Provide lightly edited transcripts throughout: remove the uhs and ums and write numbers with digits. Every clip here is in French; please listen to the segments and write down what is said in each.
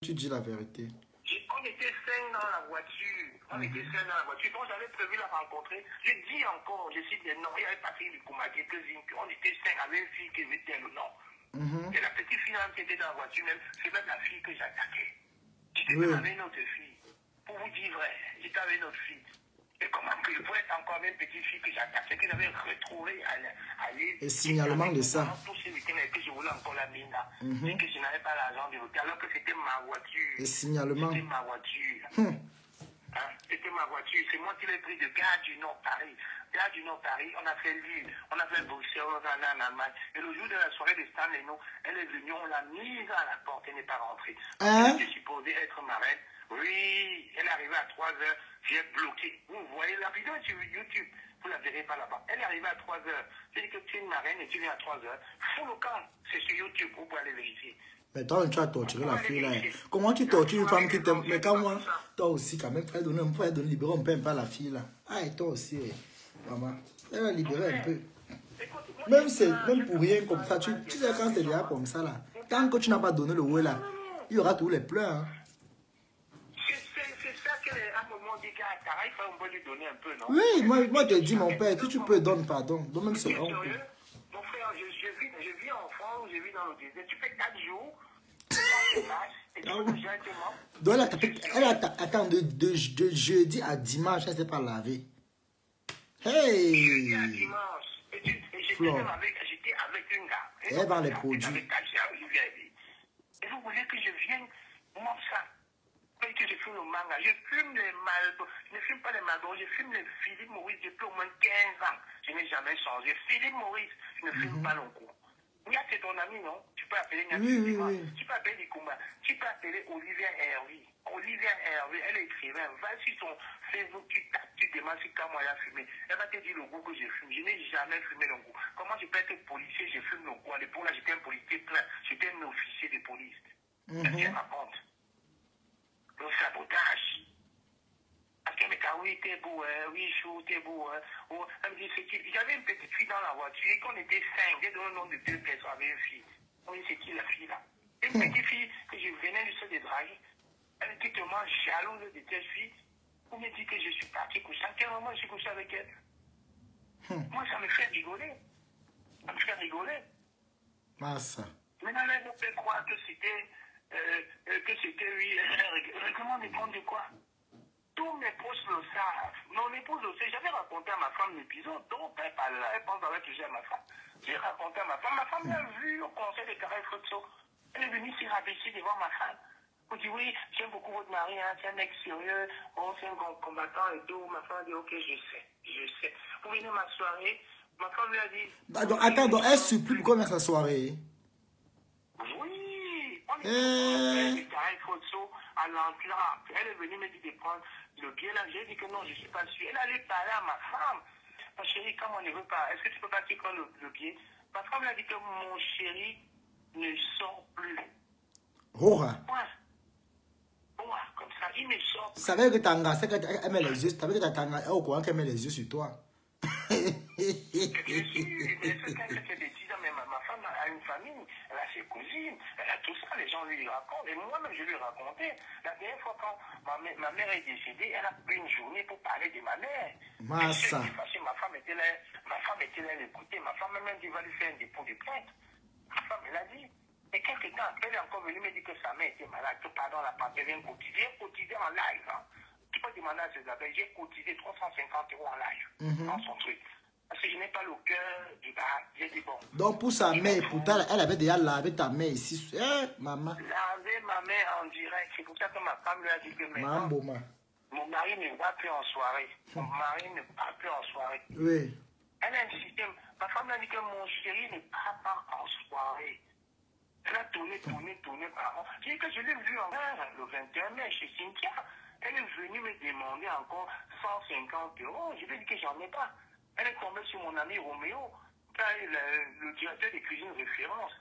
Tu dis la vérité. On était 5 dans la voiture. On était 5 dans la voiture. Quand j'avais prévu la rencontrer, je dis encore, je cite les noms. Il y avait Patrick Likouma, quelques-unes. On était 5 avec une fille qui avait tel le nom. Et la petite fille qui était dans la voiture, même, c'est même la fille que j'attaquais. J'étais même avec notre fille. Pour vous dire vrai, j'étais avec notre fille. Et comment que je pouvais être encore avec une petite fille que j'attaquais, que j'avais retrouvée à l'île. Et signalement de ça. Tous ces week-ends que je voulais encore la mine là. Et que je n'avais pas l'argent de l'hôtel, alors que c'était ma voiture. Et signalement. C'était ma voiture. Hein? C'était ma voiture. C'est moi qui l'ai pris de Gare du Nord Paris. Gare du Nord Paris, on a fait Lille, on a fait Bruxelles, on a allé en Allemagne. Et le jour de la soirée de Stan Leno, elle est venue, on l'a mise à la porte, elle n'est pas rentrée. Elle était supposée être marraine. Oui, elle est arrivée à 3 heures, j'ai bloqué. Vous voyez la vidéo sur YouTube, vous ne la verrez pas là-bas. Elle est arrivée à 3 heures. Je dis que tu es une marraine et tu viens à 3 heures. Fous le camp, c'est sur YouTube, vous pouvez aller vérifier. Mais toi, tu as torturé la fille là. Comment tu tortures une femme qui t'aime? Mais quand moi, toi aussi, quand même, frère, on peut libérer un peu pas la fille là. Ah, et toi aussi, maman. Elle va libérer un peu. Même pour rien comme ça, tu sais quand c'est déjà comme ça là. Tant que tu n'as pas donné le ouais là, il y aura tous les pleurs. Hein. C'est ça qu'à un moment dit qu'à Tara, il faut un peu lui donner un peu, non? Oui, moi je te dis mon père, si tu peux donner pardon. Donc même c'est mon frère, je vis en France, je vis dans le désert. Tu fais 4 jours. Donc elle attend de jeudi à dimanche, elle ne s'est pas lavée. Hey! Jeudi à dimanche. Et j'étais avec une gars. Elle vend les produits. Et vous voulez que je vienne, moi ça. Que je fume le manga, je fume les Malboro, je ne fume pas les Malboro, je fume les Philippe Maurice depuis au moins 15 ans. Je n'ai jamais changé. Philippe Maurice, je ne fume pas le coup. Nia, c'est ton ami, non? Tu peux appeler Nia, tu peux appeler Likouma, tu peux appeler Olivia Hervé. Olivia Hervé, elle est écrivaine. Va sur son Facebook, tu tapes, tu demandes si quand moi elle a fumé. Elle va te dire le goût que je fume. Je n'ai jamais fumé le goût. Comment je peux être policier, je fume le goût? À l'époque, là, j'étais un policier plein. J'étais un officier de police. Elle raconte. Le sabotage. Parce que mes oui, t'es beau, oui, chou, t'es beau. Elle me dit, j'avais une petite fille dans la voiture et qu'on était 5. J'ai donné le nom de 2 personnes avec une fille. Oui, c'est qui la fille là? Une petite fille que je venais de se dédraguer. Elle était tellement jalouse de cette fille. On me dit que je suis parti coucher. À quel moment je suis couché avec elle? Moi, ça me fait rigoler. Ça me fait rigoler. Massa. Maintenant, elle me fait croire que c'était oui, règlement de compte de quoi? Tous mes proches le savent. Mon épouse le sait. J'avais raconté à ma femme l'épisode. Donc, elle parle là. Elle pense avoir touché à ma femme. J'ai raconté à ma femme. Ma femme l'a vu au conseil de Carré Frotso. Elle est venue s'y rabaisser devant ma femme. On dit oui, j'aime beaucoup votre mari, hein, c'est un mec sérieux, c'est un combattant et tout. Ma femme a dit ok, je sais. Vous venez ma soirée. Ma femme lui a dit. Attends, donc elle supplie pour commencer sa soirée. Oui, on est Carré Frotso à l'entrée. Elle est venue me dire de prendre le billet là. J'ai dit que non, je ne suis pas sûr. Elle allait parler à ma femme. Ma chérie, comme on ne veut pas, est-ce que tu peux pas prendre le billet? Ma femme lui a dit que mon chéri ne sort plus. Rora. Comme ça, il me sort plus. Ça veut dire que Tanga, c'est qu'elle met les yeux, ça veut dire que Tanga est au courant qu'elle met les yeux sur toi. Bien sûr, mais c'est quelqu'un qui a des 10 ans, mais ma femme a une famille, elle a ses cousines, elle a tout ça, les gens lui racontent, et moi-même je lui ai raconté. La dernière fois quand ma mère est décédée, elle a pris une journée pour parler de ma mère. Massa. Ma femme était là, l'écouter, ma femme même dit, va lui faire un dépôt de plainte. Ma femme, elle a dit. Et quelques temps après, elle est encore venue me dire que sa mère était malade, que pardon, la pape vient cotiser en live. Hein. Tu peux demander à ses appels, j'ai cotisé 350 € en live dans son truc. Parce que je n'ai pas le cœur du gars. J'ai dit bon. Donc pour sa mère, pourtant, elle avait déjà lavé ta mère ici. Maman. Laver ma mère en direct. C'est pour ça que ma femme lui a dit que maintenant, mon mari ne va plus en soirée. Mon mari ne va plus en soirée. Oui. Elle a insisté. Ma femme lui a dit que mon chéri ne part pas en soirée. Elle a tourné par an. J'ai dit que je l'ai vu en le 21 mai chez Cynthia. Elle est venue me demander encore 150 €. Je lui ai dit que j'en ai pas. Elle est tombée sur mon ami Roméo, le directeur des cuisines référence.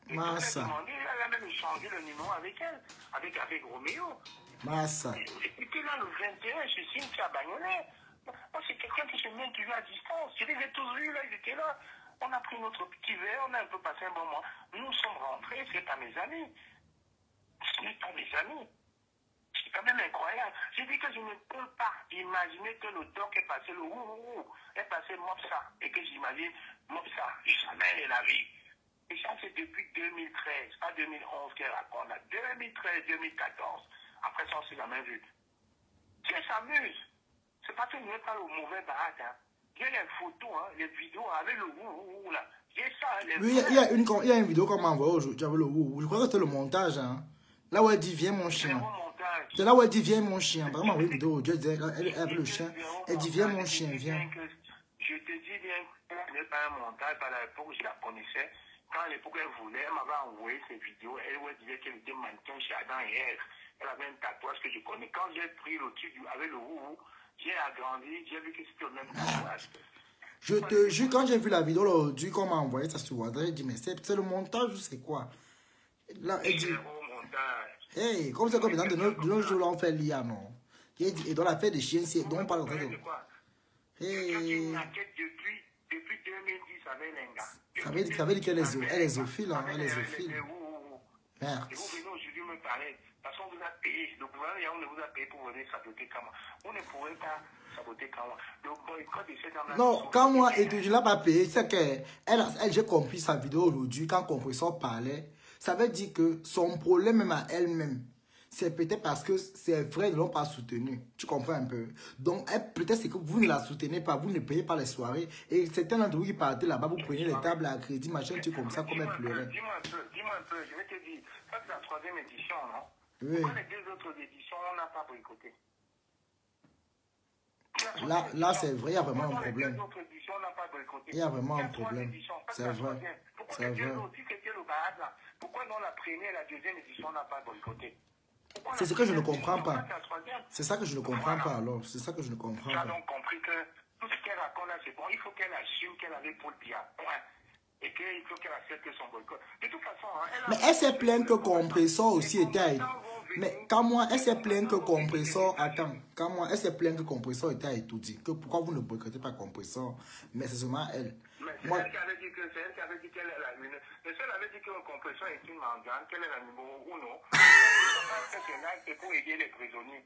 Et Massa. elle a même changé le numéro avec elle, avec Roméo. Massa. J'étais là le 21 chez Cynthia Bagnolet. Moi, c'est quelqu'un qui se met toujours à distance. Je les ai tous vus là, ils étaient là. On a pris notre petit verre, on a un peu passé un bon moment. Nous sommes rentrés, c'est pas mes amis. Ce n'est pas mes amis. C'est quand même incroyable. J'ai dit que je ne peux pas imaginer que le doc est passé, le ouh, est passé Mopsa, et que j'imagine Mopsa, jamais de la vie. Et ça, c'est depuis 2013, pas 2011 qu'elle raconte, 2013, 2014. Après ça, on s'est jamais vu. Si elle s'amuse, c'est pas que je n'ai pas le mauvais baraque, hein. Il y a les photos, hein, les vidéos avec le ouh là. J'ai ça, les Oui, il y a une vidéo qu'on m'a envoyée aujourd'hui avec le ouh. Je crois que c'était le montage, hein. Là où elle dit viens mon chien. C'est là où elle dit viens mon chien. Vraiment, oui, vidéo. Dieu disait, elle avait le chien. Elle dit viens mon chien, viens. Je te dis bien que ce n'est pas un montage. À l'époque, je la connaissais. Quand à l'époque, elle voulait, elle m'avait envoyé ces vidéos. Elle disait qu'elle était mannequin chez Adam et Ève. Elle avait un tatouage que je connais. Quand j'ai pris le truc avec le ouh, j'ai agrandi, j'ai vu que c'était le même tatouage. Je te jure, quand j'ai vu la vidéo aujourd'hui, qu'on m'a envoyé ça sur WhatsApp, j'ai dit, mais c'est le montage ou c'est quoi? Là, elle dit, hey, comme c'est comme dans de nos jours, là, on fait l'IA, non? Et dans la fête des chiens, c'est dont on parle de ça. Hey. Depuis 2010 avec Lenga. Ça veut dire qu'elle est zoophile, hein? Elle est zoophile. Merde. Et vous venez aujourd'hui me parler, parce qu'on vous a payé, le gouvernement ne vous a payé pour venir saboter Kamwa. On ne pourrait pas saboter Kamwa. Donc, boycott de cette arme. Non, Kamwa, et je ne l'ai pas payé, c'est que j'ai compris sa vidéo aujourd'hui, quand Compressor parlait, ça veut dire que son problème même à elle-même, c'est peut-être parce que ses frères ne l'ont pas soutenue. Tu comprends un peu? Donc, peut-être c'est que vous ne la soutenez pas, vous ne payez pas les soirées. Et certains d'entre vous qui partaient là-bas, vous prenez les tables à crédit, machin, tu comme ça, comme elle pleurait. Dis-moi un peu, je vais te dire. Ça, c'est la troisième édition, non? Oui. Pourquoi les deux autres éditions, on n'a pas boycotté? Là c'est vrai, il y a vraiment un problème. Il y a vraiment un problème. C'est vrai. C'est vrai. Pourquoi dans la première et la deuxième édition, on n'a pas boycotté? C'est ce que je ne comprends pas. C'est ça que je ne comprends pas alors. C'est ça que je ne comprends pas. Tu as donc compris que tout ce qu'elle raconte là, c'est bon. Il faut qu'elle assume qu'elle avait Paul Biya. Et qu'il faut qu'elle accepte son boycott. De toute façon, mais elle s'est plainte que Compressor aussi était. Mais quand moi, elle s'est plainte que Compressor. Attends, quand moi, elle s'est plainte que Compressor était à étudier. Que pourquoi vous ne boycottez pas Compressor? Mais c'est seulement elle. Mais c'est elle qui avait dit que c'est elle qui avait dit qu'elle est la une. Mais si elle avait dit que Compressor est une mendiante, qu'elle est la numéro 1. C'est pour aider les prisonniers.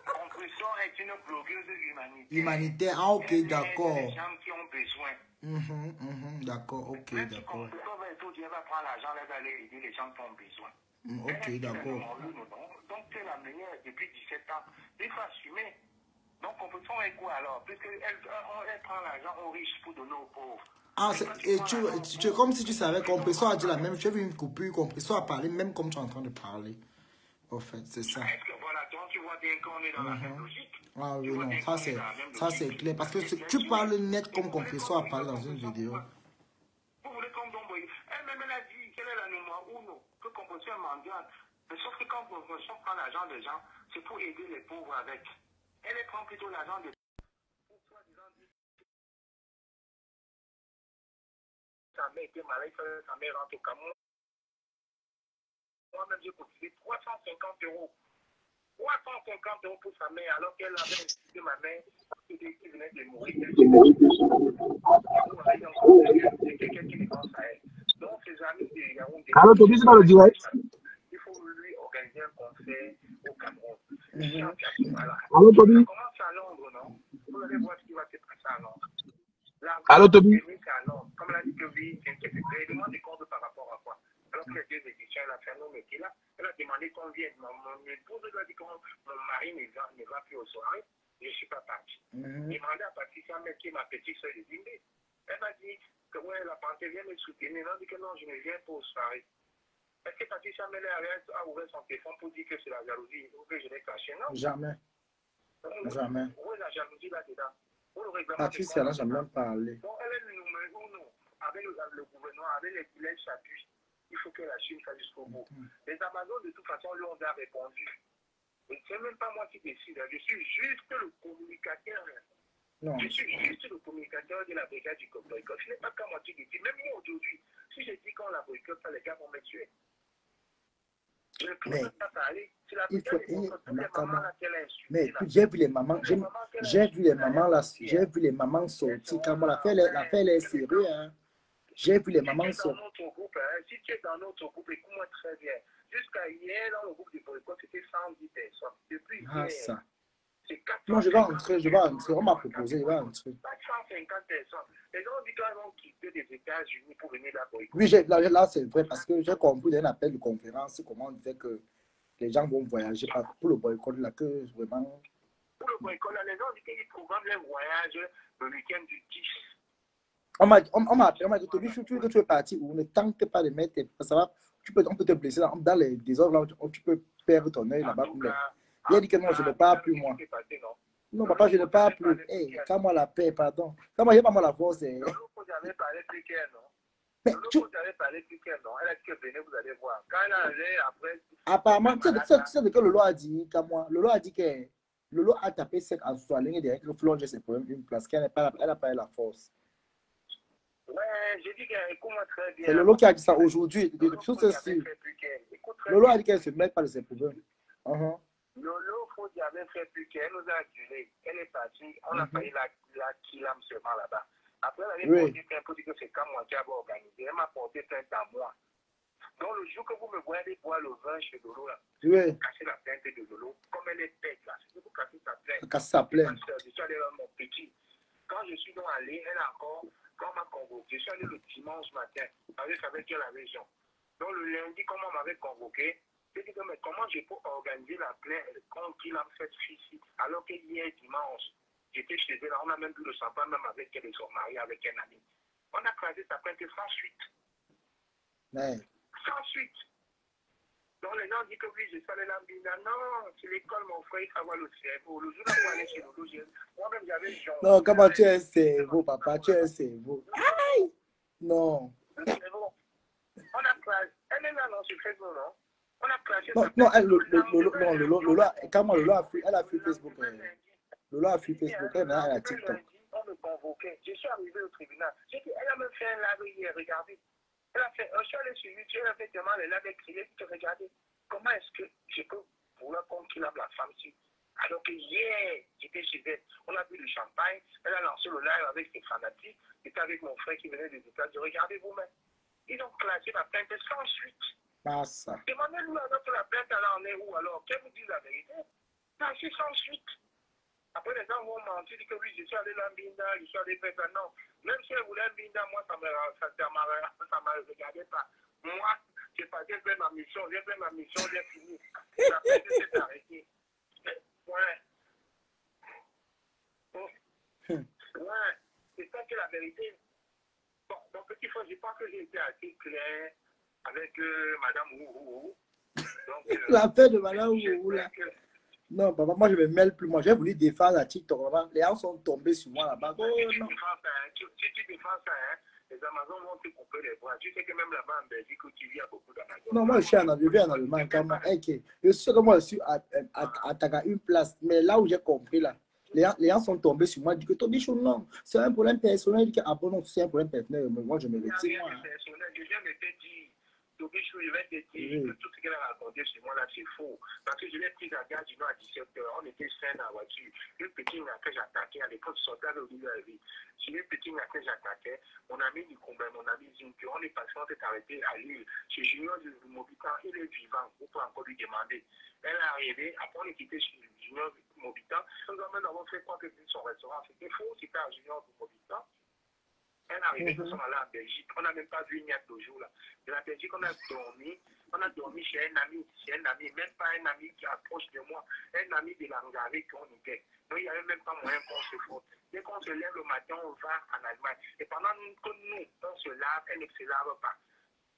Compressor est une blogueuse humanitaire. Humanitaire, ah ok, d'accord. Les gens qui ont besoin. D'accord, ok, d'accord. Compressor va tout dire, va prendre l'argent, elle va aller aider les gens qui ont besoin. Ok, d'accord. Donc c'est la meilleure depuis 17 ans. Il faut assumer. Donc Compressor est quoi alors? Puisqu'elle prend l'argent aux riches pour donner aux pauvres. Ah, et tu es comme si tu savais, Compressor a dit la même. Tu as vu une coupure, Compressor a parlé même comme tu es en train de parler. Au fait, c'est ça. Est-ce que voilà, donc tu vois bien qu'on est dans la même logique? Ah oui, non, ça c'est clair. Parce que tu parles net comme Compressor a parlé dans une vidéo. Vous voulez comme Domboy? Elle-même, elle a dit qu'elle est la numéro 1, que Compressor est mendiante. Mais sauf que quand Compressor prend l'argent des gens, c'est pour aider les pauvres avec. Elle prend plutôt l'argent des pauvres. Sa mère était malade, sa mère rentre au Cameroun. Moi-même, j'ai cotisé 350 €. 350 € pour sa mère, alors qu'elle avait insulté ma mère qui venait de mourir. C'est quelqu'un qui pense à elle. Donc, ses amis de Yaoundé. Alors, tu dis pas le direct? Il faut lui organiser un concert au Cameroun. Alors, Toby? Ça commence à Londres, non? Vous allez voir ce qui va se passer à Londres. Alors, Toby? Comme l'a dit que oui, c'est une demande de compte par rapport à quoi? Alors que les deux éditions, elle a fait un métier là, elle a demandé qu'on vienne. Mon épouse lui a dit que mon mari ne va plus aux soirées, je ne suis pas parti. Demandé à Patricia, mais qui est ma petite soeur de Dindé. Elle m'a dit que ouais, la panthère vient me soutenir. Elle a dit que non, je ne viens pas aux soirées. Est-ce que Patricia Mele a ouvert son téléphone pour dire que c'est la jalousie ou que je l'ai caché? Non. Jamais. Jamais. Où est la jalousie là-dedans? Patricia, là, j'aime même parler. Donc, elle est le numéro 1 avec le gouvernement, avec les vilains s'appuient. Il faut que la Chine fasse jusqu'au bout. Les Amazones, de toute façon, lui ont répondu. Et ce n'est même pas moi qui décide. Je suis juste le communicateur. Non. Je suis juste le communicateur de la brigade du boycott. Ce n'est pas comme moi qui décide. Même moi aujourd'hui, si je dis qu'on la boycotte, les gars vont me tuer. Je ne peux pas parler. C'est la brigade du boycott. Toutes les mamans là qu'elle a insultées. Mais j'ai vu les mamans, j'ai vu les mamans là, j'ai vu les mamans sortir. Quand l'affaire est sérieuse, hein. J'ai vu les mamans sortir. Si tu es dans notre groupe, écoute-moi très bien. Jusqu'à hier, dans le groupe de boycott, c'était 110 personnes. Depuis Ah, hier, ça. c'est 400. Non, je vais entrer, je vais entrer. On m'a proposé, je vais entrer. 450 personnes. Les gens ont dit qu'ils vont quitter les États-Unis pour venir là boycotter. Oui, là c'est vrai, parce que j'ai compris d'un appel de conférence, comment on disait que les gens vont voyager pour le boycott, là, que vraiment... Pour le boycott, là, les gens ont dit qu'ils programment les voyages le week-end du 10. On m'a dit, Toby, tu veux que tu es parti où? Ne tente pas de mettre, ça va, on peut te blesser dans les désordres là où tu peux perdre ton œil là-bas. Il a dit que non, je ne pars plus, moi. Non, papa, je ne pars plus. Hey, calme-moi la paix, pardon. Calme-moi, il n'y a pas moi la force. Vous avez parlé plus qu'elle, non? Mais vous avez parlé plus qu'elle, non? Elle a dit que venez, vous allez voir. Quand elle allait après. Apparemment, tu sais ce que Lolo a dit, comme moi. Lolo a dit que Lolo a tapé sec en soi, l'un derrière que Flonge ses problèmes une place, qu'elle n'a pas la force. Ouais, j'ai dit qu'elle écoute-moi très bien. C'est Lolo qui a dit ça aujourd'hui. Lolo a dit qu'elle se mêle pas de ses problèmes. Lolo, faut qu'il avait fait plus qu'elle nous a adulé. Elle est partie, on a failli la kilam seulement là-bas. Après, elle avait porté plainte pour dire que c'est quand moi qui avais organisé. Elle m'a porté plainte à moi. Donc, le jour que vous me voyez boire le vin chez Lolo, là, casser la plainte de Lolo, comme elle est bête là, c'est pour casser sa plainte. Casser sa plainte. Je suis allé voir mon petit. Quand je suis donc allé, elle a encore, quand on m'a convoqué, je suis allé le dimanche matin, avec elle la région. Donc, le lundi, comme on m'avait convoqué, j'ai dit, mais comment je peux organiser la plainte contre qui l'a fait ici, alors que hier, dimanche, j'étais chez elle, on a même vu le champagne, même avec elle, ils sont mariés avec un ami. On a classé sa plainte sans suite. Sans suite. Donc les gens disent que oui, je suis allé là, non, c'est l'école, mon frère, il faut avoir le cerveau. Le jour où on allait chez Lolo, moi-même j'avais genre. Non, comment tu es un cerveau, papa, tu es un cerveau. Aïe! Non. On a classé, elle est là, non, sur Facebook, non? On a classé. Non, Lolo, elle a fait Facebook. Lolo a fait Facebook, elle a TikTok. On me convoquait. Je suis arrivé au tribunal. J'ai dit, elle a même fait un live hier, regardez. Elle a fait, je suis allé sur YouTube, elle a fait tellement, elle avait crié, regardez, comment est-ce que je peux vouloir qu'on kill la femme ici? Alors que hier, j'étais chez elle, on a bu du champagne, elle a lancé le live avec ses fanatiques, j'étais avec mon frère qui venait des États-Unis, regardez vous-même. Ils ont classé la plainte sans suite. Demandez-nous alors que la plainte en est où alors? Qu'elle vous dit la vérité? Classé sans suite. Après, les gens vont mentir, dire que oui, je suis allé là, Mbinda, je suis allé faire ça. Non, même si elle voulait Mbinda, moi, ça m'a regardé pas. Moi, j'ai passé faire ma mission, j'ai fini. La plainte s'est arrêtée. Ouais. Ouais, c'est ça que la vérité. Bon, donc, petit frère, je pense que j'ai été assez clair avec Madame Ouhou. La paix de Madame Ouhou, là. Non, papa, moi je me mêle plus. Moi j'ai voulu défendre la TikTok là-bas. Les gens sont tombés sur moi là-bas. Oh, non. Si tu défends ça, les Amazones vont te couper les bras. Tu sais que même là-bas en Belgique, il y a beaucoup d'Amazones. Non, moi je suis en Allemagne. Je suis que moi je suis à une place. Mais là où j'ai compris là, les gens sont tombés sur moi. Ils disent que Toby Chou, non, c'est un problème personnel. Ils disent que ah bon, non, c'est un problème personnel. Moi je me retire. Toby Chou, je vais te dire que tout ce qu'elle a raconté sur moi là, c'est faux. Parce que je l'ai pris à Gare du Nord à 17h. On était sains dans la voiture. Une petite nana que j'attaquais à l'époque, je sortais au milieu de la vie. C'est une petite nana que j'attaquais. Mon ami Nicombin, mon ami Zinke, on est passé, on s'est arrêté à Lille. Chez Junior de Mobitan, il est vivant. Vous pouvez encore lui demander. Elle est arrivée, après on est quitté chez Junior de Mobitan. Nous avons fait quoi que son restaurant. C'était faux, c'était à Junior de Mobitan. Elle est arrivée, nous sommes allés en Belgique. On n'a même pas vu une niette de jour là. De la Belgique, on a dormi chez un ami, même pas un ami qui approche de moi, un ami de l'Angaré qu'on était. Donc il n'y avait même pas moyen qu'on se faute. Dès qu'on se lève le matin, on va en Allemagne. Et pendant que nous, on se lave, elle ne se lave pas.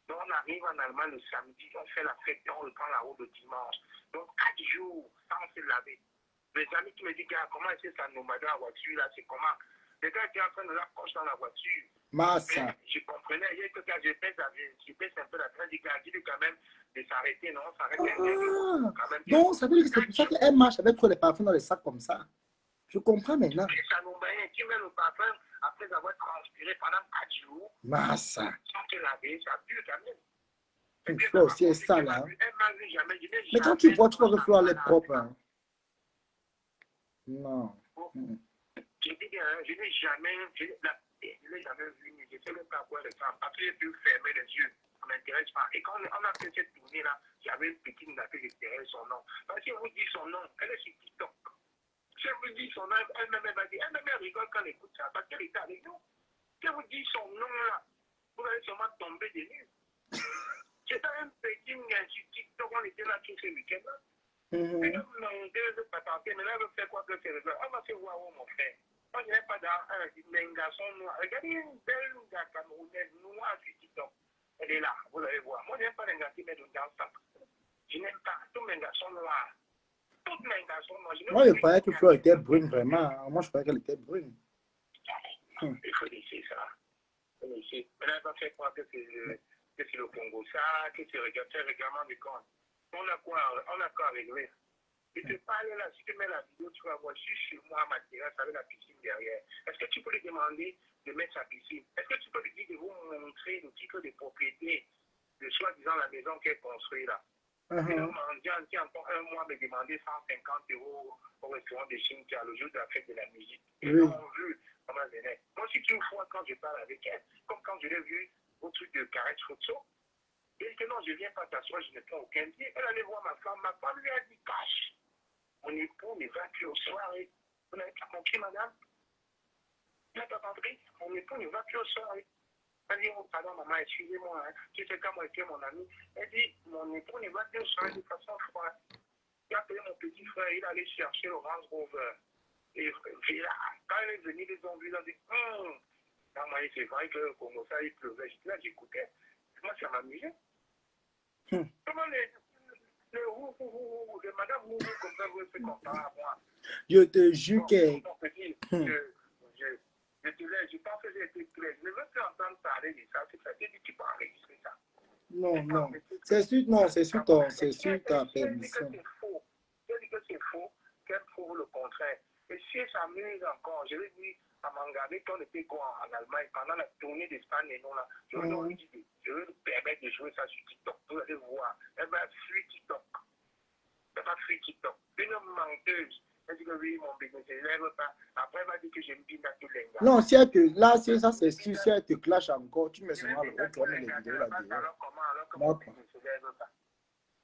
Donc on arrive en Allemagne le samedi, on fait la fête et on reprend la route le dimanche. Donc 4 jours sans se laver. Les amis qui me disent, comment est-ce que ça nous m'a dans la voiture là, c'est comment? Les gars étaient en train de la coche dans la voiture. Massa. Je comprenais, il y a que quand je baisse un peu la train, je dis quand même de s'arrêter, non, s'arrête quand même. Donc, ça veut dire que c'est pour ça qu'elle marche avec trop les parfums dans les sacs comme ça. Je comprends maintenant. Ça nous met, tu mets le parfum après avoir transpiré pendant 4 jours. Massa. Sans te laver, ça pue quand même. Une fleur aussi est sale, hein. Mais quand tu vois, tu vois que Fleur elle est propre, hein. Non. Je dis bien, je n'ai jamais vu, je ne sais même pas quoi le temps, parce que j'ai pu fermer les yeux, ça ne m'intéresse pas. Et quand on a fait cette tournée-là, Il y avait une petite nappe qui derrière son nom. Parce que vous dites son nom, elle est sur TikTok. Si je vous dis son nom, elle-même va dire, elle-même rigole quand elle écoute ça, parce qu'elle était avec nous. Si je vous dis son nom là, vous allez sûrement tomber des nues. C'était un petit sur TikTok, on était là tout ce week-end-là. Elle m'a demandé de patenter, mais là, elle veut faire quoi que c'est rigolo. Elle m'a fait voir où mon frère. Moi, je n'ai pas d'un garçon noir. Regardez une belle camerounaise noire sur TikTok. Elle est là, vous allez voir. Moi, je n'aime pas les gars qui mettent dans ça. Je n'aime pas tous mes garçons noirs. Toutes mes garçons noirs. Moi, je croyais que Flo était brune, vraiment. Moi, je croyais qu'elle était brune. Il faut laisser ça. Il faut laisser. Mais là, elle va faire croire que c'est le Congo. Ça, que c'est le règlement du compte. On a quoi à régler? Je te parle là, si tu mets la vidéo, tu vas voir, je suis chez moi à ma terrasse avec la piscine derrière. Est-ce que tu peux lui demander de mettre sa piscine? Est-ce que tu peux lui dire de vous montrer le titre de propriété de soi-disant la maison qu'elle construit là? Et le mendiant qui encore un mois me demandait 150 € au restaurant de Chintia le jour de la fête de la musique. Ils ont vu comment elle venait. Moi, si tu vois quand je parle avec elle, comme quand je l'ai vu au truc de Carrette Photo, et que non, je ne viens pas t'asseoir, je ne prends aucun pied. Elle allait voir ma femme lui a dit cache. Mon époux ne va plus aux soirées. Vous n'avez pas compris, madame? Vous n'avez pas compris? Mon époux ne va plus aux soirées. Elle dit, oh, pardon, maman, excusez-moi. Hein. Tu sais, quand moi j'étais mon ami, elle dit, mon époux ne va plus aux soirées de façon froide. Il a appelé mon petit frère, il allait chercher le Range Rover. Et là, quand elle est venue, les ont vu, ils ont dit, non, moi, c'est vrai que le Congo, ça, il pleuvait. Là, j'écoutais. Moi, ça m'amusait. Comment les madame comme ça, vous se comparez à moi. Je te jure que... Je pense que j'ai été clair. Je ne veux plus entendre parler de ça. C'est ça. J'ai dit, tu peux enregistrer ça. Non. C'est sûr, non, c'est sûr ta permission. Je dis que c'est faux, qu'elle prouve le contraire. Et si elle s'amuse encore, je vais dire à Mangabe qu'on était quoi en Allemagne pendant la tournée d'Espagne et non là, je vais lui permettre de jouer ça sur TikTok. Vous allez voir. Elle va fuir TikTok. Elle va fuir TikTok. Une menteuse. Elle dit que oui, mon bébé, je ne lève pas. Après, elle va dire que j'aime bien tous les gars. Non, si elle te... Là, si ça c'est sûr, si elle te clash encore, tu me seulement le haut, tu vas mettre les vidéos là-dedans. Alors comment mon bébé ne se lève pas?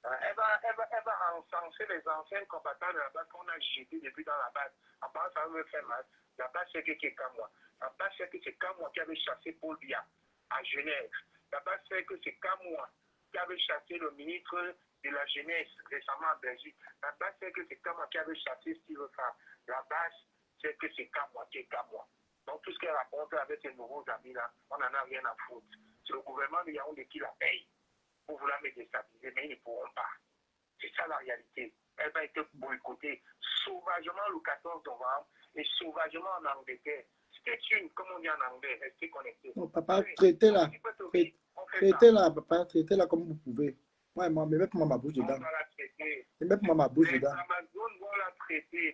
Elle va encenser les anciens combattants de la base qu'on a jetés depuis dans la base. En part, ça me fait mal. La base, c'est que c'est Kamwa. La base, c'est que c'est Kamwa qui avait chassé Paul Biya à Genève. La base, c'est que c'est Kamwa qui avait chassé le ministre de la Jeunesse récemment en Belgique. La base, c'est que c'est Kamwa qui avait chassé Steve Farr. La base, c'est que c'est Kamwa qui est Kamwa. Donc, tout ce qu'elle raconte avec ses nouveaux amis là, on n'en a rien à foutre. C'est le gouvernement de Yaoundé qui la paye pour vouloir me déstabiliser, mais ils ne pourront pas. C'est ça la réalité. Elle va être boycottée sauvagement le 14 novembre et sauvagement en Angleterre. Stay tuned, comme on dit en anglais, restez connectés. Non, papa, traitez-la. Traitez-la, papa, traitez-la comme vous pouvez. Ouais, moi, mais mettez-moi ma bouche dedans. Mettez-moi ma bouche dedans.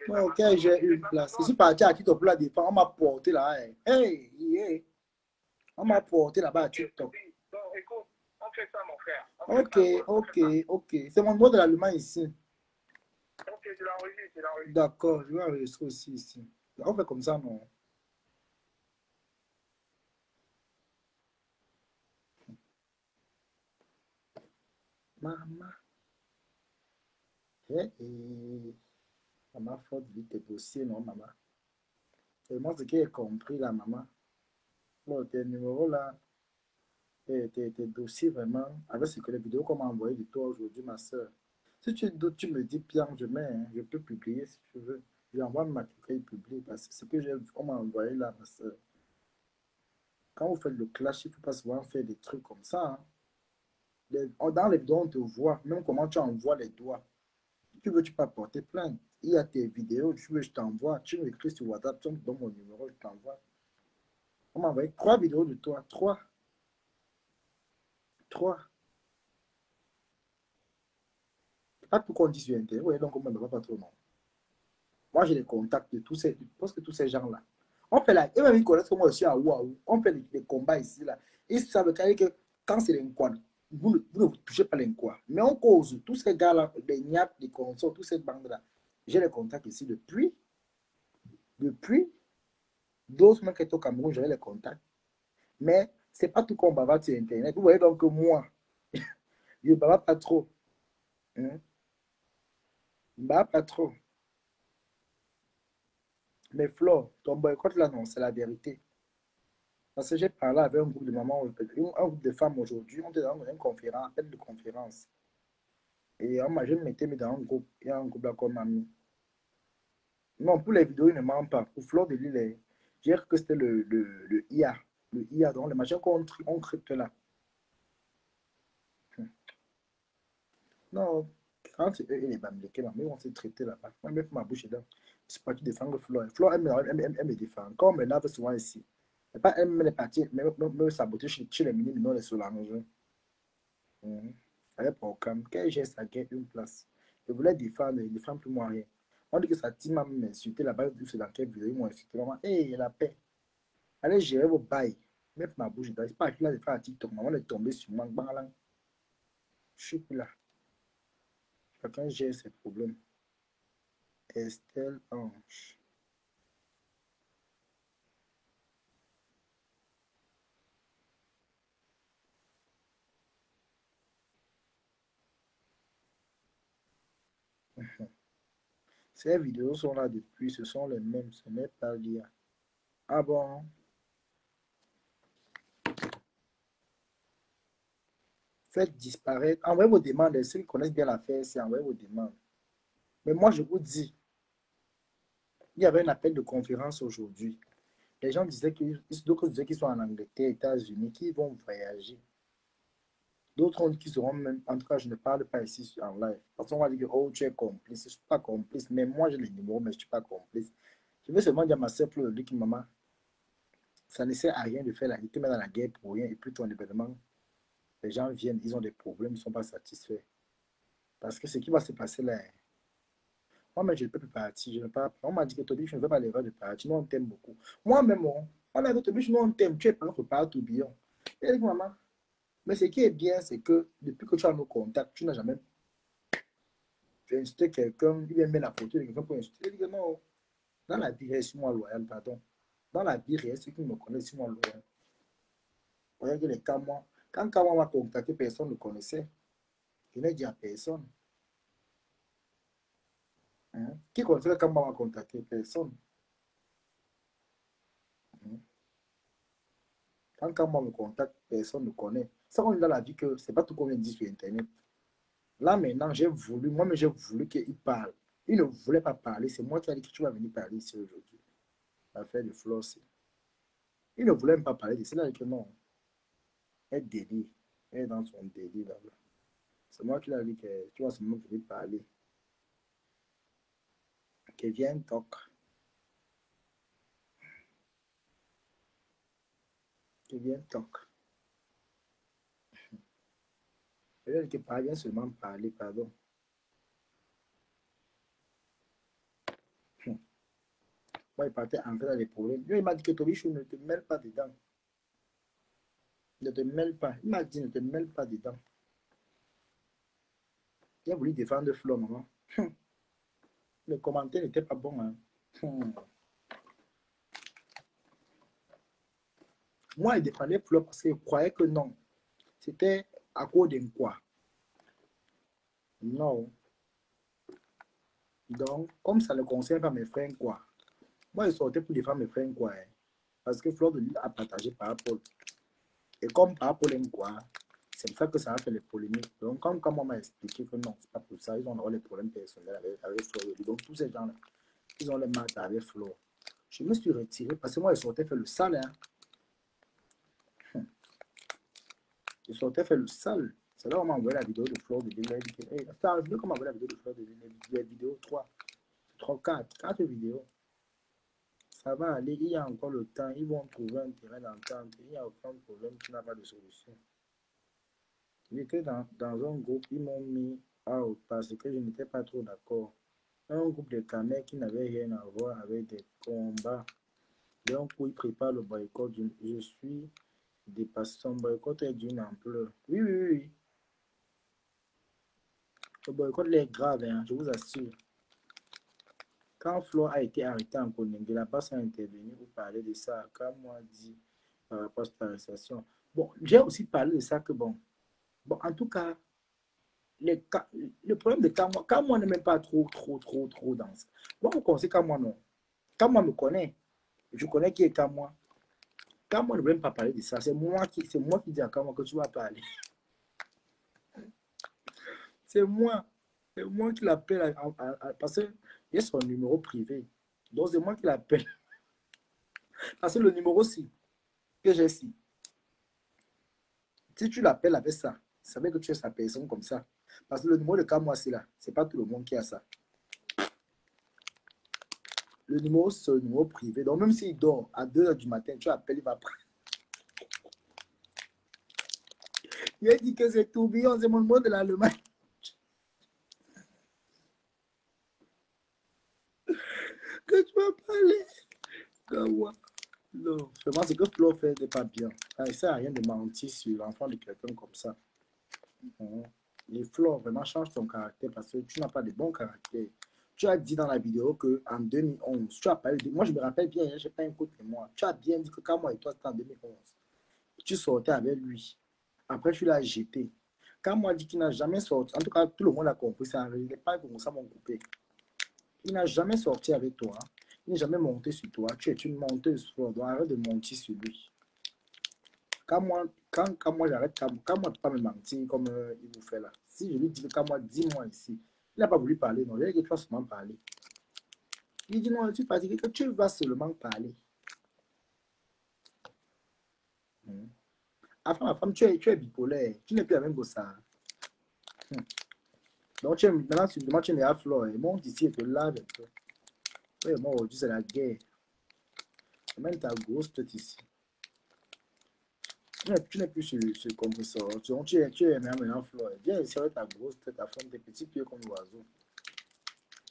Non, ok, j'ai une place. Je suis parti à TikTok pour la défendre. On m'a porté là. Hey. On m'a porté là-bas à TikTok. Non, écoute, on fait ça, mon frère. Ok. C'est mon mot de l'Allemagne ici. Ok, je l'enregistre. D'accord, je vais enregistrer aussi ici. On fait comme ça, non? Maman. Maman, faut vite négocier, non, maman? Et moi, ce que j'ai compris, là, maman. Bon, tes numéros, là, tes dossiers, vraiment, avec ce que les vidéos qu'on m'a envoyé de toi aujourd'hui, ma soeur. Si tu doutes, tu me dis, Pierre, je mets, hein, je peux publier si tu veux. J'envoie ma feuille publier parce que ce que on m'a envoyé là, ma soeur. Quand vous faites le clash, il ne faut pas souvent faire des trucs comme ça. Hein. Dans les vidéos, on te voit, même comment tu envoies les doigts. Tu veux, tu peux porter plainte. Il y a tes vidéos, tu veux, je t'envoie. Tu me écris sur WhatsApp, tu me donnes mon numéro, je t'envoie. On m'a envoyé 3 vidéos de toi. 3. Pas tout qu'on dit sur Internet. Oui, donc on ne me pas trop, non. Moi, j'ai les contacts de presque tous ces gens-là. On fait la... Et même ils connaissent que moi aussi à Ouaou. On fait les combats ici, là. Ils savent que quand c'est l'inquad, vous ne touchez pas l'inquad. Mais on cause tous ces gars-là, les niaps, les consorts, tous ces bandes-là. J'ai les contacts ici depuis. D'autres mecs qui étaient au Cameroun, j'avais les contacts. Mais c'est pas tout qu'on bavard sur Internet. Vous voyez donc que moi, je ne bavard pas trop. Bah, pas trop. Mais Flo, ton boycott là, non, c'est la vérité. Parce que j'ai parlé avec un groupe de mamans, un groupe de femmes aujourd'hui, on était dans une conférence, appel de conférence. Et je me mettais mis dans un groupe, il y a un groupe là comme ami. Non, pour les vidéos, il ne ment pas. Pour Fleur de Lille, j'ai cru que c'était le IA. Le IA, donc le machin qu'on crypte là. Non, quand eux et les Bamileke, mais on s'est traité là-bas. Moi, même ma bouche est là. Je suis parti défendre Fleur. Fleur, elle me défend. Quand on me lave souvent ici. Et pas elle me partie, me saboter chez les mini non les Solange. Avec programme, quand j'ai ça gagne une place. Je voulais défendre, il ne défend plus moi rien. On dit que sa team m'a insulté là-bas, c'est dans quelle vidéo, ils m'ont insulté. Maman, hey, la paix. Allez gérer vos bails. Même ma bouche, je ne pas là de faire un TikTok. Maman est tombée sur moi. Je suis plus là. Chacun gère ses problèmes. Estelle Ange. Ces vidéos sont là depuis, ce sont les mêmes, ce n'est pas l'IA. Ah bon? Faites disparaître. Envoyez vos demandes. Ceux qui connaissent bien l'affaire, c'est envoyez vos demandes. Mais moi, je vous dis, il y avait un appel de conférence aujourd'hui. Les gens disaient qu'ils sont en Angleterre, États-Unis, qu'ils vont voyager. D'autres ont dit qu'ils seront même. En tout cas, je ne parle pas ici en live. Parce qu'on va dire que oh, tu es complice. Je ne suis pas complice. Mais moi, j'ai les numéros, mais je ne suis pas complice. Je veux seulement dire à ma soeur pour lui que maman, ça ne sert à rien de faire la lutte, mais dans la guerre pour rien. Et puis ton événement, les gens viennent, ils ont des problèmes, ils ne sont pas satisfaits. Parce que ce qui va se passer là, moi, mais je ne peux plus partir. Je ne pas. On m'a dit que Toby, je ne veux pas l'erreur de partir. Nous, on t'aime beaucoup. Moi-même, on a dit Toby, nous, on t'aime. Tu es pas notre part, tourbillon. Et dit, maman, mais ce qui est bien, c'est que depuis que tu as nos contacts, tu n'as jamais insulté quelqu'un, il vient mettre la photo de quelqu'un pour insulter. Il dit que non, dans la vie réelle, suis-moi loyal, pardon. Dans la vie réelle, ceux qui me connaissent, suis-moi loyal. Regarde les cas, moi, quand Kawa m'a contacté, personne ne le connaissait. Je n'ai dit à personne. Hein? Qui connaissait quand m'a contacté? Personne. Hein? Quand Kawa me contacte, personne ne connaît. Ça, on est dans la vie que c'est pas tout qu'on vient dire sur Internet. Là, maintenant, j'ai voulu, moi-même, j'ai voulu qu'il parle. Il ne voulait pas parler. C'est moi qui ai dit que tu vas venir parler ici aujourd'hui. L'affaire de Floss. Il ne voulait même pas parler de cela. Que non. Elle délire. Elle est dans son délire là-bas. C'est moi qui l'ai dit que tu vas seulement venir parler. Que vienne toc. Que vienne toc. Elle a dit que viens seulement parler, pardon. Moi, il partait entrer dans les problèmes. Lui, il m'a dit que Tobichou ne te mêle pas dedans. Ne te mêle pas. Il m'a dit ne te mêle pas dedans. Il a voulu défendre Flo, maman. Le commentaire n'était pas bon. Hein. Moi, il défendait Flo parce qu'il croyait que non. C'était à cause de quoi? Non. Donc, comme ça ne concerne pas mes frères, quoi. Moi, je sortais pour défendre mes frères, quoi. Hein. Parce que Flo a partagé par Paul. Et comme par Paul aime quoi, c'est ça que ça a fait les polémiques. Donc, quand on m'a expliqué que non, c'est pas pour ça, ils ont les problèmes personnels avec Flo. Donc, tous ces gens-là, ils ont les maths avec Flo. Je me suis retiré parce que moi, je sortais faire le sale. Hein. Je sortais faire le sale. C'est là où on m'a envoyé la vidéo de Flo de Lille. Hey, je veux qu'on m'envoie la vidéo de Flo de Lille. Les vidéos 3, 4 vidéos. Ça va aller, il y a encore le temps. Ils vont trouver un terrain d'entente. Il n'y a aucun problème qui n'a pas de solution. J'étais dans un groupe, ils m'ont mis out parce que je n'étais pas trop d'accord. Un groupe de camés qui n'avait rien à voir avec des combats. Donc, où ils préparent le boycott. Je suis dépassé. Son boycott est d'une ampleur. Oui, oui, oui. Le boycott est grave, hein, je vous assure. Quand Flo a été arrêté en Koningé, la base a intervenu pour parler de ça. Quand moi dit par rapport à cette arrestation. Bon, j'ai aussi parlé de ça que bon. Bon, en tout cas, le problème de Kamwa n'est même pas trop dans ça. Moi, vous connaissez Kamwa, non? Kamwa me connaît. Je connais qui est Kamwa. Kamwa ne veut même pas parler de ça. C'est moi qui dis à Kamwa que tu vas parler. C'est moi qui l'appelle parce que il y a son numéro privé. Donc, c'est moi qui l'appelle. Parce que le numéro aussi, que j'ai ici, si tu l'appelles avec ça, tu savais que tu es sa personne comme ça. Parce que le numéro de Kamwa, c'est là. Ce n'est pas tout le monde qui a ça. Le numéro, c'est un numéro privé. Donc, même s'il dort à 2 h du matin, tu appelles, il va prendre. Il a dit que c'est tourbillon, c'est mon mot de l'Allemagne. Que tu vas parler. Kamwa. Non, vraiment, ce que Flo fait n'est pas bien. Ça ne sert à rien de mentir sur l'enfant de quelqu'un comme ça. Les Flo, vraiment, change ton caractère parce que tu n'as pas de bon caractère. Tu as dit dans la vidéo qu'en 2011, tu as parlé de... Moi, je me rappelle bien, je n'ai pas un coup de mémoire. Tu as bien dit que quand moi et toi, c'était en 2011. Tu sortais avec lui. Après, tu l'as jeté. Quand moi dit qu'il n'a jamais sorti, en tout cas, tout le monde a compris, ça n'est pas comme ça, mon coupé. Il n'a jamais sorti avec toi. Il n'est jamais monté sur toi. Tu es une monteuse. Donc arrête de monter sur lui. Quand moi j'arrête, quand moi ne peux pas me mentir comme il vous fait là. Si je lui dis que quand moi, dis-moi ici, il n'a pas voulu parler. Non, il a dit que tu vas seulement parler. Il dit non, je suis fatigué, que tu vas seulement parler. Enfin, ma femme, tu es bipolaire. Tu n'es plus la même que ça. Donc, maintenant, tu me demandes, tu es à Flore. Et monte ici et te lave un peu. Oui, moi, aujourd'hui, c'est la guerre. Même ta grosse tête ici. Tu n'es plus sur ce compresseur. Tu es maintenant Flore. Viens ici avec ta grosse tête, ta forme, tes petits pieds comme l'oiseau.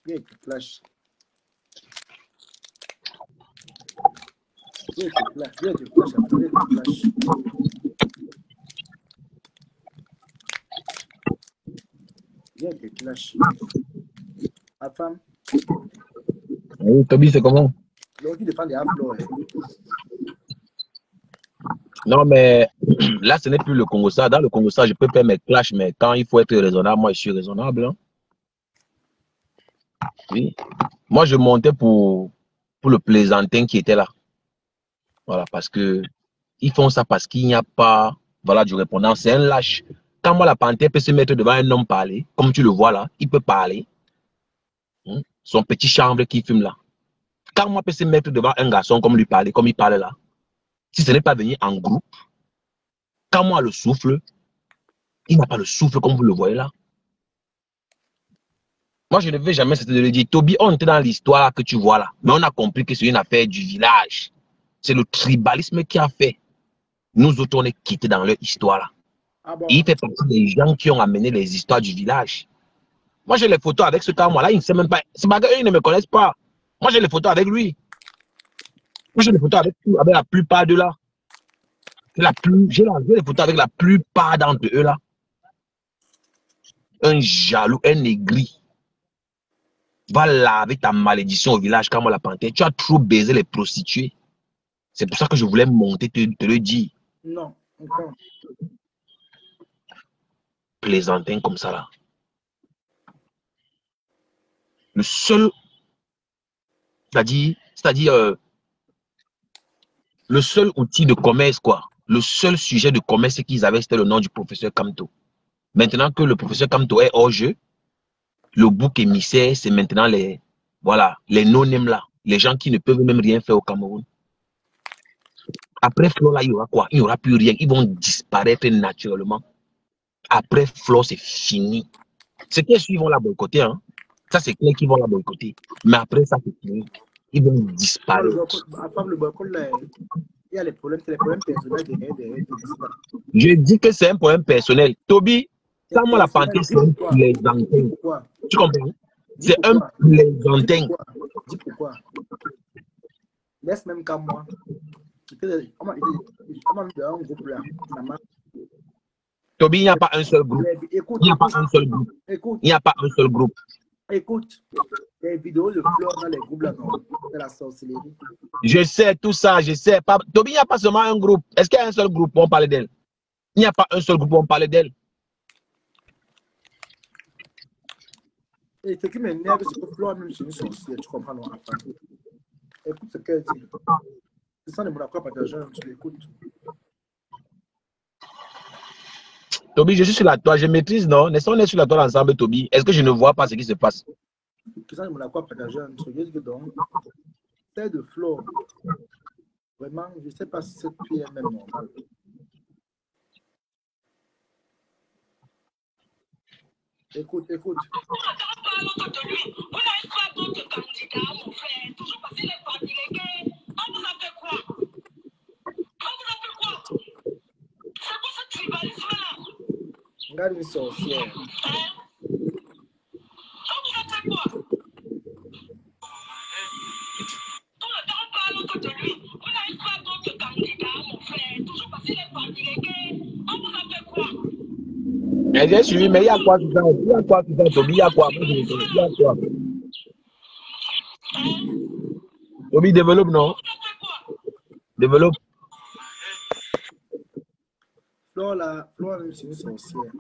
Viens et te flash. Viens et te flash. Viens et te flash. Viens et te flash. Viens et te flash. Ma femme. Oui, Toby, c'est comment? Donc, tu défends des Flore. Non, mais là, ce n'est plus le Congo-Ça. Dans le Congo-Ça, je peux faire mes clashs, mais quand il faut être raisonnable, moi, je suis raisonnable. Hein. Oui. Moi, je montais pour le plaisantin qui était là. Voilà, parce que ils font ça parce qu'il n'y a pas, voilà, du répondant. C'est un lâche. Quand moi, la panthère peut se mettre devant un homme parler, comme tu le vois là, il peut parler. Son petit chambre qui fume là. Quand moi, peut se mettre devant un garçon comme lui parler, comme il parle là, si ce n'est pas venir en groupe, quand moi le souffle, il n'a pas le souffle comme vous le voyez là. Moi, je ne vais jamais cesser de le dire. Toby, on était dans l'histoire que tu vois là. Mais on a compris que c'est une affaire du village. C'est le tribalisme qui a fait. Nous autres, on est quittés dans leur histoire là. Ah bon? Et il fait partie des gens qui ont amené les histoires du village. Moi, j'ai les photos avec ce cas-moi là. Il ne sait même pas. C'est pas qu'eux, ils ne me connaissent pas. Moi, j'ai les photos avec lui. Moi, j'ai les photos avec la plupart de là. J'ai les photos avec la plupart d'entre eux là. Un jaloux, un aigri. Va laver ta malédiction au village comme la panthère. Tu as trop baisé les prostituées. C'est pour ça que je voulais monter, te le dire. Non, encore. Plaisantin comme ça là. Le seul, c'est-à-dire le seul outil de commerce, quoi. Le seul sujet de commerce qu'ils avaient, c'était le nom du professeur Kamto. Maintenant que le professeur Kamto est hors jeu, le bouc émissaire, c'est maintenant les no-name là. Les gens qui ne peuvent même rien faire au Cameroun. Après Flo, là, il y aura quoi? Il n'y aura plus rien. Ils vont disparaître naturellement. Après Flo, c'est fini. C'est clair qu'ils vont la boycotter. Hein? Ça, c'est clair qu'ils vont la boycotter. Mais après ça, c'est fini. Ils vont disparaître. Le boycott, là, il y a les problèmes personnels derrière. Je dis que c'est un problème personnel. Toby, ça, moi, la panthère, c'est un plaisantin. Tu comprends? C'est un plaisantin. Dis pourquoi. Laisse même qu'à moi. Toby, il n'y a pas un seul groupe. Il n'y a pas un seul groupe. Il n'y a pas un seul groupe. Écoute, les vidéos de Flore dans les groupes là, c'est la sorcellerie. Je sais tout ça, je sais. Toby, il n'y a pas seulement un groupe. Est-ce qu'il y a un seul groupe pour on parler d'elle? Il n'y a pas un seul groupe pour on parler d'elle. Et ce qui m'énerve, c'est que Flore, même c'est une sorcière, tu comprends, non? Écoute ce qu'elle dit. C'est ça, les Monaco partagés, tu l'écoutes. Toby, je suis sur la toile, je maîtrise, non? N'est-ce qu'on est sur la toile ensemble, Toby? Est-ce que je ne vois pas ce qui se passe? C'est ça, les Monaco partagés, tu dis que donc, celle de Flore, vraiment, je ne sais pas si cette fille est même normale. Écoute. On n'entend pas l'autre de lui. On n'arrive pas d'autres candidats, mon frère. Toujours parce qu'il est pas délégué. On vous a fait quoi? On vous a fait quoi? C'est pour ce tribalisme-là. Regarde une sorcière. Hein? On vous a fait quoi? On n'entend pas l'autre de lui. On n'arrive pas d'autres candidats, mon frère. Toujours parce qu'il est pas délégué. On vous a fait quoi? J'ai suivi, mais il y a quoi tout ça? Il y a quoi tout ça, Toby? Il y a quoi? Il y a quoi? Toby, développe, non? Développe. Flore, même, c'est une sorcière.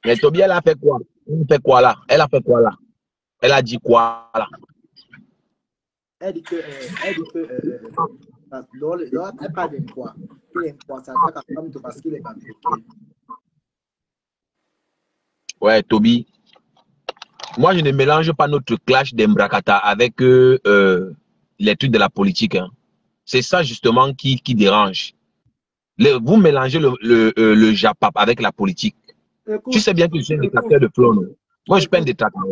Mais Toby, elle a fait quoi? Elle a fait quoi là? Elle a fait quoi là? Elle a dit quoi là? Elle dit que Laure, elle parle d'emploi. L'emploi, ça attaque à femme parce qu'il est pas bloqué. Ouais, Toby. Moi, je ne mélange pas notre clash d'Embrakata avec les trucs de la politique. Hein. C'est ça justement qui dérange. Vous mélangez le Japap avec la politique. Écoute, tu sais bien que je suis un détracteur de Flore. Moi, je suis pas un détracteur.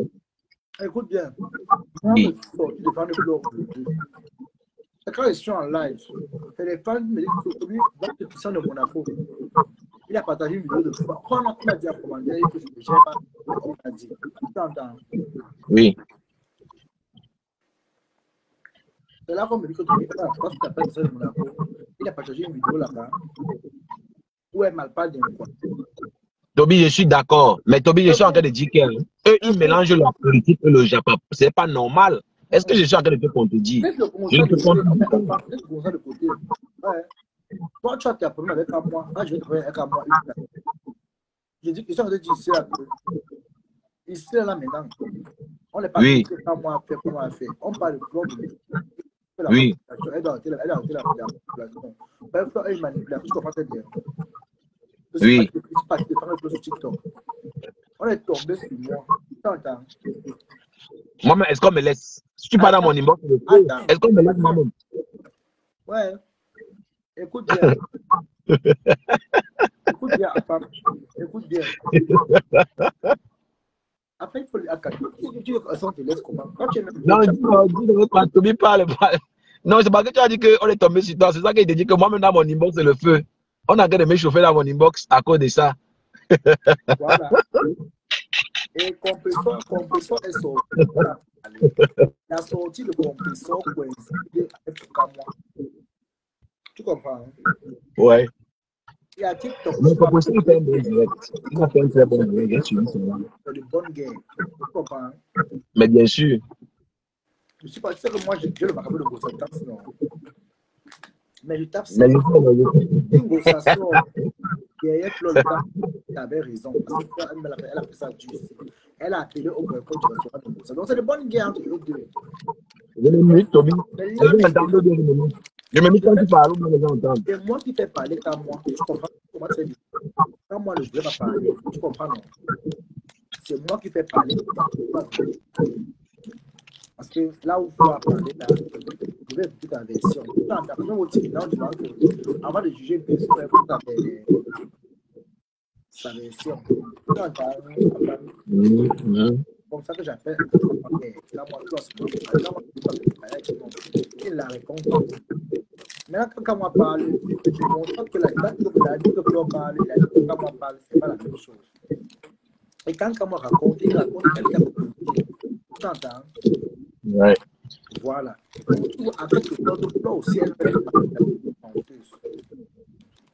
Écoute bien. Oui. Tu défends le Flore. Quand je suis en live, les fans me disent que lui, dans le puissant de Monaco, il a partagé une vidéo de Flore. Quand on a dit à commander que je ne gère pas, on a dit. Tu entends? Oui. C'est là qu'on me dit que tu n'es pas, quand tu t'appelles ça de Monaco, il a partagé une vidéo là-bas où elle mal parle d'un quoi. Toby, je suis d'accord. Mais Toby, je suis en train de dire qu'eux, ils mélangent la politique et le Japap. C'est pas normal. Est-ce que je suis en train de te contredire? Je ne te contredis pas. Toi, tu as tes problèmes avec moi. Moi, je vais te prendre avec moi. Je dis que je suis en train de dire ici, ici, là, maintenant. On n'est pas oui. Comment on fait. On parle de Flore. Oui. Elle a ôté la manipulation. Flore est une manipulation. Tu comprends très bien. Oui. Pas de faire sur TikTok. On est tombé sur moi. T'entends? Moi, est-ce qu'on me laisse? Si tu parles dans mon inbox, est-ce qu'on me laisse moi-même? Ouais. Écoute bien. Écoute bien, Afam. Écoute bien. Après, il faut les accueillir. Tu veux qu'on te laisse comment? Non, dis-moi, quand Toby parle. Non, c'est parce que tu as dit qu'on est tombé sur toi. C'est ça qu'il te dit que moi-même dans mon inbox, c'est le feu. On a qu'à me chauffer dans mon inbox à cause de ça. Voilà. Et compresseur est sorti. Il a sorti le compresseur coïncidé avec moi. Tu comprends? Ouais. Il y a TikTok. Le compresseur, il fait un bon direct. Il a fait un très bon direct. C'est de bonne guerre. Tu comprends? Mais bien sûr. Je sais pas, tu sais que moi, j'ai le marabou de Gossa tape, non. Mais je tape Mais une gossation derrière Flore, tu avais raison. Parce qu'elle a fait ça dur. Elle a appelé au balcon du restaurant de Gossa. Donc, c'est de bonne guerre entre eux deux. Je me mute, Toby. Je me mute quand tu parles, on les entend. C'est moi qui fais parler quand moi. Tu comprends comment c'est dit? Quand moi, je ne vais pas parler. Tu comprends, non? C'est moi qui fais parler. Parce que là où il faut parler, là, je vais écouter ta version. Avant de juger une personne, il faut écouter sa version. Comme ça que j'appelle. Là, moi, il la réponse. Maintenant, quand moi parle, je montre que la date que la dit que Flore parle, il a dit que quand moi parle, ce n'est pas la même chose. Et quand moi raconte, il raconte quelqu'un de positif. Tu entends? Ouais. Voilà. Avec le Flore de Flore aussi, elle fait une menteuse.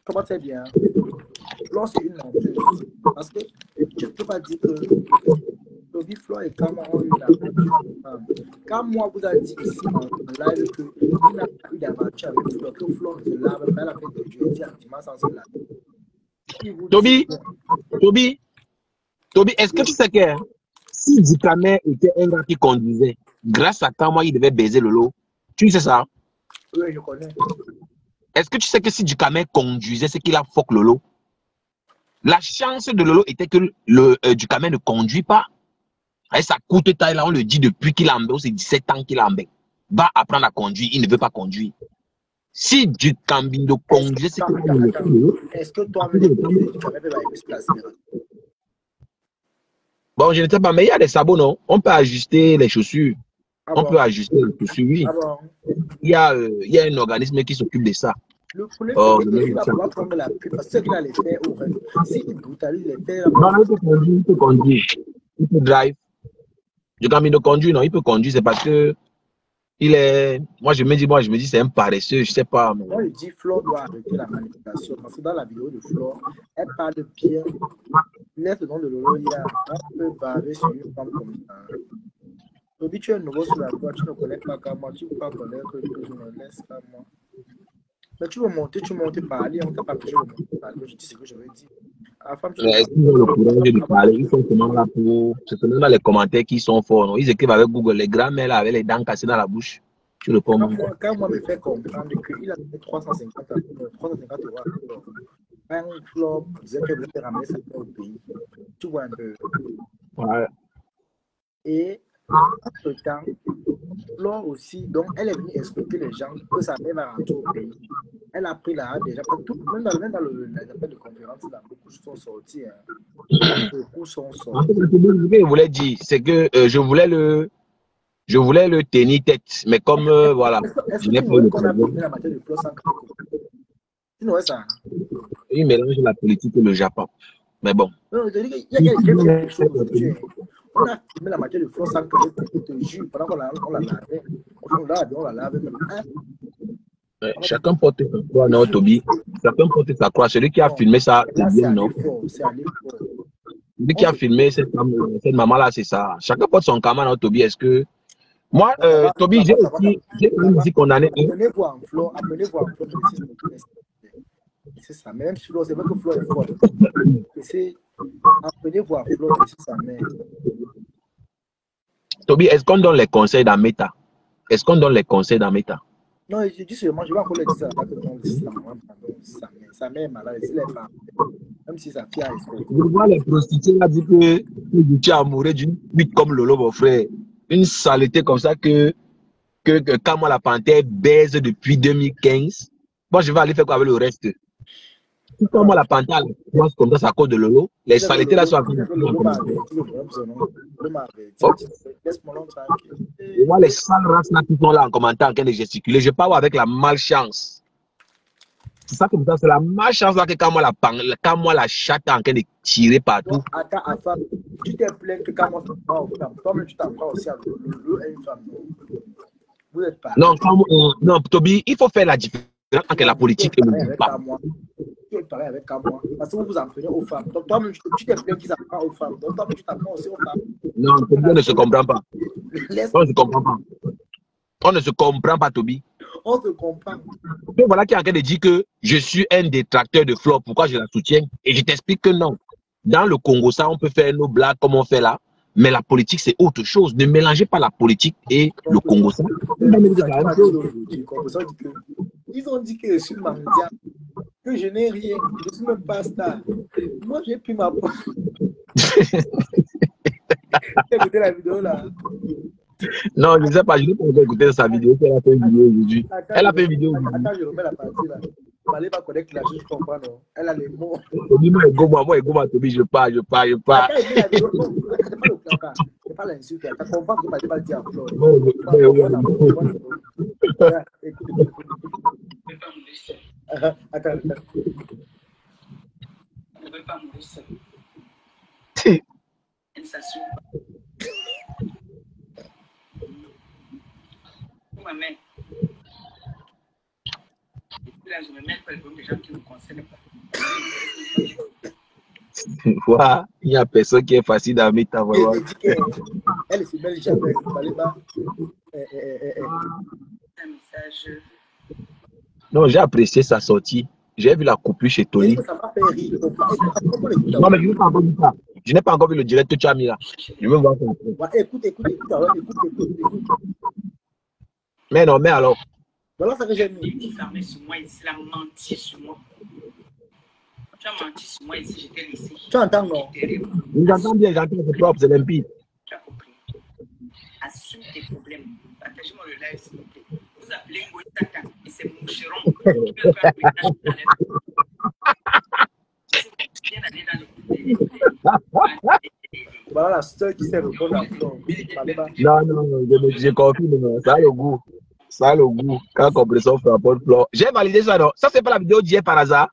Comment c'est bien? Flore, c'est une menteuse. Parce que tu ne peux pas dire que Toby, Flore et quand moi ont eu la femme. Quand moi vous avez dit ici en live qu'il n'a pas eu d'aventure avec Flore, que Flore se lave, elle a fait des jeux directement sans se laver. Toby, est-ce que tu sais que Si Dikame était un gars qui conduisait, grâce à Kamwa, il devait baiser Lolo. Tu sais ça? Oui, je connais. Est-ce que tu sais que si Dikame conduisait, c'est qu'il a fuck Lolo? La chance de Lolo était que Dikame ne conduit pas. Et sa courte taille, là, on le dit depuis qu'il a embêté, c'est 17 ans qu'il a embêté. Va apprendre à conduire, il ne veut pas conduire. Si Dikambino conduisait, c'est qu'il a Est-ce que toi-même, Dikame va se placer? Bon, je ne sais pas, mais il y a des sabots, non? On peut ajuster les chaussures. Ah On bon? peut ajuster les chaussures, oui. Ah bon? Il y a un organisme qui s'occupe de ça. Le problème, c'est qu'il va pouvoir prendre la pluie parce que ce qu'il allait faire au reste, s'il brutalise les terres. Non, il peut conduire, il peut conduire. Il peut drive. Dikambino conduit, non, il peut conduire, c'est parce que il est. Moi, je me dis, c'est un paresseux, je sais pas. Mais... Moi, je dis, Flore doit arrêter la manipulation parce que dans la vidéo de Flore, elle parle bien. Laisse le nom de Lolo, il y a un peu barré sur une femme comme ça. Toby, tu es nouveau sur la voie, tu ne connais pas qu'à moi, tu ne peux pas connaître que je ne laisse pas moi. Mais tu veux monter, tu montes parler, on ne t'a pas empêché de monter parler, je dis ce que je veux dire. La femme, est-ce qu'ils ont le courage de parler? Ils sont seulement là pour. C'est seulement dans les commentaires qui sont forts. Non? Ils écrivent avec Google, les grands-mères là, avec les dents cassées dans la bouche. Tu réponds même pas. Quand moi me fait comprendre qu'il a fait 350 euros, un flop disait que vous avez ramené ça au pays. Tu vois un peu. Ouais. Et entre-temps, Flore aussi, donc elle est venue expliquer les gens que sa mère va rentrer au pays. Elle a pris la déjà, même dans l'appel de conférence, là, beaucoup sont sortis. Hein. Beaucoup sont sortis. En fait, ce que je voulais dire, c'est que je voulais le tenir tête, mais comme voilà, Est-ce je n'ai que pas eu le qu'on a problème. pris la matière de Flore sans coco? Tu vois ça? Il mélange la politique et le Japon. Mais bon. Non, je dis qu'il y a quelque chose aujourd'hui. On a filmé la matière de Flore sans coco, je te jure, pendant qu'on la lavait. On la lavait même. Chacun porte sa croix, non, Toby. Chacun porte sa croix. Celui qui a filmé ça, c'est bien, non? C'est allé fort. Celui qui a filmé cette maman-là, c'est ça. Chacun porte son karma, non, Toby. Est-ce que. Moi, Toby, j'ai quand même dit qu'on en est. Amenez-vous en Flore, c'est ça. Même si Flore, c'est vrai que Flore est fort. Amenez-vous en Flore, c'est sa mère. Toby, est-ce qu'on donne les conseils dans Meta? Est-ce qu'on donne les conseils dans Meta? Non, je dis seulement, je vais encore le dire ça. Sa mère est malade, elle est pas. Même si sa fille a escorté. Je vois les prostituées là dire que tu es amoureux d'une pute comme Lolo, mon frère. Une saleté comme ça que Kamwa la Panthère baise depuis 2015. Moi, je vais aller faire quoi avec le reste? Si Kamwa la Panthère commence comme ça, c'est à cause de Lolo. Les saletés là sont à cause de Lolo. Je vois les sales races là qui sont là en commentaire en train de gesticuler. Je parle avec la malchance. C'est ça comme ça, c'est la malchance là que Kamwa la chatte en train de tirer partout. Attends, tu t'es plaint que Kamwa t'en prend aux femmes. Toi-même, tu t'en prends aussi à Lolo et une femme. Vous êtes pas. Non, Toby, il faut faire la différence entre la politique et le pape. Tu es pareil avec Kamwa. Parce que vous vous en prenez aux femmes. Donc toi-même, tu t'es plaint qu'ils s'en prennent aux femmes. Donc toi-même, tu t'en prends aussi aux femmes. Non, Toby, on ne se comprend pas. On ne se comprend pas. On ne se comprend pas, Toby. On se comprend. Donc voilà qui est en train de dire que je suis un détracteur de Flore. Pourquoi je la soutiens? Et je t'explique que non. Dans le Congo, ça, on peut faire nos blagues comme on fait là. Mais la politique, c'est autre chose. Ne mélangez pas la politique et le Congo. Ça. Ils ont dit que je suis mendiant, que je n'ai rien, je ne suis même pas star. Moi, j'ai pris ma poche. Écoutez la vidéo là. Non, je ne sais pas, je n'ai pas encore écouté sa vidéo. Elle a fait une vidéo aujourd'hui. Elle a fait une vidéo aujourd'hui. Attends, je remets la partie là. Je n'allais pas connecter la chose, je comprends, non. Elle a les mots. Moi, Toby, je pars. Attends, il dit la vidéo. C'est pas le placard. C'est pas l'insulte. Tu comprends que je ne vais pas le dire à Flore. Attends. Je ne veux pas mourir seul. Elle s'assure. Pour ma mère. Et puis là, je me mets pas les problèmes des gens qui ne me concernent pas. Voilà, il n'y a personne qui est facile à mettre à voir. Elle se mêle jamais. Un message. Non, j'ai apprécié sa sortie. J'ai vu la coupure chez Tony. Ça m'a fait rire. Non, mais je ne veux pas entendre ça. Je n'ai pas encore vu le direct que tu as mis là. Je veux voir ça. Ouais, écoute. Mais non, mais alors. Voilà ce que j'ai mis. Il fermait sur moi ici, il a menti sur moi. Tu as menti sur moi ici, j'étais laissé. Tu entends, non? J'entends bien, j'entends, c'est propre, c'est limpide. Tu as compris. Assume tes problèmes. Partagez-moi le live, s'il vous plaît. Vous appelez Ngoïtata et c'est Moucheron. Voilà la seule qui sait répondre à Flo. Non, je confirme, ça a le goût. Ça a le goût. Quand Compressor fait un bon Flo. J'ai validé ça, non? Ça, c'est pas la vidéo d'hier par hasard?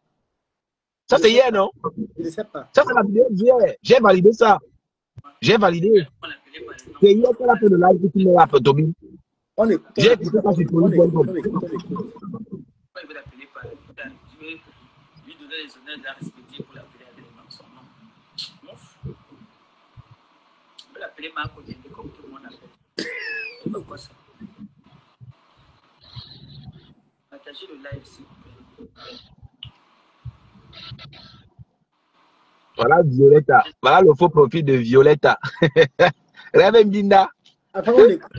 Ça, c'est hier, non? Je ne sais pas. Ça, c'est la vidéo d'hier. J'ai validé ça. J'ai validé. C'est hier qu'elle a fait le live que tu mets là, Toby. On écoute. J'ai écouté ça sur Tony.com. Je vais l'appeler par. Je vais lui donner les honneurs de la respecter pour l'appeler avec son nom. Mon fou. Je vais l'appeler Marco Dende comme tout le monde appelle. Pourquoi ça? Partagez le live s'il vous plaît. Voilà Violetta. Voilà le faux profil de Violetta. Rêve Mbinda. Après, on écoute.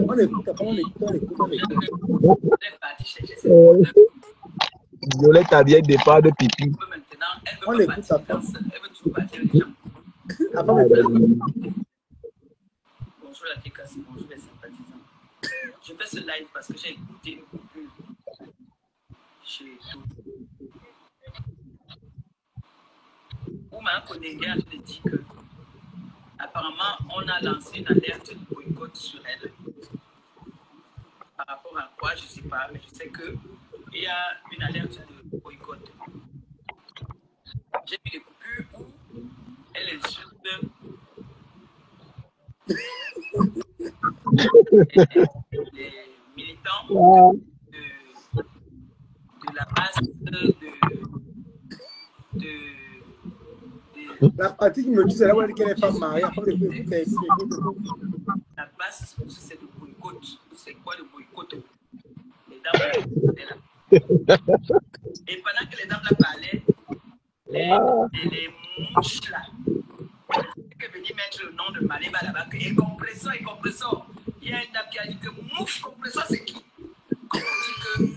Violetta vient de part de pipi. On écoute ça. Bonjour la Técasse, bonjour les sympathisants. Je fais ce live parce que j'ai écouté une coupure chez tout. Où ma collègue me dit que apparemment on a lancé une alerte de boycott sur elle. Par rapport à quoi, je ne sais pas, mais je sais qu'il y a une alerte de boycott. J'ai vu les coupures où elle insulte les militants de la base La partie qui me dit, c'est là où elle est femme mariée. La base, c'est le boycott. C'est quoi le boycott? Les dames là. Et pendant que les dames là parlaient, les mouches là, que venir mettre le nom de Maléba là-bas, et compresseur. Il y a une dame qui a dit que mouche compresseur, c'est qui? Comment on dit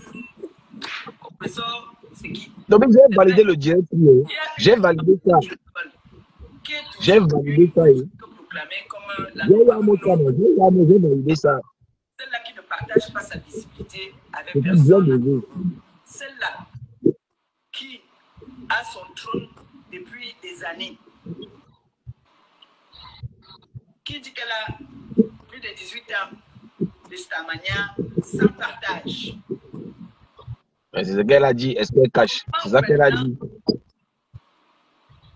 que compresseur, c'est qui? Donc, j'ai validé le direct. J'ai validé ça. J'ai validé ça. J'ai validé ça. Celle-là qui ne partage pas sa visibilité avec personne. Celle-là qui a son trône depuis des années. Qui dit qu'elle a plus de 18 ans de Starmania sans partage. C'est ce qu'elle a dit. Est-ce qu'elle cache? C'est ça qu'elle a dit.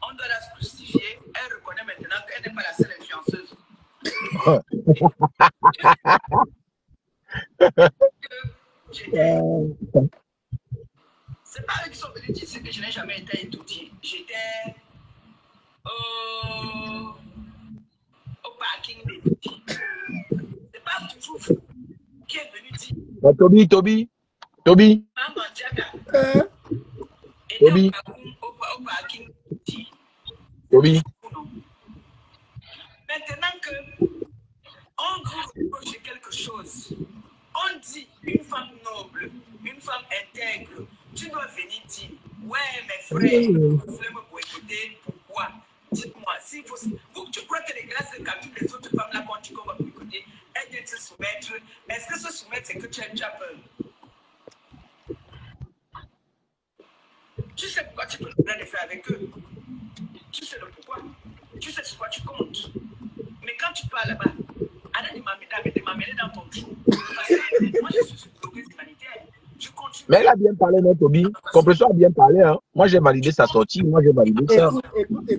On doit la crucifier. Elle reconnaît maintenant qu'elle n'est pas la seule influenceuse. C'est pas eux qui sont venus dire que je n'ai jamais été étudié. J'étais au parking des petits. C'est pas toujours qui est venu dire. Toby. Maman Diaga. Toby. Au parking des petits. Toby. Maintenant que on vous reproche quelque chose, on dit une femme noble, une femme intègre, tu dois venir dire, ouais mes frères, vous voulez me boycotter, pourquoi? Dites-moi, s'il faut. Tu crois que les grâces de capture des autres femmes là, quand tu vas boycotter, elles viennent se soumettre. Est-ce que se soumettre, c'est que tu as peur? Tu sais pourquoi tu peux rien faire avec eux. Tu sais le pourquoi. Tu sais sur quoi tu comptes. Mais quand tu pars là-bas, Anna de m'amener dans ton trou. Moi, je suis une blogueuse humanitaire. Je continue. Mais elle a bien parlé, non, Toby? Compresseur a bien parlé. Hein? Moi, j'ai validé sa sortie. Moi, j'ai validé ça. Écoute.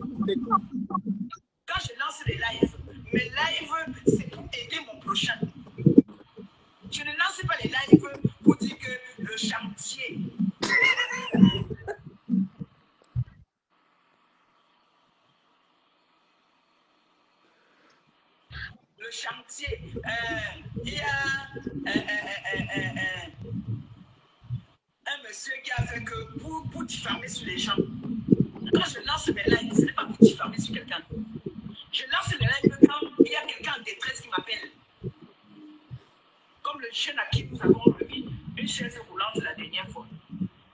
Quand je lance les lives, mes lives, c'est pour aider mon prochain. Je ne lance pas les lives pour dire que le chantier. Le chantier, il y a un monsieur qui a fait que pour diffamer sur les gens. Quand je lance mes lives, ce n'est pas pour diffamer sur quelqu'un. Je lance le live quand il y a quelqu'un en détresse qui m'appelle. Comme le jeune à qui nous avons remis une chaise roulante la dernière fois,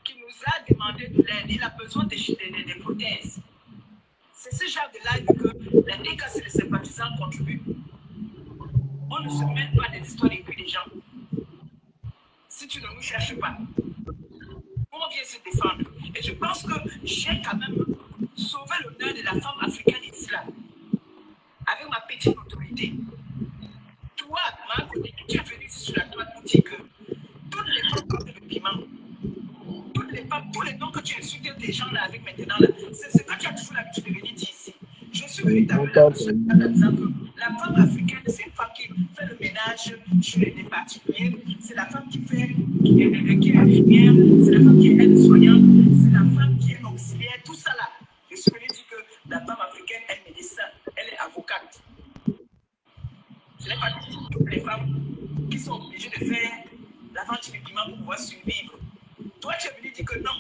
qui nous a demandé de l'aide. Il a besoin des prothèses. C'est ce genre de live que la DKC et les sympathisants contribuent. On ne se mêle pas des histoires et puis des gens. Si tu ne nous cherches pas, on vient se défendre. Et je pense que j'ai quand même sauvé l'honneur de la femme africaine ici là, avec ma petite autorité. Toi, ma côté, tu es venu ici sur la droite pour dire que toutes les femmes portent le piment. Toutes les femmes, tous les noms que tu insultes des gens là avec maintenant là, c'est ce que tu as toujours l'habitude de venir dire ici. Je suis venu t'appeler en disant que la femme africaine, c'est une femme qui fait le ménage chez les particuliers, c'est la femme qui est infirmière, c'est la femme qui est aide-soignante, c'est la femme qui est auxiliaire, tout ça là. Je suis venu dire que la femme africaine est médecin, elle est avocate. Ce n'est pas toutes les femmes qui sont obligées de faire la vente du piment pour pouvoir survivre. Toi, tu es venu dire que non,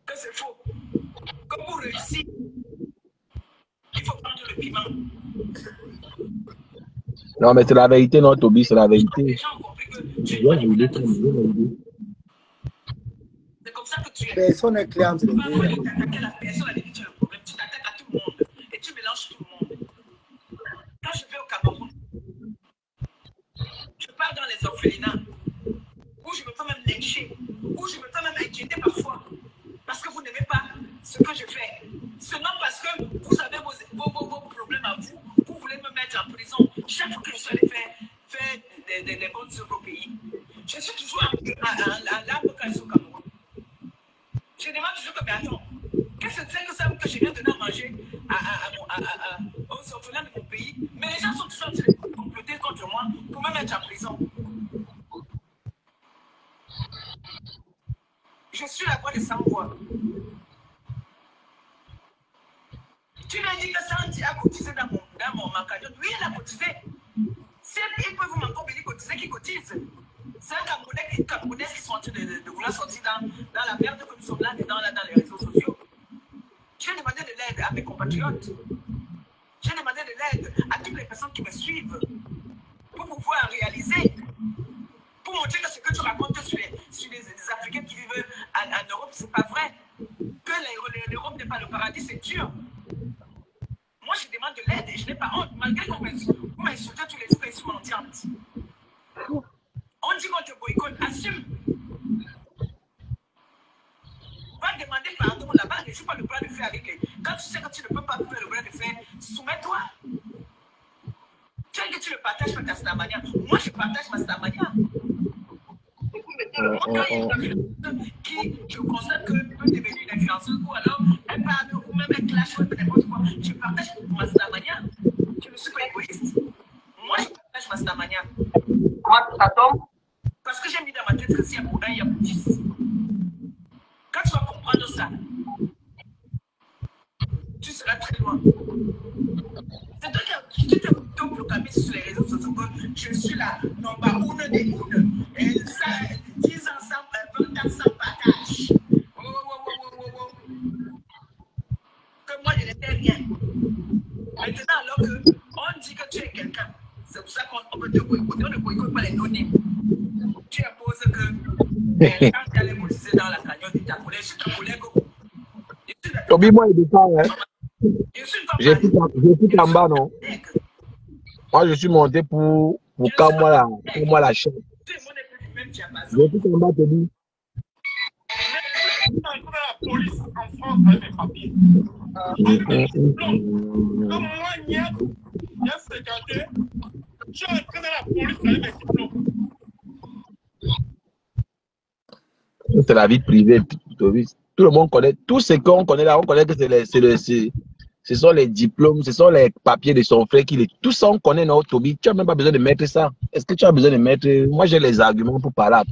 que c'est faux, que pour réussir, il faut prendre le piment. Non, mais c'est la vérité, non, Toby, c'est la vérité. Les gens ont compris que tu es manipulatrice. C'est comme ça que tu es. Personne n'est clair. Tu vas pas t'attaquer à la personne avec qui tu as le problème. Tu t'attaques à tout le monde et tu mélanges tout le monde. Quand je vais au Cameroun, je pars dans les orphelinats où je me fais même lyncher, où je me fais même inquiéter parfois parce que vous n'aimez pas ce que je fais. Seulement parce que vous avez vos problèmes à vous, vous voulez me mettre en prison. Chaque fois que je suis allé faire des bonnes œuvres au pays, je suis toujours à l'arbre quand je suis au Cameroun. Je demande toujours que, mais attends, qu'est-ce que c'est que ça que je viens donner à manger aux orphelins de mon pays? Mais les gens sont toujours en train de comploter contre moi pour me mettre en prison. Je suis la voix de sans-voix. Tu m'as dit que Santi a cotisé dans mon cagnotte. Oui, il a cotisé. Si ils peuvent encore venir cotiser, qu'ils cotisent. C'est un Camerounais qui sont en train de vouloir sortir dans la merde que nous sommes là dedans, là, dans les réseaux sociaux. J'ai demandé de l'aide à mes compatriotes. J'ai demandé de l'aide à toutes les personnes qui me suivent pour pouvoir réaliser, pour montrer que ce que tu racontes sur les Africains qui vivent en Europe, c'est pas vrai. Que l'Europe n'est pas le paradis, c'est sûr. Moi, je demande de l'aide et je n'ai pas honte, malgré qu'on m'insulte tous les jours ici en entière. On dit qu'on te boycotte, assume. Va demander pardon là-bas, ne joue pas le bras de fer avec les. Quand tu sais que tu ne peux pas faire le bras de fer, soumets-toi. Tiens que tu le partages par ta Starmania. Moi, je partage ma Starmania. Qui, je constate que peut devenir une influenceuse ou alors un parle ou même un clash ou n'importe quoi. Je partage ma Starmania. Je ne suis pas égoïste. Moi, je partage ma Starmania. Comment ça tombe? Parce que j'ai mis dans ma tête que s'il y a Boudin, il y a Boudis. Quand tu vas comprendre ça, tu seras très loin. C'est toi qui te proclames sur les réseaux sociaux que je suis là, non pas une des une. Et ça, 10 ans sans, 20 ans sans partage. Que moi, je n'étais rien. Maintenant, alors qu'on dit que tu es quelqu'un, c'est pour ça qu'on peut te boycotter. On ne boycotte pas les données. Tu imposes que quand tu allais cotiser dans la cagnotte de ta collègue, je suis ta collègue. Toby, moi, il défend, hein. J'ai tout en bas, non? Moi, je suis monté pour quand moi la chaîne. J'ai tout en bas, Toby. La police en France avec mes papiers. Comme moi, il y a secrétaire, je suis entré dans la police avec mes diplômes. C'est la vie privée, Toby. Tout le monde connaît, tout ce qu'on connaît là, on connaît que ce sont les diplômes, ce sont les papiers de son frère qui les. Tout ça, on connaît, non, Toby. Tu n'as même pas besoin de mettre ça. Est-ce que tu as besoin de mettre. Moi, j'ai les arguments pour parler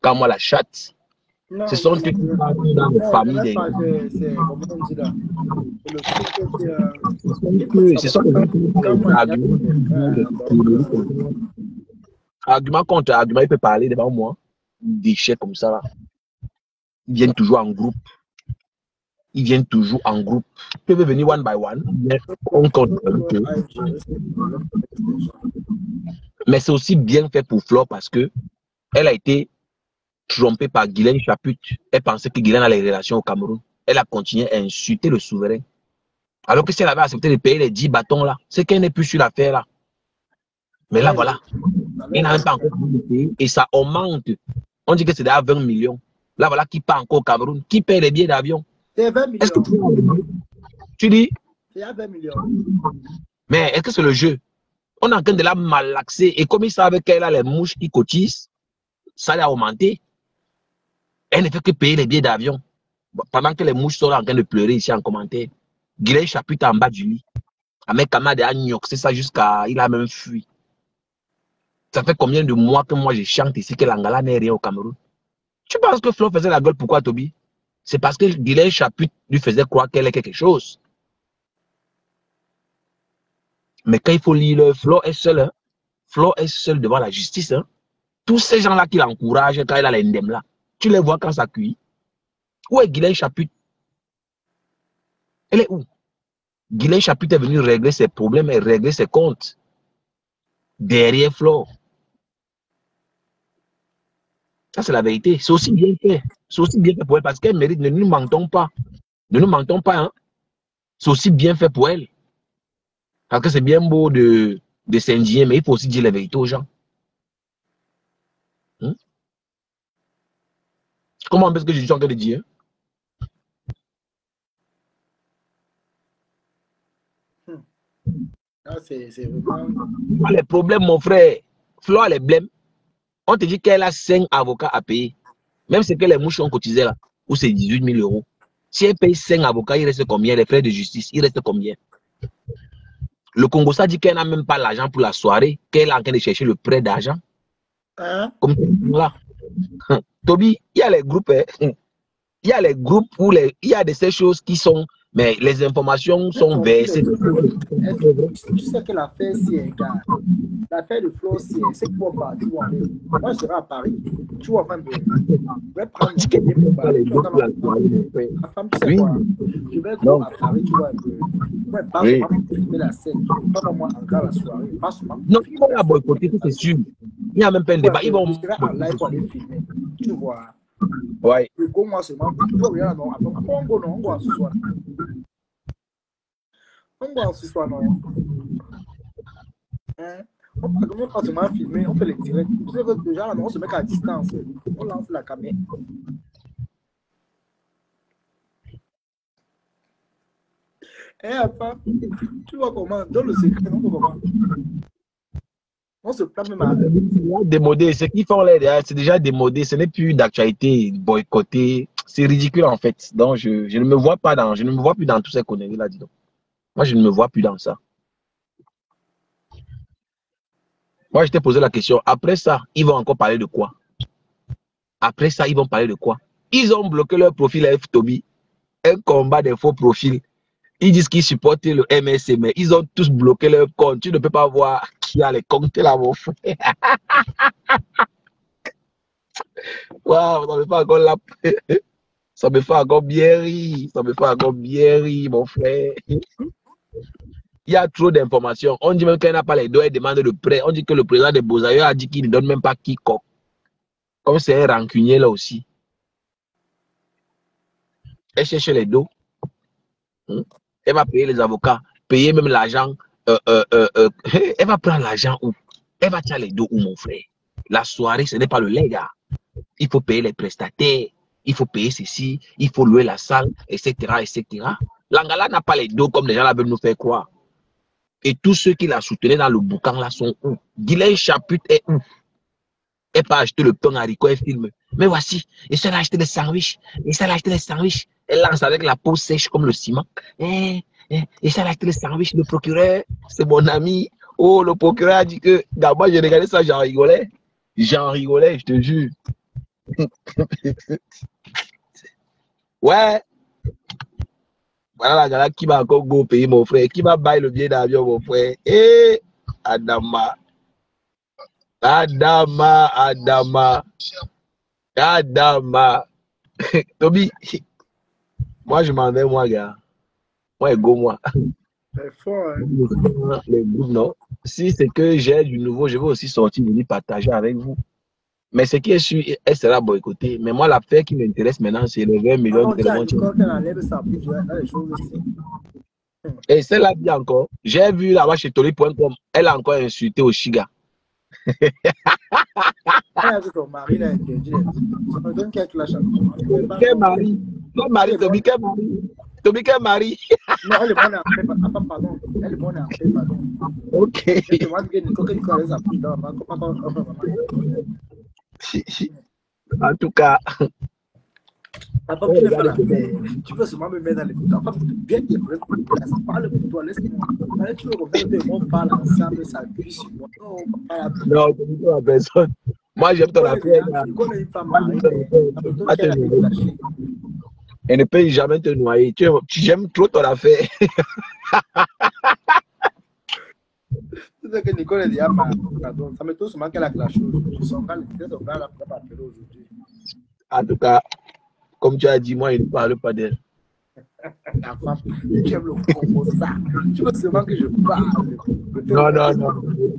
quand moi la chatte. Non, ce sont des familles dans les familles. Ce sont des arguments contre arguments. Il peut parler devant moi. Des chèques comme ça là. Ils viennent toujours en groupe. ils viennent toujours en groupe. Ils peuvent venir one by one, mais on compte un peu. Mais c'est aussi bien fait pour Flore parce que elle a été trompée par Guylaine Chaput. Elle pensait que Guylaine a les relations au Cameroun. Elle a continué à insulter le souverain. Alors que si elle avait accepté de payer les 10 bâtons là, c'est qu'elle n'est plus sur l'affaire là. Mais là, voilà. Il n'a même pas encore payé et ça augmente. On dit que c'est déjà 20 millions. Là, voilà qui part encore au Cameroun. Qui paye les billets d'avion? C'est 20 millions. Tu dis? C'est 20 millions. Mais est-ce que c'est le jeu? On est en train de la malaxer. Et comme ils savent qu'elle a les mouches qui cotisent, ça l'a augmenté. Elle ne fait que payer les billets d'avion. Pendant que les mouches sont en train de pleurer ici en commentaire. Guylaine Chaput en bas du lit. Avec Kamad et Agnoc, c'est ça jusqu'à. Il a même fui. Ça fait combien de mois que moi je chante ici que l'Angala n'est rien au Cameroun? Tu penses que Flo faisait la gueule pourquoi, Toby? C'est parce que Guylaine Chaput lui faisait croire qu'elle est quelque chose. Mais quand il faut lire, Flo est seul. Hein? Flo est seul devant la justice. Hein? Tous ces gens-là qui l'encouragent quand il a les ndem là, tu les vois quand ça cuit. Où est Guylaine Chaput? Elle est où? Guylaine Chaput est venu régler ses problèmes et régler ses comptes. Derrière Flo. Ça, c'est la vérité. C'est aussi bien fait. C'est aussi bien fait pour elle parce qu'elle mérite. Ne nous mentons pas. Ne nous mentons pas. Hein? C'est aussi bien fait pour elle. Parce que c'est bien beau de s'indigner, mais il faut aussi dire la vérité aux gens. Hein? Comment est-ce que je suis en train de dire? Ah, c'est vraiment... Les problèmes, mon frère. Flo a les blèmes. On te dit qu'elle a 5 avocats à payer. Même ce que les mouches ont cotisé là, où c'est 18 000 euros. Si elle paye 5 avocats, il reste combien? Les frais de justice, il reste combien? Le Congo, ça dit qu'elle n'a même pas l'argent pour la soirée, qu'elle est en train de chercher le prêt d'argent. Hein? Comme là. Toby, il y a les groupes, il y a les groupes où il y a de ces choses qui sont, mais les informations sont versées. Tu sais que l'affaire, c'est égal. L'affaire de Flo, c'est pour partir. Moi, je serai à Paris. Tu vois, enfin, je vais prendre mon billet pour Paris. Ma femme, tu sais quoi? Je vais go à Paris, tu vois un peu. Moi, pas seulement pour filmer la scène. Pas moi encore la soirée. Pas seulement. Non, ils vont la boycotter, c'est sûr. Il n'y a même pas un débat. Ils vont. Je serai en live pour aller filmer. Tu vois. Ouais. Le go, moi, seulement. Tu vois, regarde, non. Après, on go, non. On go ce soir. On go ce soir, non. Hein? On peut pas seulement filmer, on fait les directs. Tu sais que déjà, là, on se met à distance. On lance la caméra. Et après, tu vois comment, dans le secret, on voit comment. On se plaint même à... Démodé, ce qu'ils font là, c'est déjà démodé. Ce n'est plus d'actualité, boycotté. C'est ridicule en fait. Donc, je ne me vois pas dans, je ne me vois plus dans tous ces conneries là, dis donc. Moi, je ne me vois plus dans ça. Moi, je t'ai posé la question. Après ça, ils vont encore parler de quoi? Après ça, ils vont parler de quoi? Ils ont bloqué leur profil à F-Toby. Un combat des faux profils. Ils disent qu'ils supportaient le MSC, mais ils ont tous bloqué leur compte. Tu ne peux pas voir qui a les comptes là, mon frère. Waouh, ça me fait encore la... Ça me fait encore bien rire. Ça me fait encore bien rire, mon frère. Il y a trop d'informations. On dit même qu'elle n'a pas les doigts et demande de prêt. On dit que le président de Bozaïo a dit qu'il ne donne même pas quiconque. Comme c'est un rancunier là aussi. Elle cherche les dos. Elle va payer les avocats, payer même l'argent. Elle va prendre l'argent où? Elle va tirer les dos où, mon frère? La soirée, ce n'est pas le légal. Il faut payer les prestataires. Il faut payer ceci. Il faut louer la salle, etc. etc. L'Angala n'a pas les dos comme les gens là veulent nous faire croire. Et tous ceux qui la soutenaient dans le boucan là sont où? Guylaine Chaput est où? Elle peut acheter le pain haricot et filme. Mais voici, et ça a acheté des sandwichs. Et ça a acheté des sandwichs. Elle lance avec la peau sèche comme le ciment. Et ça a acheté des sandwichs. Le procureur, c'est mon ami. Oh, le procureur a dit que... D'abord, j'ai regardé ça, j'en rigolais. J'en rigolais, je te jure. Ouais. Voilà la gala qui va encore go payer, mon frère. Qui va bailler le billet d'avion, mon frère? Eh, Adama. Adama, Adama. Adama. Toby. Moi, je m'en vais, moi, gars. Moi, go, moi. C'est fort, hein. Les groupes, non. Si c'est que j'ai du nouveau, je vais aussi sortir, venir partager avec vous. Mais ce qui est sûr, elle sera boycottée. Mais moi, l'affaire qui m'intéresse maintenant, c'est les 20 millions On de dit à téléphone. Nicole qu'elle enlève sa bouche, là, les choses aussi. Et celle-là dit encore, j'ai vu là-bas chez Tori.com, elle a encore insulté au Chiga. Elle a dit que son mari l'a interdit. Ça me donne quelques lâches. Quel mari? Quel mari, Toby, quel mari? Toby, quel mari? Non, elle est bonne à faire, pardon. Elle est bonne à faire, pardon. Ok. Je demande que Nicole les a pris dans ma En tout cas. Papa, tu n'es pas la paix. Tu peux seulement me mettre dans les coups. Papa, bien que ça parle pour toi, laisse-moi. Tu veux revenir, on parle ensemble, ça appuie sur moi. Non, tu ne dis pas à personne. Moi, j'aime ton affaire. Nicole n'est pas mariée, mais elle ne peut jamais te noyer. J'aime trop ton affaire. C'est que Nicole est déjà mariée. Ça me touche seulement qu'elle a clashé aujourd'hui. Son gars, l'a pas appelé aujourd'hui. En tout cas, comme tu as dit, moi, il ne parle pas d'elle. La femme, tu aimes le Congo, ça. Tu veux seulement que je parle. Non.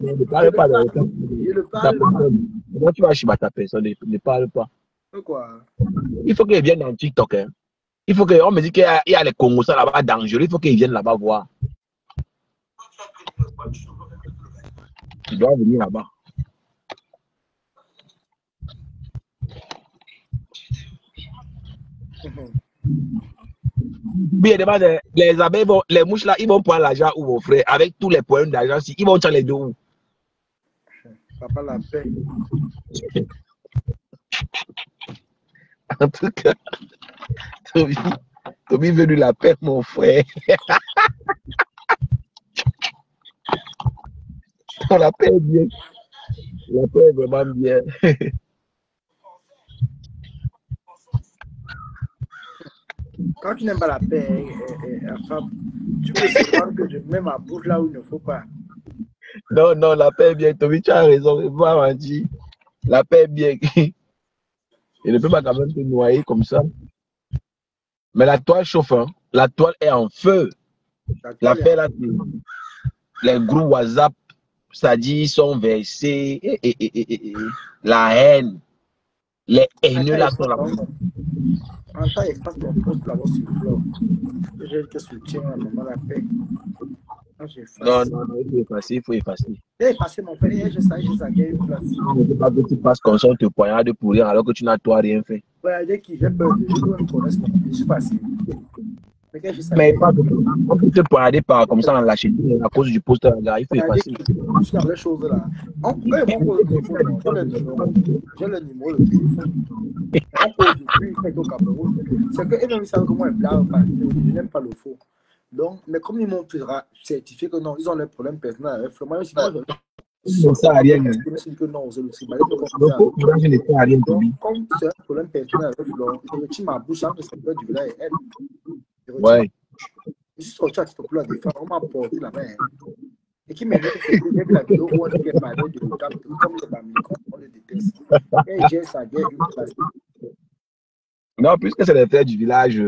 Ne parle pas d'elle. Je le parle. Moi, tu vas chez ta personne, ne parle pas. Pourquoi? Il faut qu'elle vienne dans TikTok. Hein. Il faut qu'on me dise qu'il y a les Congos là-bas dangereux. Il faut qu'ils viennent là-bas voir. Tu dois venir là-bas. Bien, les abeilles, les mouches là, ils vont prendre l'argent où mon frère, avec tous les points d'argent, ils vont tirer les deux où. Papa la paix. En tout cas, Toby veut de la paix, mon frère. La paix est bien. La paix est vraiment bien. Quand tu n'aimes pas la paix, tu peux savoir que je mets ma bouche là où il ne faut pas. Non, la paix est bien. Toby, tu as raison. Il faut mentir. La paix est bien. Il ne peut pas quand même te noyer comme ça. Mais la toile chauffe. Hein. La toile est en feu. La paix là, les groupes WhatsApp, ça dit, ils sont versés. La haine. Les haineux là sont là-bas. En temps, il passe ton poste là-bas sur le blog. J'ai que soutien à maman la paix. Non, il faut effacer. J'ai effacé mon père, j'ai ça, gagné une place. Il ne faut pas que tu passes comme ça, on te poignarde pour rien alors que tu n'as toi rien fait. Ouais, dès qu'il j'ai peur de je me connaisse, je suis passé. Mais pas on peut te poignarder par comme ça dans la chaîne à cause du poste là, il faut effacer. Je suis dans les choses là. Quand ils m'ont posé le téléphone, j'ai le numéro de téléphone. On pose depuis au Cameroun. C'est que eux-mêmes savent que moi, je n'aime pas le faux. Donc, mais comme ils m'ont certifié que non, ils ont leurs problèmes personnels avec moi aussi, moi, ça sert à rien. Que non, c'est le tribunal. Donc, comme c'est un problème personnel avec Florent, je retire ma bouche entre cette peur du village et elle. Ouais. Je suis sorti à Tito pour la défendre, on m'a porté la main. Et qui m'énerve, c'est que j'ai vu la vidéo où on dit parler de l'OTAN, comme les Bamilcons, on le déteste. Et j'ai sa guerre, une place. Non, puisque c'est les frères du village,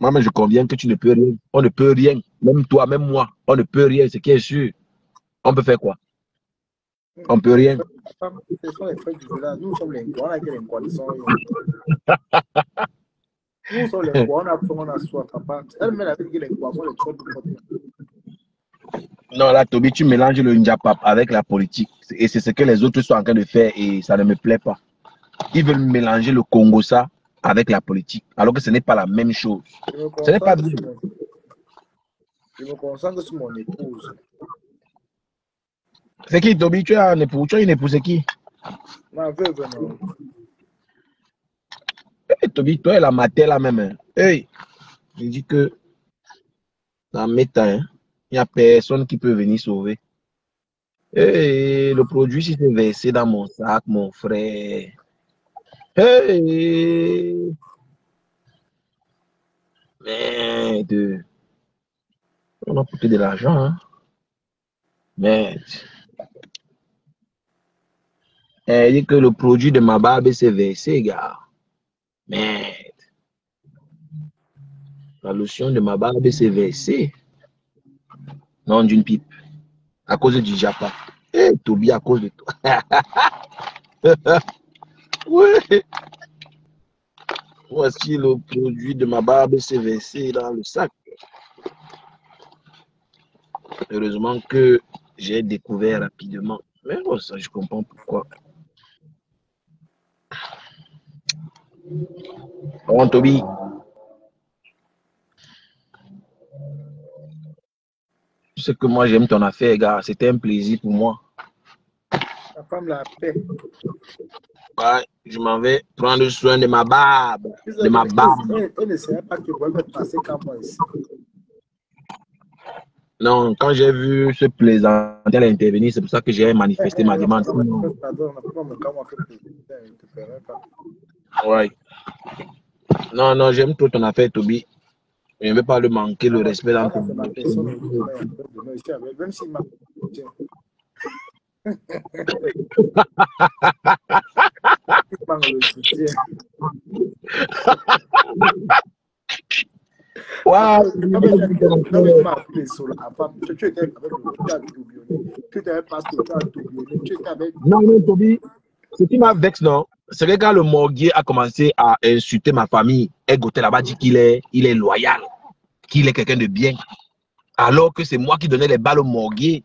moi, je conviens que tu ne peux rien. On ne peut rien. Même toi, même moi, on ne peut rien. Ce qui est sûr, on peut faire quoi? On peut rien. Ce sont les frères du village. Nous sommes les Ngois, on a été les Ngois. Nous sommes les Ngois, on a faim, on a soif. Elle-même a dit que les Ngois sont les trop de côté. Non, là, Toby, tu mélanges le Njapap avec la politique. Et c'est ce que les autres sont en train de faire et ça ne me plaît pas. Ils veulent mélanger le Congo ça avec la politique, alors que ce n'est pas la même chose. Ce n'est pas bien. Je me concentre sur mon épouse. C'est qui, Toby? Tu as un époux? Tu as une épouse, c'est qui? Ma veuve, non. Hey, Toby, toi, elle a maté là même. Hein. Hey, je dis que dans mes temps, hein, il n'y a personne qui peut venir sauver. Hey, le produit, si c'est versé dans mon sac, mon frère. Hey! Merde! On a coûté de l'argent, hein? Merde! Elle dit que le produit de ma barbe s'est versé, gars. Merde! La lotion de ma barbe s'est versée. Non, d'une pipe. À cause du Japon. Eh, Toby, à cause de toi. Ouais. Voici le produit de ma barbe s'est versé dans le sac. Heureusement que j'ai découvert rapidement. Mais bon, ça, je comprends pourquoi. Bon, Toby. Tu sais que moi, j'aime ton affaire, gars. C'était un plaisir pour moi. La femme l'a paix. Ouais, je m'en vais prendre soin de ma barbe. De ma barbe. Elle ne savait pas que vous allez passer comme moi ici. Non, quand j'ai vu ce plaisanter intervenir, c'est pour ça que j'ai manifesté ma demande. Ouais. Non, non, j'aime trop ton affaire, Toby. Je ne veux pas le manquer, le respect dans ton... Même s'il m'a... Waouh! Non, non, Toby, ce qui m'a vexé, non, c'est que quand le morguier a commencé à insulter ma famille, Egoté là-bas dit qu'il est loyal, qu'il est quelqu'un de bien, alors que c'est moi qui donnais les balles au morguier.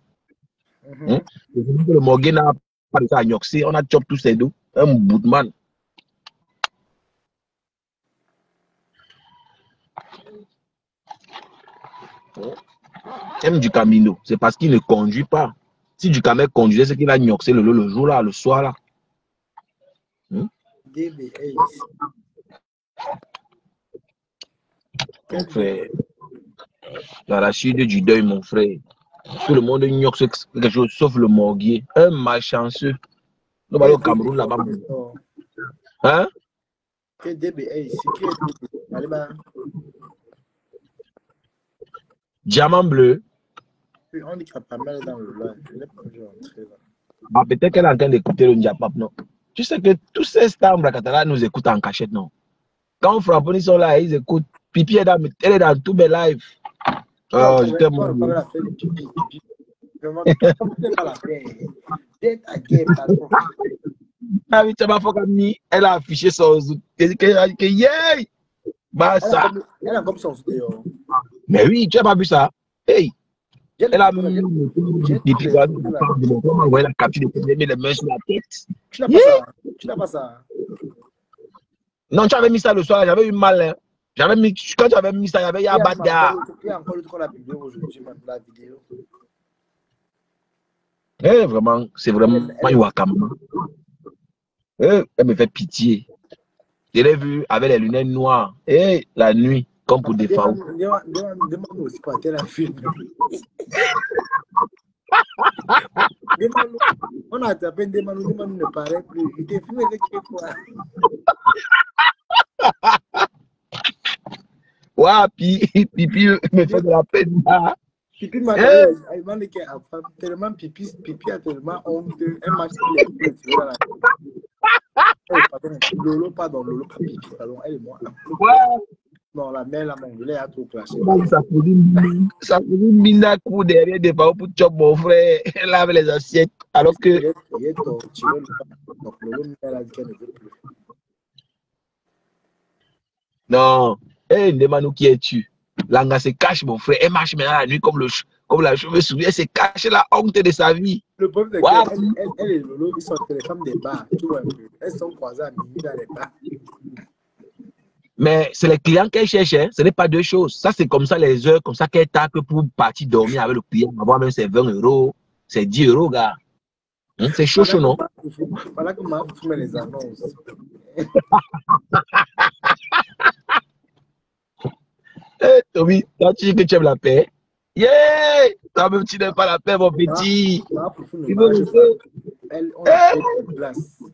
Le morguier n'a pas de ça à gnoxer, on a chop tous ces deux, un bout de man. Aime du camino, c'est parce qu'il ne conduit pas. Si du camel conduisait, c'est qu'il a gnoxé le jour là, le soir là. Mon frère, l'arachide du deuil, mon frère. Tout le monde gnoxe quelque chose sauf le morguier. Un malchanceux. Nous allons au Cameroun là-bas. Hein? Diamant bleu. On dit qu'il y a pas mal dans le live. Ah, peut-être qu'elle est en train d'écouter le Ndiapap, non? Tu sais que tous ces stars Bracatala nous écoutent en cachette, non? Quand on frappe, ils sont là, ils écoutent. Pipi elle est dans tous mes lives. Oh, je t'aime. Ah oui, tu m'as fait elle a affiché son zout. Que yay! Bah ça. Elle a comme son zout. Mais oui, tu n'as pas vu ça? Hey! Elle a mis pipi là, on m'a envoyé la capture de mettre les mains sur la tête. Tu n'as pas ça? Tu n'as pas ça? Non, tu avais mis ça le soir, j'avais eu mal. Hein. J'avais mis, quand tu avais mis ça, il y avait un bad gars. Il y a encore le truc qu'on a publié aujourd'hui, la vidéo. Eh, vraiment, c'est vraiment une wakam. Eh, elle me fait pitié. Je l'ai vu avec les lunettes noires. Eh, la nuit, comme pour des femmes. Demande aussi pas tel film. On a tapé Demandou ne paraît plus. Il était filmé avec quoi? Ouais, Pipi me fait de la peine. Pipi m'a dit tellement Pipi a tellement honte. Elle m'a dit Lolo, pardon, Lolo, pas Pipi, pardon, elle et moi. Ouais. Non, la mère, la mongolais a trop clashé. Ça faisait une mine à coup derrière des parents pour chop mon frère. Elle avait les assiettes. Alors que. Il est torturé. Donc, Lolo, elle a dit qu'elle ne veut plus. Non. Eh, demande-nous qui es-tu. Langa se cache, mon frère. Elle marche maintenant la nuit comme la chauve-souris. Elle se cache la honte de sa vie. Le problème, c'est qu'elle et Lolo, ils sont les femmes des bars. Tu vois un peu. Elles sont croisées à minuit dans les bars. Mais c'est les clients qu'elle cherche, hein. Ce n'est pas deux choses. Ça, c'est comme ça, les heures, comme ça qu'elle tape pour partir dormir avec le client, avoir même ses 20 €, ses 10 €, gars. Hein? C'est chaud, non? Voilà que ma femme met les annonces. Eh, Toby, toi, tu dis que tu aimes la paix? Yeah! Toi-même, tu n'aimes pas la paix, mon petit. Elle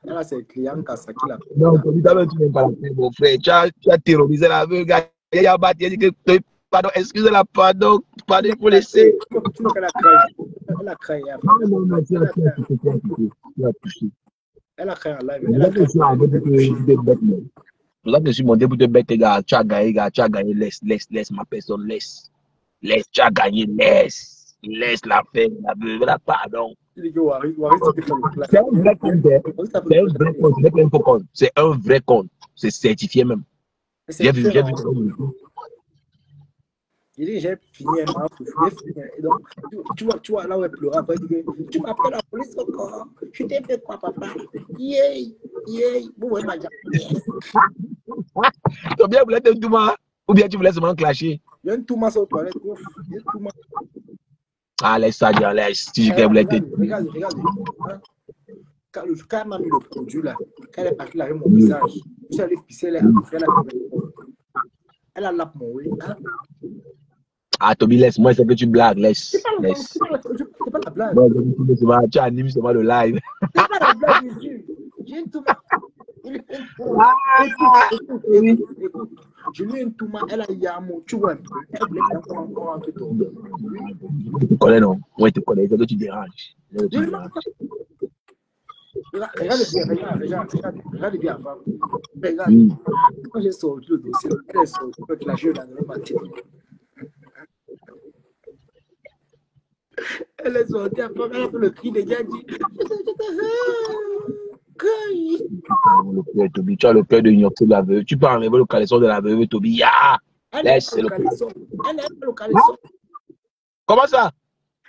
a ses clients qui a la paix. Non, Toby, toi-même, tu n'aimes pas la paix, mon frère. Tu as terrorisé la veuve, gars. Il a battu, il a dit que, pardon, excusez-la, pardon, il faut laisser. Elle a créé. Elle a créé un live. pour ça que je suis monté pour te bêter, gars. Tu as gagné, gars. Tu as gagné. Laisse ma personne. Laisse. Tu as gagné. Laisse la faire. La pardon. C'est un vrai compte. C'est un vrai compte. C'est un faux compte. C'est un vrai compte. C'est certifié même. J'ai vu. Il dit, j'ai fini un an, et donc, tu vois, là où elle pleura, après, il dit, tu m'appelles la police encore. Je t'ai fait quoi, papa? Yay, bon, ouais, ma Tu bien voulu être Touma ou bien tu voulais seulement clasher? Il y a une Touma sur toi, Ah, laisse ça dire, laisse. Si je voulais être. Regarde. Quand elle m'a mis le produit là, quand elle est partie là avec mon visage, je suis allé pisser, elle a lappé mon oui. Ah, Toby, laisse. Moi, c'est que tu blagues. Laisse. C'est pas la blague. Moi, tu animes seulement le live. C'est pas la blague, Jésus. J'ai une Touma. Écoute. Je lui ai une Touma. Elle a eu un mot. Tu vois un peu. Elle voulait encore un peu tomber. Tu te connais, non? Ouais, tu te connais. C'est que tu déranges. Regarde bien avant. Regarde. Quand j'ai sorti le dossier, elle est sortie avec la jeune dans le matin. Elle est sortie après, elle a fait le cri des gars, dit Toby, tu as le cœur de ignorer la veuve. Tu peux enlever le caleçon de la veuve, Toby. Laisse le caleçon. Elle avait le caleçon. Comment ça?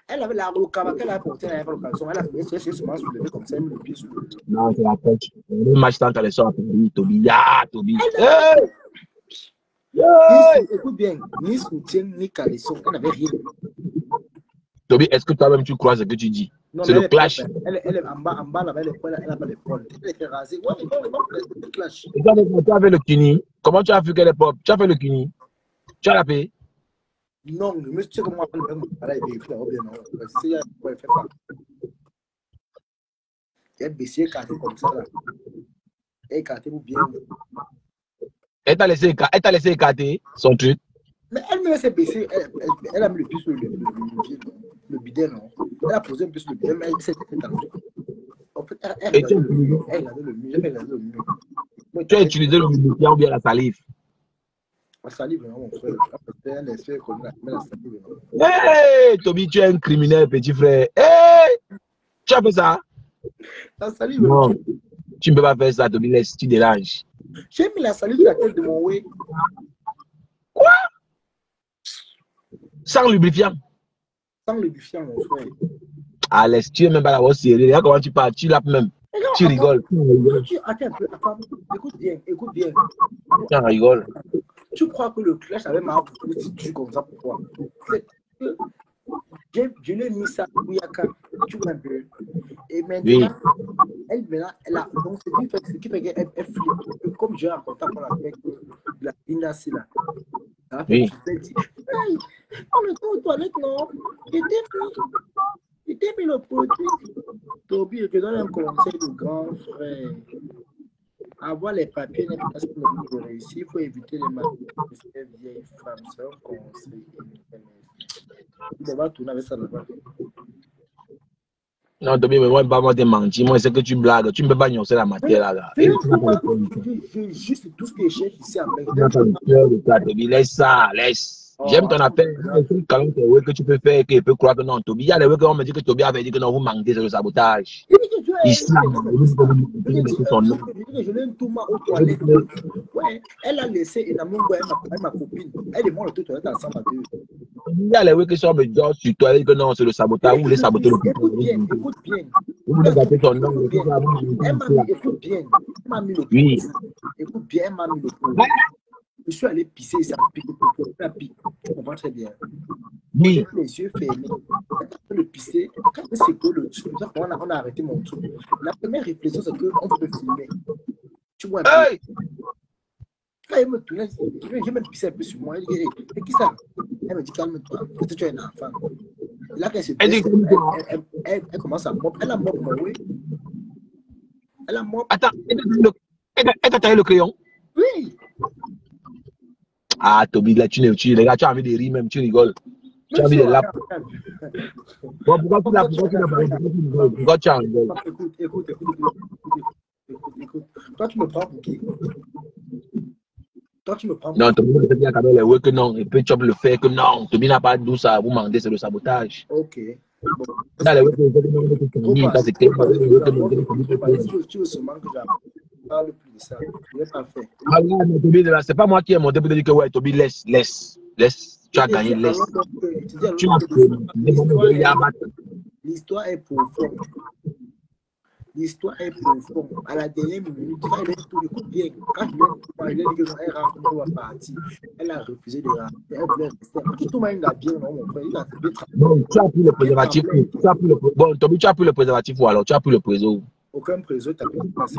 Elle avait la rocava qu'elle a porté, elle avait le caleçon. Elle a fait seulement soulevé comme ça, le pied sur le pied. Non, c'est la tête. Le match sans caleçon à Toby. Toby. Écoute bien, ni soutien, ni caleçon. Elle n'avait rien. Toby, est-ce que toi-même tu crois ce que tu dis? C'est le clash. Elle est en bas, là-bas, elle n'a pas l'épaule. Elle était rasée. Ouais, mais non, c'est le clash. Et toi, tu as fait le kini. Comment tu as vu qu'elle est pop? Tu as fait le kini. Tu as la paix? Non, mais tu sais comment elle fait mon travail. Elle fait pas. Elle baissé écarté comme ça, là. Écarté pour bien. Elle t'a laissé écarter son truc. Mais elle me laisse baisser. Elle a mis le pied sur le bidet, non? Elle a posé un peu sur le bidet, mais elle s'est fait dans le truc. En fait, elle regardait le mur. Tu as utilisé le lubrifiant ou bien la salive? La salive, non, mon frère. Elle est fait comme la salive, non? Hey, Toby, tu es un criminel, petit frère. Hey, tu as fait ça? La salive, non. Tu ne peux pas faire ça, Toby, laisse, tu déranges. J'ai mis la salive sur la tête de mon way. Quoi? Sans lubrifiant? Sans lubrifiant, mon frère. Ah, laisse, tu es même pas là-bas sérieux. Regarde comment tu parles, tu l'appes même. Tu rigoles. Attends un peu, écoute bien. Tu en rigoles. Tu crois que le clash avait marre pour que tu comme ça, pourquoi? Je lui ai mis ça au Yaka, tu vois un peu. Et maintenant, elle a donc ce qui fait qu'elle flippe. Comme j'ai raconté avec la Inassi là. Elle dit, hey, on est aux toilettes, non? Il t'ai mis le produit. Toby, je te donne un conseil de grand frère. Avoir les papiers n'est pas ce que nous réussir. Il faut éviter les maladies de ces vieilles femmes. C'est un conseil. Il va tourner avec ça là-bas. Non, Toby, mais moi, pas te mentir. Moi, c'est que tu blagues. Tu ne peux pas ignorer la matière là. Juste tout ce que je cherche ici à Toby, laisse ça, laisse. J'aime ton affaire. Quand même, que tu peux faire, qu'il peut croire que non, Toby. Il y a des fois qu'on me dit que Toby avait dit que non, vous mentez, c'est le sabotage. Ici, je l'ai tout mal aux toilettes. Ouais, elle a laissé et ma copine. Elle et moi, le toilette ensemble à deux. Il y a les qui sont me disant sur toi que non, c'est le sabotage. Vous voulez saboter le écoute bien. Vous voulez gâter ton nom. Écoute bien. Elle m'a mis le oui. Écoute bien, elle m'a mis le produit. Je suis allé pisser, ça pique, ça pique. Tu comprends très bien. Oui. J'ai les yeux fermés. Quand on le pisser, quand c'est que le truc, on a arrêté mon truc. La première réflexion, c'est qu'on peut filmer. Tu vois un peu. Quand elle me tournait, j'ai même pissé un peu sur moi. Elle dit, hey, qui ça? Elle me dit, calme-toi, parce que tu es un enfant. Là, quand elle se baisse, elle commence à mordre. Elle a mordre mon oui. Elle a mordre. Attends, elle t'a taillé le crayon? Oui. Ah, Toby, là, les gars, tu as envie de rire même, tu rigoles. Tu as envie de laps. Bon, pourquoi tu n'as pas rigolé? Pourquoi tu as rigolé? Écoute. Toi, tu me prends pour qui? Toi, tu me prends. Non, Toby ne peut dire que non. Et puis tu peux le faire que non. Toby n'a pas d'où ça vous demandez, c'est le sabotage. Ok. Bon. Là, tu veux seulement que je parle plus de ça. Je n'ai pas fait. Ah ouais, Toby, c'est pas moi qui ai monté pour te dire que ouais, Toby, laisse. Tu as gagné, laisse. Tu m'as fait. L'histoire est profonde. L'histoire est profonde. À la dernière minute, quand il est tout le coup bien, quand il est dit qu'elle rentre, on va partir. Elle a refusé de rentrer. Elle voulait rester. Tout le monde a bien, non, mon frère. Il a bien travaillé. Bon, tu as pris le préservatif. Bon, Toby, tu as pris le préservatif ou alors tu as pris le préso? Aucun préso, tu as pu passer.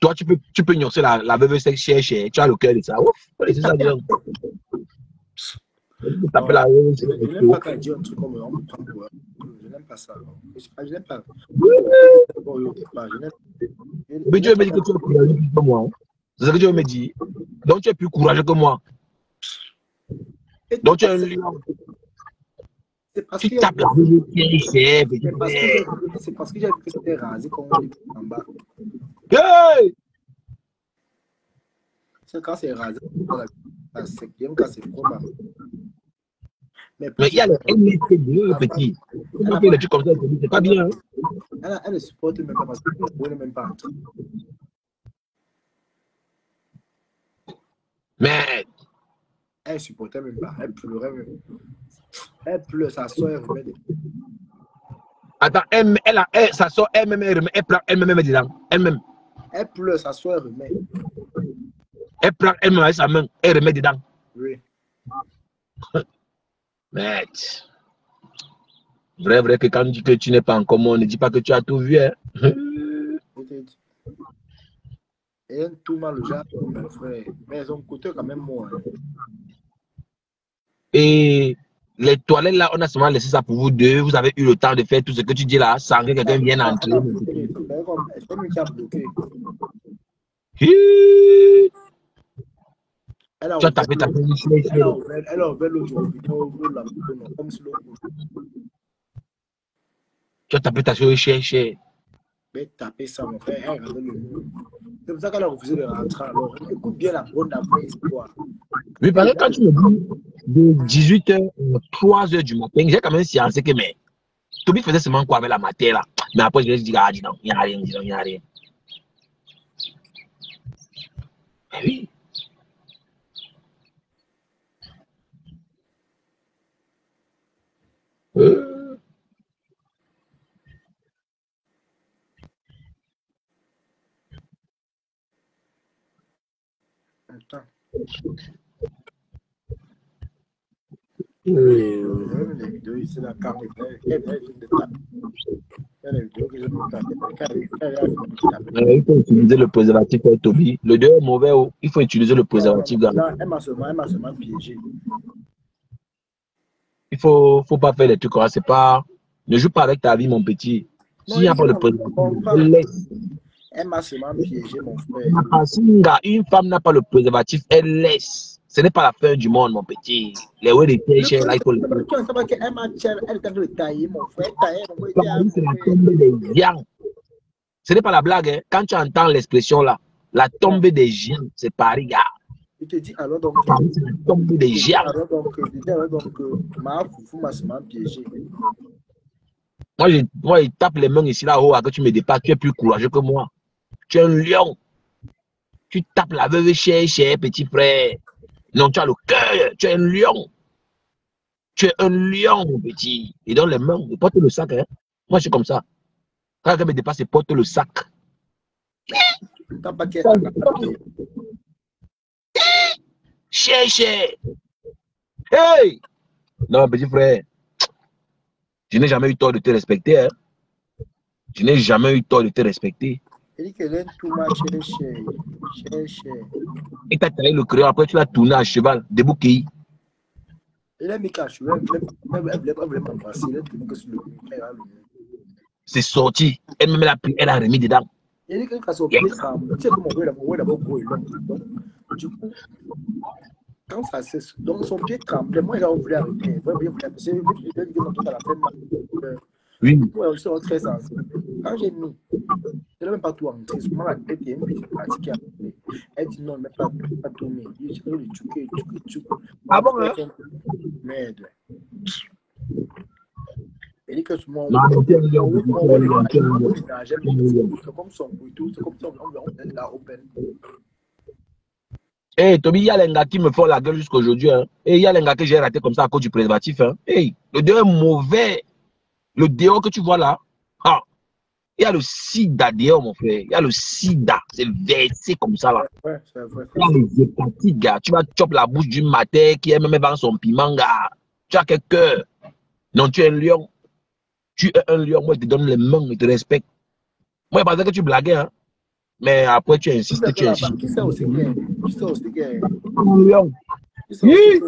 Toi, tu peux ignorer la veuve cher. Tu as le cœur de ça. Ouf, c'est ça, disons. Je n'aime pas quand il dit un truc comme on me prend pour. Je n'aime pas ça. Je n'aime pas. Mais Dieu me dit que tu es plus courageux que moi. C'est ce que Dieu me dit. Donc tu es plus courageux que moi. Donc tu es un lion. Tu tapes la veuve cher. C'est parce que j'ai vu que c'était rasé comme on dit en bas. Hey! C'est quand c'est rasé, c'est bien quand c'est propre. Mais il y a le MST2, petit. On fait des trucs comme ça, c'est pas bien. Elle ne supporte même pas parce qu'elle ne pourrait même pas entrer. Mais. Elle ne supportait même pas. Elle pleurait même. Elle pleure, sa soeur remet des... Attends, sa soeur elle-même, elle prend elle-même dedans. Elle-même. Elle pleure, sa soeur remet. Elle prend elle-même avec sa main, elle remet dedans. Oui. Mais. Vrai que quand on dit que tu n'es pas en commun, on ne dit pas que tu as tout vu. Hein? Et tout mal le genre, mes frères. Mais ils ont coûté quand même moins. Et les toilettes là, on a seulement laissé ça pour vous deux. Vous avez eu le temps de faire tout ce que tu dis là, sans que quelqu'un vienne entrer. C'est lui qui a bloqué. Tu as tapé ta position. Elle a ouvert l'autre comme si l'autre. Tu as tapé ta chère. Mais taper ça, mon frère, elle avait le mur. C'est pour ça qu'elle a refusé de rentrer. Alors, écoute bien la bonne après histoire. Oui, parce que quand tu me dis de 18h à 3h du matin, j'ai quand même sciencé que mais Toby faisait seulement quoi avec la matière là. Mais après, je dis, ah, dis non, il n'y a rien, il n'y a rien. Mais oui. Attends. Les vidéos ici, la carte il faut utiliser le préservatif, Toby. Le 2 est mauvais, il faut utiliser le préservatif. Elle m'a seulement piégé. Il faut pas faire des trucs comme ça. C'est pas. Ne joue pas avec ta vie, mon petit. S'il n'y a pas le préservatif, laisse. Elle m'a seulement piégé, mon frère. Une femme n'a pas le préservatif, elle laisse. Ce n'est pas la fin du monde, mon petit. Les ouais, les pêches, là, il faut le faire. Elle était en train de tailler, mon frère. C'est la tombée des géants. Ce n'est pas la blague, hein. Quand tu entends l'expression là, la tombée des géants, c'est Paris, gars. Je te dis alors donc. C'est la tombée des géants. Alors donc, ma foufou m'a seulement piégé. Moi, il tape les mains ici là-haut, que tu me dépasses, tu es plus courageux que moi. Tu es un lion. Tu tapes la veuve chère, petit frère. Non, tu as le cœur. Tu es un lion. Tu es un lion, mon petit. Et dans les mains, il porte le sac. Hein? Moi, je suis comme ça. Quand quelqu'un me dépasse, il porte le sac. Cher. Hey! Non, petit frère. Je n'ai jamais eu tort de te respecter. Hein? Je n'ai jamais eu tort de te respecter. Il dit qu'elle est tout mal cher. Et tu as taillé le crayon, après tu l'as tourné à cheval, debout qui. Il a mis qu'à cheval, elle voulait m'embrasser, il a tenu que sur le mur. C'est sorti, elle-même elle a remis dedans. Il dit qu'elle a son pied tremble. Tu sais comment on voit d'abord gros et long. Du coup, quand ça cesse, donc son pied tremble, moi il a voulu arrêter. Oui. Ouais, ils sont très sensibles. Quand j'ai mis Elle n'a même pas tout entré. Souvent, la tête est un peu pratiquée. Elle dit non, mais pas tout. Mais il dit le tchouké. Ah bon, hein? Merde. Elle dit que souvent, Non, c'est comme son bouton, c'est comme son on est là open. Hey, Toby, il y a les gars qui me font la gueule jusqu'à aujourd'hui. Hein. Et il y a les gars que j'ai raté comme ça à cause du préservatif. Hein. Hey, le déo est mauvais. Le déo que tu vois là, ah, il y a le sida dehors, mon frère. Il y a le sida. C'est versé comme ça là. Ouais, c'est vrai. Il y a les hépatites, gars. Tu vas choper la bouche du matin qui aime même vendre son piment, gars. Tu as quel cœur? Non, tu es un lion. Tu es un lion. Moi, je te donne les mains, je te respecte. Moi, je pensais que tu blaguais, hein. Mais après, tu insistes, tu insistes. Qui sait aussi que Un lion. Tu sais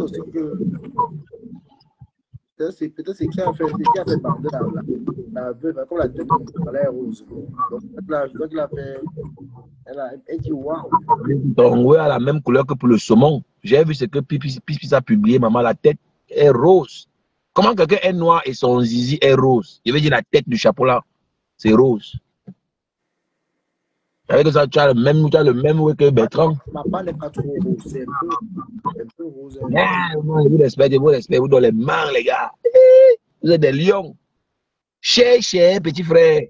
aussi que peut-être c'est qui a fait bander la veuve, comme la tête elle est rose. Donc elle a fait, elle dit waouh. Donc, ouais, a la même couleur que pour le saumon. J'ai vu ce que Pipi a publié, maman, la tête est rose. Comment quelqu'un est noir et son zizi est rose? Je veux dire la tête du chapeau là, c'est rose. Avec ça, tu as le même ouais que Bertrand. Ma part n'est pas trop rose, c'est un peu rose. Vous respectez, vous dans les mains, les gars. Vous êtes des lions. Cher, petit frère.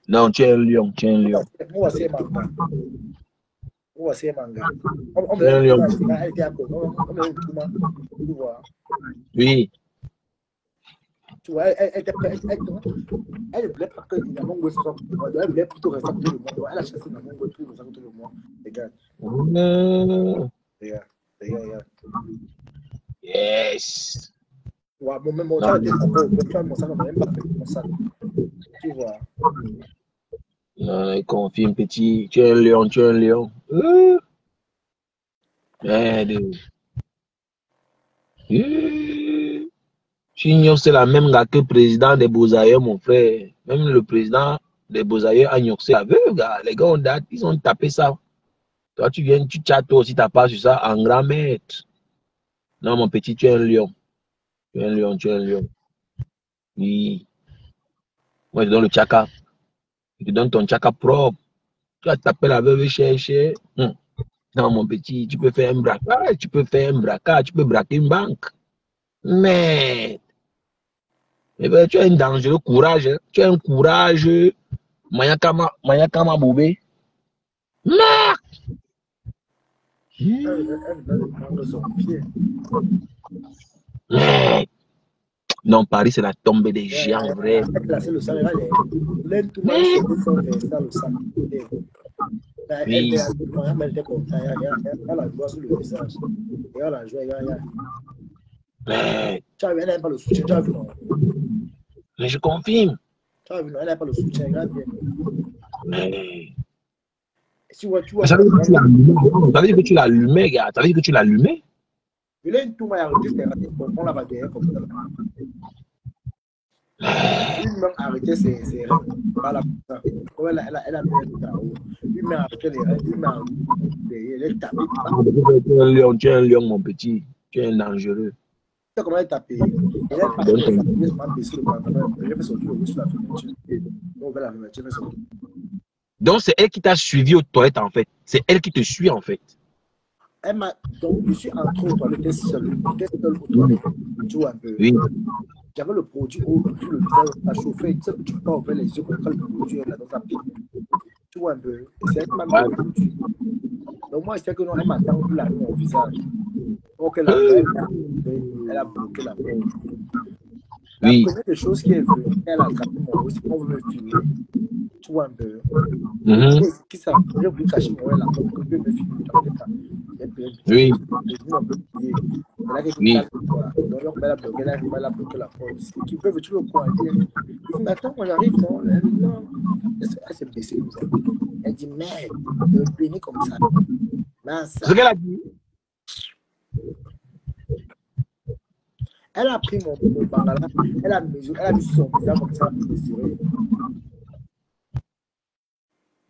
Non, tu es un lion, tu es un lion. Moi, c'est manga. On Tu es un lion. Oui. Tu vois, elle voulait pas que Namongwe soit. Elle voulait plutôt rester à côté de moi. Elle a chassé Namongwe pour rester à côté de moi. Regarde. Regarde. Yes. Ouais, mon sac était mon sac, on n'a même pas fait mon sac. Tu vois. Non, il confirme, petit. Tu es un lion, tu es un lion. Merde. Chignon, c'est la même gars que le président des Beaux-Aïeux, mon frère. Même le président des Beaux-Aïeux a gnoxé la veuve, gars. Les gars ont date, ils ont tapé ça. Toi, tu viens, tu chattes toi aussi, t'as pas sur ça en grand maître. Non, mon petit, tu es un lion. Tu es un lion, tu es un lion. Oui. Moi, je te donne le tchaka. Je te donne ton tchaka propre. Tu vas taper la veuve chercher. Non, mon petit, tu peux faire un braquage, tu peux braquer une banque. Mais tu as un dangereux courage. Hein. Tu as un courage. Mayakama Boubé. Merde! Non, Paris, c'est la tombée des géants, vrai. Mais je confirme. Elle n'a pas le soutien, regarde bien. Ça veut dire que tu l'allumais, gars. Ça veut dire que tu l'allumais. Il a une tour à arrêter, on l'a pas derrière comme ça. Une main arrêtée, c'est pas la ça. Elle a mis un haut. Une main arrêtée, une main derrière, elle tape. Tu es un lion, mon petit. Tu es un dangereux. Tu sais comment elle tape? Elle a baissé le pantalon. Elle fait sortir le rouge sur la fenêtre. On va la fenêtre, fait sortir. Donc, c'est elle qui t'a suivi aux toilettes, en fait. C'est elle qui te suit, en fait. Donc, je suis entré aux toilettes, j'étais seul aux toilettes. Tu vois un peu. Oui. J'avais le produit sur le visage, ça chauffait. Tu sais que tu peux pas ouvrir les yeux quand le produit est là dans sa pipe. Tu vois un peu. C'est elle qui m'a mis le produit. Donc, moi, je sais que non, elle m'a tendu la main au visage. Donc, elle a bloqué la main. La première des choses qui est venue, elle a attrapé mon aussi pour me filmer. Tu vois un peu. Qui ça? J'ai voulu cacher mon là pour que je me filme. Oui. Donc, elle a bloqué la porte. Qui peut tu le croire? Mais attends, moi j'arrive, non? Elle s'est baissée comme ça. Elle dit, merde, de me bénir comme ça. C'est ce qu'elle a dit. Elle a pris mon bangala, elle a mis son visage comme ça, mesuré.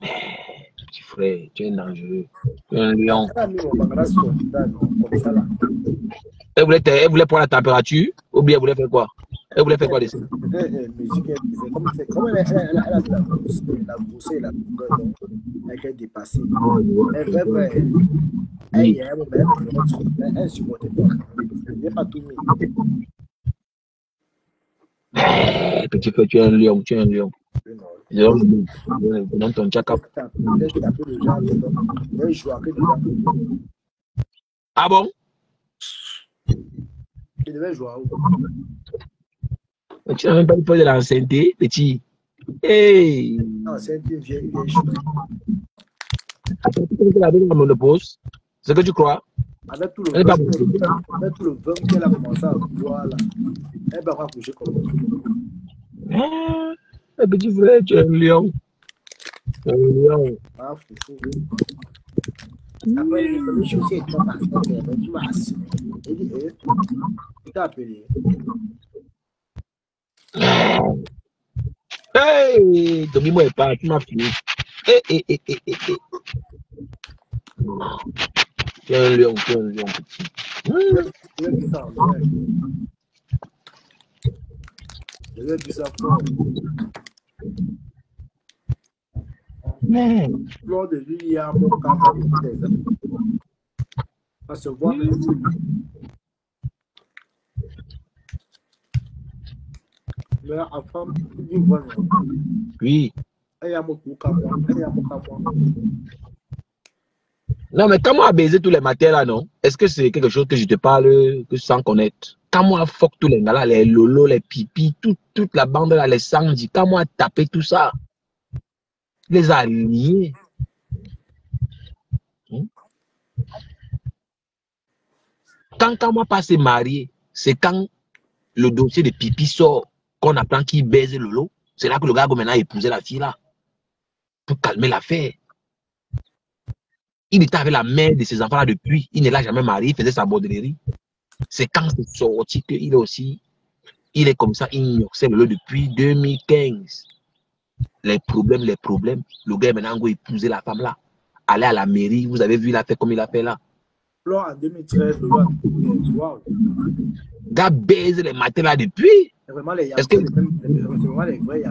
Petit frère, tu es dangereux. Tu es un lion. Elle a mis mon bangala sur son visage, comme ça là. Elle voulait prendre la température ou bien elle voulait faire quoi? Elle voulait faire quoi de ça? Comme elle a de la grosseur et la longueur, donc elle est dépassée. Elle supportait pas. Elle n'est pas tout mis. Petit frère, tu es un lion, tu es un lion. Dans ton jack-up. Ah bon? Il devait jouer à où? Tu n'as même pas peur de l'enceinte, petit. Hey! Non, c'est une vieille chose. Attends, tu peux la donner à monopause? C'est ce que tu crois? Avec tout le vin qu'elle a commencé à boire là, elle va coucher comme ça. Ah, petit frère, tu es un lion. Un lion. Ah, fou. Après, les choses étaient passées, mais tu m'as assis. Il dit, tu t'as appelé. Hey! Tommy-moi est pas, tu m'as fini. Tu es un lion, petit. Je vais dire ça fort. Lors de lui, il y a un bon cas. On se voit. Mais en femme, il voit. Oui. Il y a mon cas. Non, mais quand moi baiser tous les matins là, non? Est-ce que c'est quelque chose que je te parle que sans connaître? Quand moi fuck tous les gars là, les lolos, les pipis, toute la bande là, les sandis, quand moi taper tout ça, les alliés. Quand moi pas se marier, c'est quand le dossier de pipi sort, qu'on apprend qui baise le lot. C'est là que le gars maintenant a épousé la fille là. Pour calmer l'affaire. Il était avec la mère de ses enfants là depuis. Il ne l'a jamais marié, il faisait sa bordellerie. C'est quand c'est sorti qu'il est aussi. Il est comme ça, il c'est le lot depuis 2015. Les problèmes. Le gars maintenant a épousé la femme là. Aller à la mairie, vous avez vu, il a fait comme il a fait là. En 2013, le gars, gars baise les matins là depuis. Est-ce que vraiment les vrais il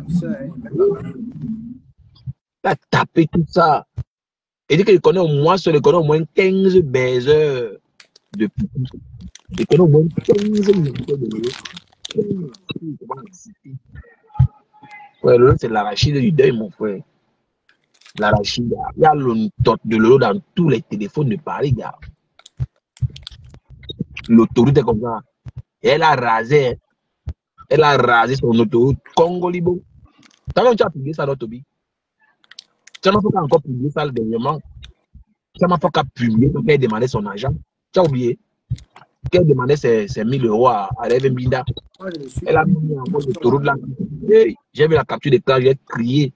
a tapé tout ça. Il dit qu'il connaît au moins 15 baiseurs depuis. Il connaît au moins 15 ouais, Lolo, c'est l'arachide du deuil, mon frère. L'arachide, il y a le tot de Lolo dans tous les téléphones de Paris, gars. L'autoroute est comme ça. Et elle a rasé son autoroute Congo-Libo. T'as tu as publié ça dans Tobi? Tu n'as pas encore publié ça dernièrement. Tu n'as pas publié quand elle demandait son argent. Tu as oublié qu'elle demandait ses 1000 € à Reven Binda. Elle a mis encore l'autoroute là. Hey, j'ai vu la capture d'écran, j'ai crié.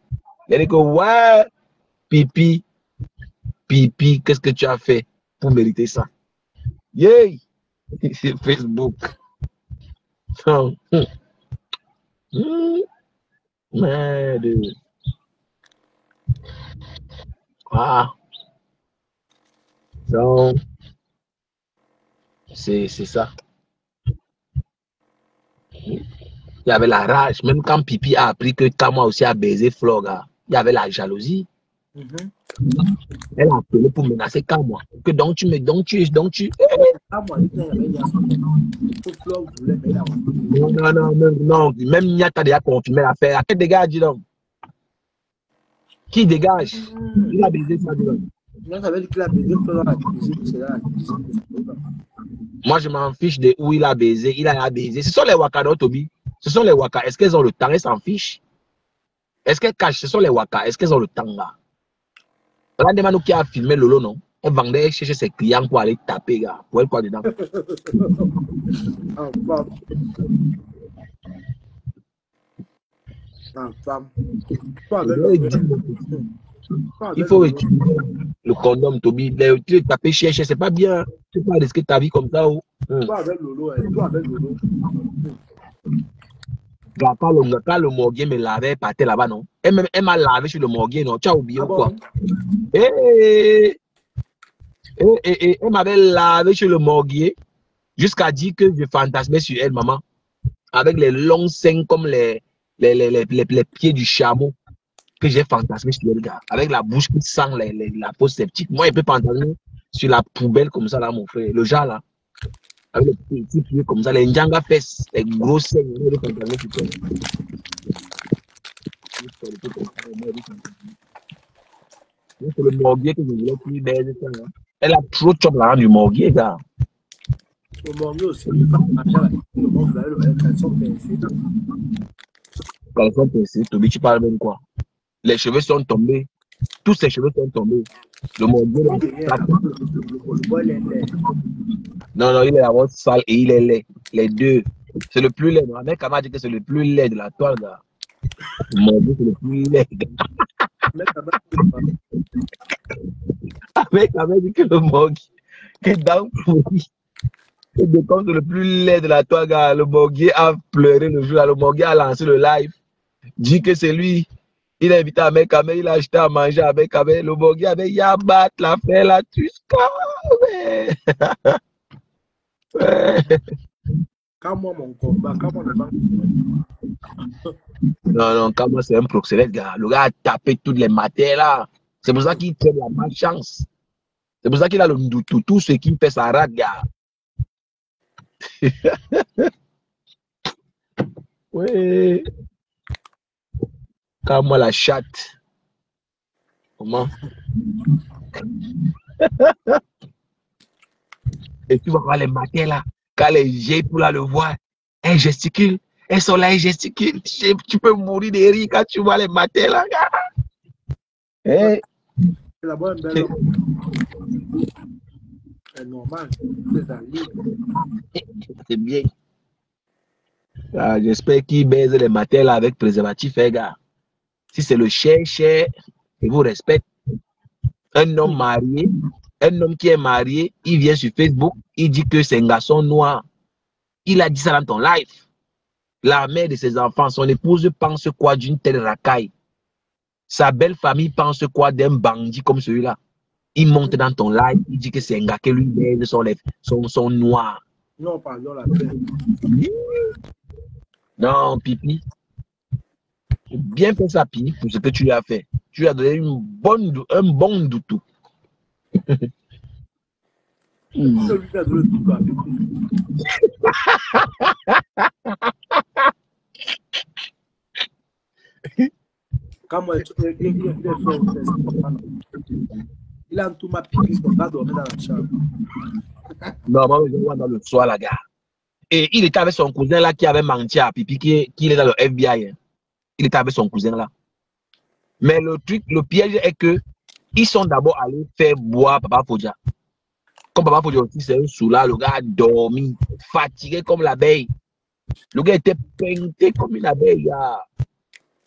Elle a dit que ouais, pipi, qu'est-ce que tu as fait pour mériter ça? Yay! C'est Facebook. Merde. Ah. Donc, c'est ça. Il y avait la rage. Même quand Pipi a appris que Kama aussi a baisé Floga, il y avait la jalousie. Elle a appelé pour menacer Kama. Que donc tu. Non. Même Nyata déjà confirmé l'affaire. Qui dégage, dis donc? Qui dégage? Il a baisé ça, dis donc. Moi, je m'en fiche de où il a baisé. Il a baisé. Ce sont les Waka, non, Toby? Ce sont les Waka. Est-ce qu'elles ont le temps? Elles s'en fichent. Est-ce qu'elles cachent? Ce sont les Waka. Est-ce qu'elles ont le temps, là? La demande qui a filmé Lolo, non? Elle vendait chercher ses clients pour aller taper, gars. Pour elle, quoi dedans? Il faut utiliser le condom, Toby. Tu taper chercher, c'est pas bien. Tu peux pas risquer ta vie comme ça. Toi avec Lolo, Quand le morguier me lavait, partait là-bas, non? Elle m'a lavé sur le morguier, non? Tu as oublié ou quoi? Elle m'avait lavé sur le morguier jusqu'à dire que je fantasmais sur elle, maman. avec les longs seins comme les pieds du chameau, que j'ai fantasmé sur le gars. Avec la bouche qui sent la peau sceptique. Moi, il peut fantasmer sur la poubelle comme ça, là, mon frère. Le genre, là, avec les petits pieds comme ça, les njanga fesses, les gros seins, il peut fantasmer sur toi. C'est le morguier que je voulais plus baiser. Elle a trop de chop là du morguier, gars. Le morguier aussi, le monde là, le caleçon pincé. Caleçon pincé, Toby, tu parles même quoi? Les cheveux sont tombés. Tous ses cheveux sont tombés. Le morguier là. Le bois, il est laid. Non, il est d'abord sale et il est laid. Les deux. C'est le plus laid. Ma mère m'a dit que c'est le plus laid de la toile, gars. Le morguier, c'est le plus laid, gars. Avec dit que le morguier est dans pourri. Et de comme c'est le plus laid de la toile, gars, le morguier a pleuré le jour. Le morguier a lancé le live. Dit que c'est lui. Il a invité à Mekame, il a acheté à manger avec Mekame. Le morguier avec Yabat, la fait la Tusca. Quand moi, mon combat, quand moi, Non, quand moi, c'est un proxénète, gars. Le gars a tapé toutes les matières là. C'est pour ça qu'il tient la malchance. C'est pour ça qu'il a le ndoutou, tout ce qui fait sa rate, gars. Oui. Quand moi, la chatte. Comment? Et tu vas voir les matières là. Quand les jets pour là le voir, elles gesticulent. Elles sont là, elles gesticulent. Tu peux mourir de rire quand tu vois les matières là, gars. Hey. C'est la bonne belle. C'est normal. C'est bien. Ah, j'espère qu'il baise les matières là avec préservatif, gars. Si c'est le cher, je vous respecte. Un homme marié, un homme qui est marié, il vient sur Facebook, il dit que c'est un garçon noir. Il a dit ça dans ton live. La mère de ses enfants, son épouse pense quoi d'une telle racaille? Sa belle famille pense quoi d'un bandit comme celui-là? Il monte dans ton live, il dit que c'est un gars que lui baise son noir. Non, pardon, la paix. Non, Pipi. Bien fait ça, Pipi, pour ce que tu lui as fait. Tu lui as donné un bon doutou. Quand moi, il a tout ma pipi, son gars dormait dans la chambre. Non, moi, je vois dans le soir, la gars. Et il était avec son cousin là qui avait menti à Pipi, qui est dans le FBI. Hein. Il était avec son cousin là. Mais le truc, le piège est que ils sont d'abord allés faire boire Papa Fodja. Comme Papa Fodja aussi, c'est un soulard, le gars a dormi, fatigué comme l'abeille. Le gars était peinté comme une abeille. Gars.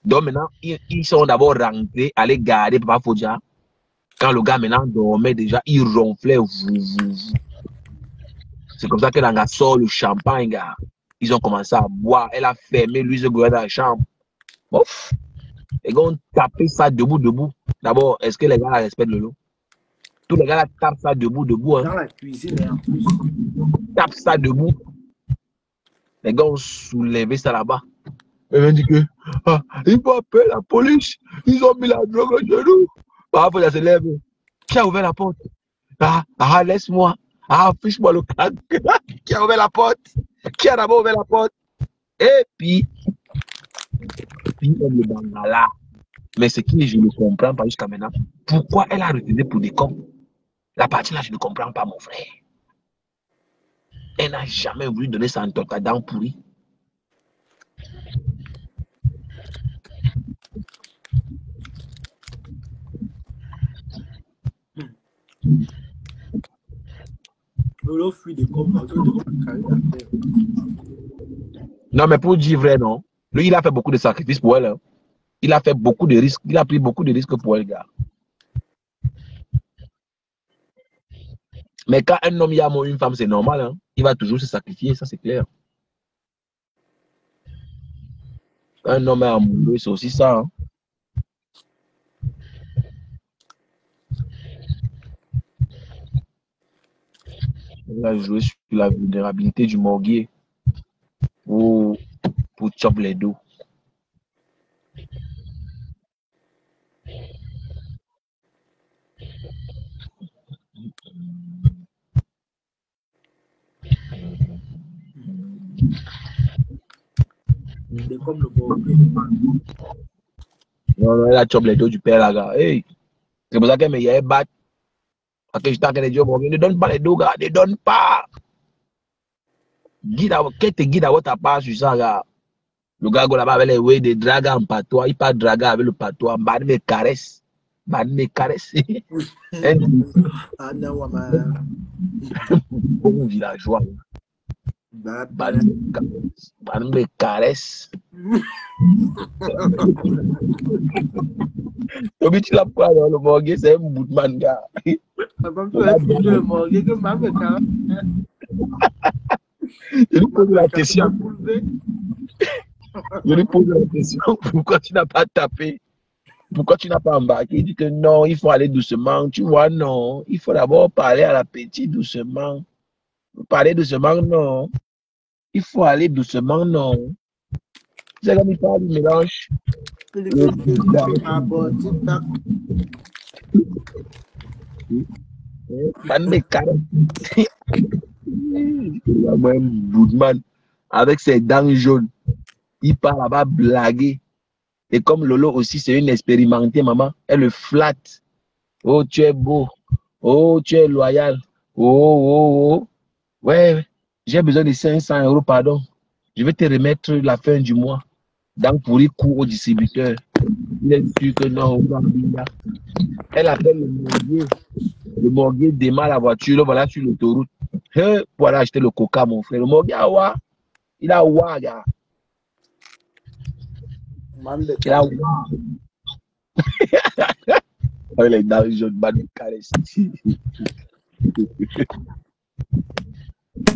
Donc maintenant, ils sont d'abord rentrés, aller garder Papa Fodja. Quand le gars maintenant dormait déjà, il ronflait. C'est comme ça que l'anga sort le champagne, gars. Ils ont commencé à boire. Elle a fermé lui de dans la chambre. Ouf. Les gars ont tapé ça debout. D'abord, est-ce que les gars respectent le lot? Tous les gars là, tapent ça debout. Hein. Dans la cuisine, et en plus. Tapent ça debout. Les gars ont soulevé ça là-bas. Ils ont dit que il faut appeler la police. Ils ont mis la drogue chez nous. Parfois, ça se lève. Qui a ouvert la porte? Laisse-moi. Fiche-moi le cadre. Qui a ouvert la porte? Qui a d'abord ouvert la porte? Et puis le Bangala. Mais ce qui je ne comprends pas jusqu'à maintenant, pourquoi elle a refusé pour des cons? La partie là, je ne comprends pas, mon frère. Elle n'a jamais voulu donner sa à dents pourries. Non, mais pour dire vrai, non. Lui, il a fait beaucoup de sacrifices pour elle. Hein. Il a fait beaucoup de risques. Il a pris beaucoup de risques pour elle, gars. Mais quand un homme y a une femme, c'est normal. Hein. Il va toujours se sacrifier, ça c'est clair. Quand un homme est amoureux, c'est aussi ça. Hein. Il a joué sur la vulnérabilité du morguier pour pour chop les dos. C'est comme le bon. Non, elle a chop les dos du père, là, gars. Hey. C'est pour ça qu'elle me y a battu. Parce que je t'en ai dit, ne donne pas les dos, gars. Ne donne pas. Qu'est-ce que guide à ta part sur ça, gars? Le gars là-bas avec les ouais, des dragas en patois. Il parle draga avec le patois. Bad me caresse. Bad me caresse. Ah non, man. Bon villageois. Bad me caresse. Tobi, tu l'as pas dans le morgue, c'est un bout de man, gars. Je lui pose la question. Je lui pose la question. Pourquoi tu n'as pas tapé? Pourquoi tu n'as pas embarqué? Il dit que non, il faut aller doucement. Tu vois, non. Il faut d'abord parler à la petite doucement. Parler doucement, non. Il faut aller doucement, non. C'est comme il parle, il mélange. Un boudman avec ses dents jaunes. Il part là-bas blaguer. Et comme Lolo aussi, c'est une expérimentée, maman, elle le flatte. Oh, tu es beau. Oh, tu es loyal. Oh, oh, oh. Ouais, j'ai besoin de 500 €, pardon. Je vais te remettre la fin du mois. Donc, pour y cours au distributeur. Il est sûr que non, elle appelle le morguier. Le morguier démarre la voiture, là, voilà, sur l'autoroute. Pour aller acheter le coca, mon frère. Le morguier a wa. Il a wa, gars. Il a wa. Avec les dents jaunes, man, me caresse.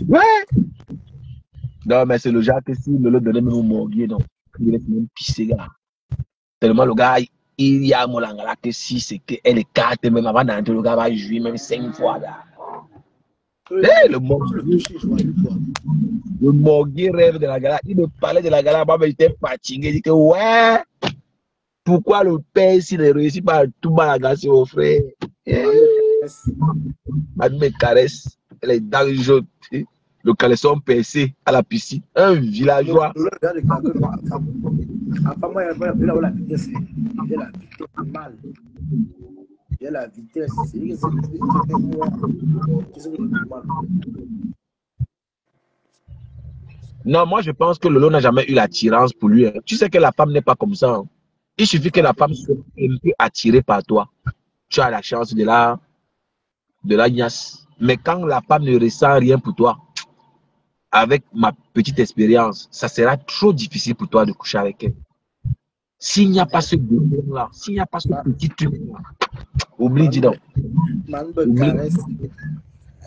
Ouais. Non, mais c'est le genre que si le donnait même au morguier, non. Il laisse même pisser, gars. Tellement le gars, il y a mon langala que si c'est qu'elle écarte, même avant d'entrer, le gars va jouer même 5 fois, gars. Hey, le morguier rêve de la gala. Il me parlait de la gala, moi, mais j'étais fatigué. Il dit que ouais, pourquoi le père, s'il ne réussit pas à tout balagasser au frère? Elle me caresse, elle est dans le jaune, le caleçon percé à la piscine. Un villageois. Enfin, moi, il a la vitesse. Il a la vitesse mal. Il a la vitesse. Non, moi, je pense que Lolo n'a jamais eu l'attirance pour lui. Tu sais que la femme n'est pas comme ça. Hein. Il suffit que la femme soit un peu attirée par toi. Tu as la chance de la gnasse. Mais quand la femme ne ressent rien pour toi, avec ma petite expérience, ça sera trop difficile pour toi de coucher avec elle. S'il n'y a pas ce là, s'il n'y a pas ce petit truc-là, oublie, dis donc.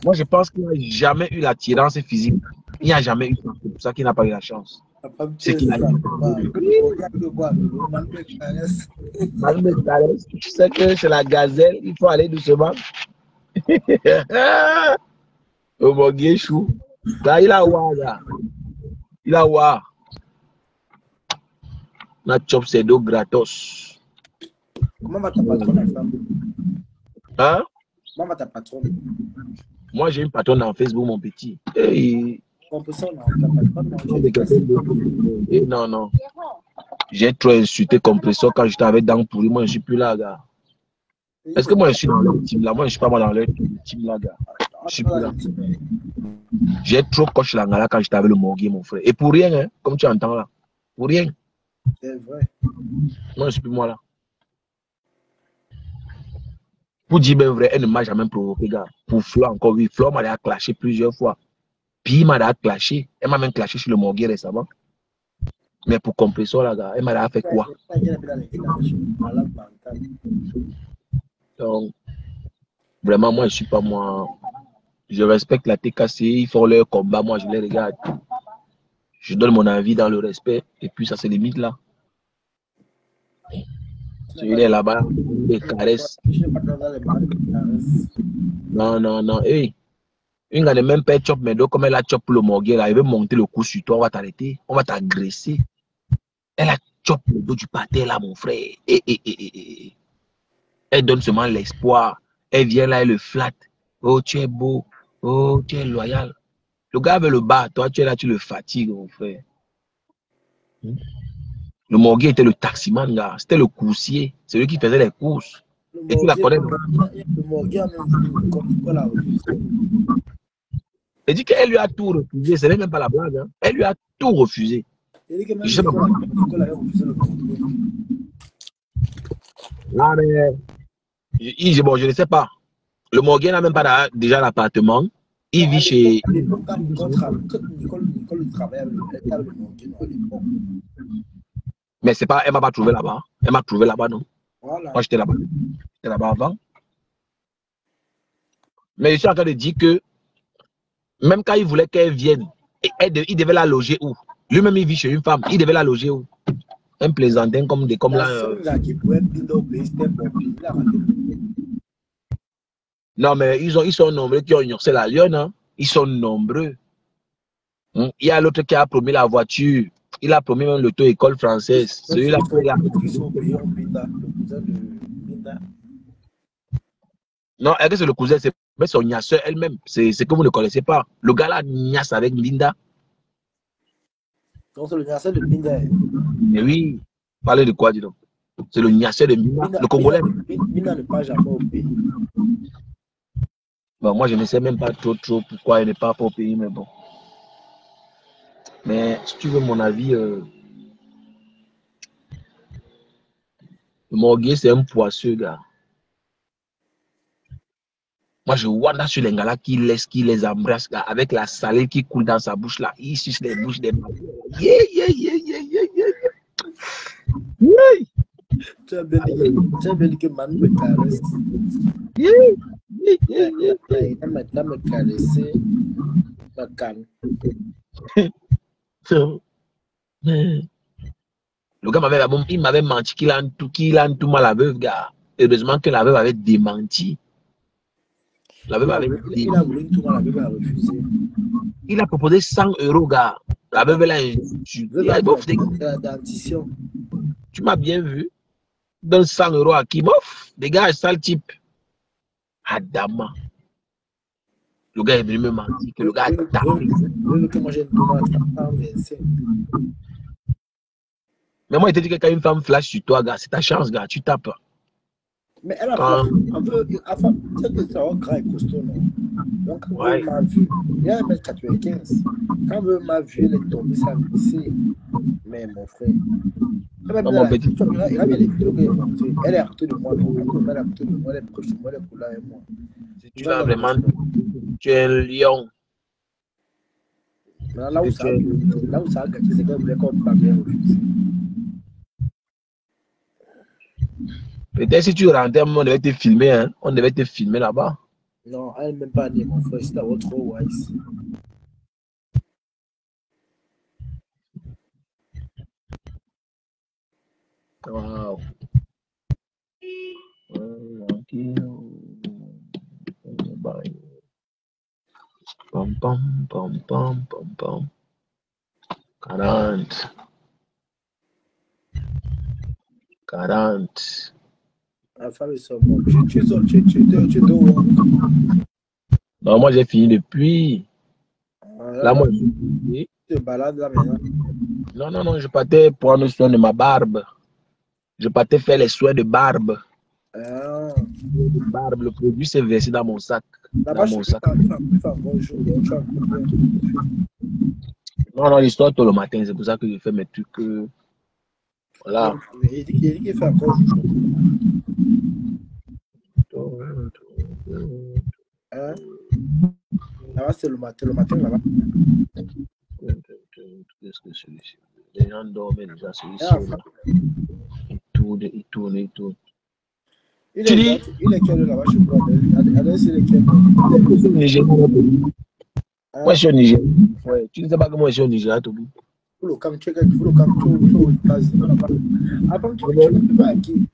Moi, je pense qu'il n'a jamais eu l'attirance physique. Il n'y a jamais eu ça. C'est pour ça qu'il n'a pas eu la chance. C'est qu'il a eu. Tu sais que c'est la gazelle, il faut aller doucement. Au morguier chou. Là, il a ouah, là. Il a ouah. On a chop ses dos gratos. Comment va ta patronne, la femme? Hein? Comment va ta patronne? Moi, j'ai une patronne dans Facebook, mon petit. Hey. Non, non. J'ai trop insulté compresseur quand j'étais avec Dang Pourri. Moi, je ne suis plus là, gars. Est-ce que moi, je suis dans le team là? Moi, je ne suis pas moi dans le team là, gars. Je ne suis plus là. J'ai trop coché la gala quand j'étais avec le morguier, mon frère. Et pour rien, hein, comme tu entends là. Pour rien. C'est vrai. Moi, je ne suis plus moi là. Pour dire bien vrai, elle ne m'a jamais provoqué, gars. Pour Flo, encore oui. Flo m'a clashé plusieurs fois. Puis il m'a clashé. Elle m'a même clashé sur le morguier récemment. Mais pour compresseur, là, gars, elle m'a fait quoi? Donc, vraiment, moi, je ne suis pas moi. Je respecte la TKC. Ils font leur combat. Moi, je les regarde. Je donne mon avis dans le respect. Et puis, ça se limite là. Il est là-bas. Il caresse. Non, non, non. Hey. Une n'a même pas chop mes dos comme elle a chop le morguet là. Elle veut monter le coup sur toi, on va t'arrêter, on va t'agresser. Elle a chop le dos du pâté là, mon frère. Elle donne seulement l'espoir. Elle vient là, elle le flatte. Oh, tu es beau. Oh, tu es loyal. Le gars veut le battre. Toi, tu es là, tu le fatigues, mon frère. Le morguet était le taximan, gars. C'était le coursier. C'est lui qui faisait les courses. Et tu la connais. Le morguet a même voulu comme la refusé. Elle dit qu'elle lui a tout refusé. Ce n'est même pas la blague. Hein. Elle lui a tout refusé. Elle dit que même je sais pas pourquoi. Nicole avait refusé le contrôle. Là, mais... Bon, je ne sais pas. Le morguet n'a même pas déjà l'appartement. Il vit chez... Nicole travaille avec le morguet à l'époque. Mais c'est pas... Elle m'a pas trouvé là-bas. Elle m'a trouvé là-bas, non? Voilà. Moi, j'étais là-bas. J'étais là-bas avant. Mais je suis en train de dire que même quand il voulait qu'elle vienne, il devait la loger où? Lui-même, il vit chez une femme. Il devait la loger où? Un plaisantin comme là. Non, mais ils sont nombreux qui ont ignoré la lionne. Hein? Ils sont nombreux. Il y a l'autre qui a promis la voiture. Il a promis même l'auto-école française. Celui-là, non, est-ce que c'est le cousin? C'est son niasseur elle-même. C'est que vous ne connaissez pas. Le gars là niasse avec Linda. Donc c'est le niasseur de Linda. Mais oui. Parlez de quoi, dis donc? C'est le niasseur de Linda. Le Congolais. Linda ne part jamais au pays. Bon, moi, je ne sais même pas trop pourquoi elle n'est pas au pays, mais bon. Mais si tu veux mon avis, le morguet, c'est un poisseux, gars. Moi, je vois là sur les gars là qui les embrasse, gars, avec la salive qui coule dans sa bouche là. Il suce les bouches des malades. Yeah. Tu as bien dit que Manu me caresse. Il maintenant me caresser. Ma canne. Le gars il m'avait menti qu'il a tout mal à la veuve, gars. Heureusement que la veuve avait démenti. La veuve avait démenti. Il a voulu tout mal, la veuve a refusé. Il a proposé 100 €, gars. La veuve l'a insulté. La dentition. Tu m'as bien vu. Donne 100 € à qui? Bof, dégage, sale type. Adama. Le gars est venu me mentir que le gars a tapé. Mais moi, il te dit que quand une femme flash sur toi, gars, c'est ta chance, gars, tu tapes. Mais elle a fait que ça va grand et costaud, non? Donc, quand elle m'a vu, il y a 1m95. Quand elle m'a vu, elle est tombée, ça me blessé. Mais mon frère, elle est à côté de moi, non? Elle est à côté de moi, elle est proche de moi, elle est là avec moi. Tu vas vraiment, tu es un lion. Là où ça a gâché, c'est qu'elle voulait qu'on parle bien refusé. Peut-être si tu rentrais, on devait te filmer, hein? On devait te filmer là-bas. Non, elle n'est même pas née, mon frère. C'était trop wise. Wow. Pom pom pom pom pom pom. 40. La femme est sur moi. Tu dors. Non, moi j'ai fini depuis. Là, moi, tu te balades là maintenant. Non, je partais prendre soin de ma barbe. Je partais faire les soins de barbe. Le produit s'est versé dans mon sac. Non, l'histoire tout le matin, c'est pour ça que je fais mes trucs. Voilà. Il dit qu'il fait encore jour. Là-bas, c'est le matin là-bas. Qu'est-ce que c'est ici? Les gens dorment déjà, c'est ici. Il tourne. Il est quel là-bas, je crois. Moi, je suis au Niger. Ouais, tu ne sais pas comment je suis au Niger, Tobi. Vous le calme, tu vas à qui?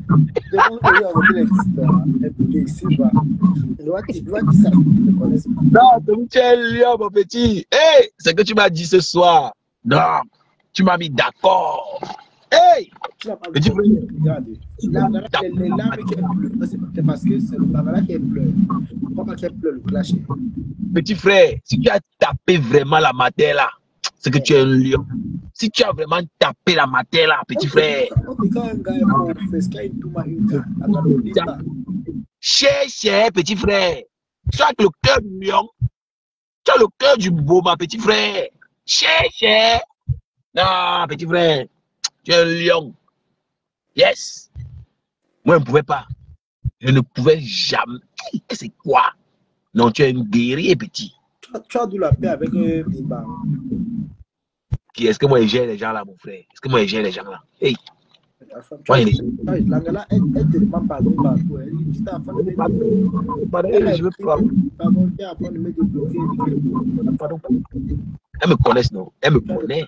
Demande que j'ai entendu l'histoire. Ici, va. Il doit dire ça. Je ne connais pas. Non, tu es un lion, mon petit. Hey, c'est que tu m'as dit ce soir. Non, tu m'as mis d'accord. Hey, Tu n'as pas petit vu. frère. Regarde. Les larmes qui pleurent, c'est parce que c'est le Bangala qui pleure. Pourquoi pas qui pleure le clash? Petit frère, si tu as tapé vraiment la matière là, c'est que tu es un lion. Si tu as vraiment tapé la matière là, petit frère. Cher, petit frère. Tu as le cœur du lion. Tu as le cœur du boba, petit frère. Cher. Non, petit frère. Tu es un lion. Yes. Moi, je ne pouvais pas. Je ne pouvais jamais. C'est quoi? Non, tu es un guerrier, petit. Tu as de la paix avec Bimba. Est-ce que moi, je gère les gens là, mon frère? Est-ce que moi, je gère les gens là? Hey. Langala, elle te demande pardon partout. Elle dit je veux pas. Pardon. Elles me connaissent, non? Elles me connaissent.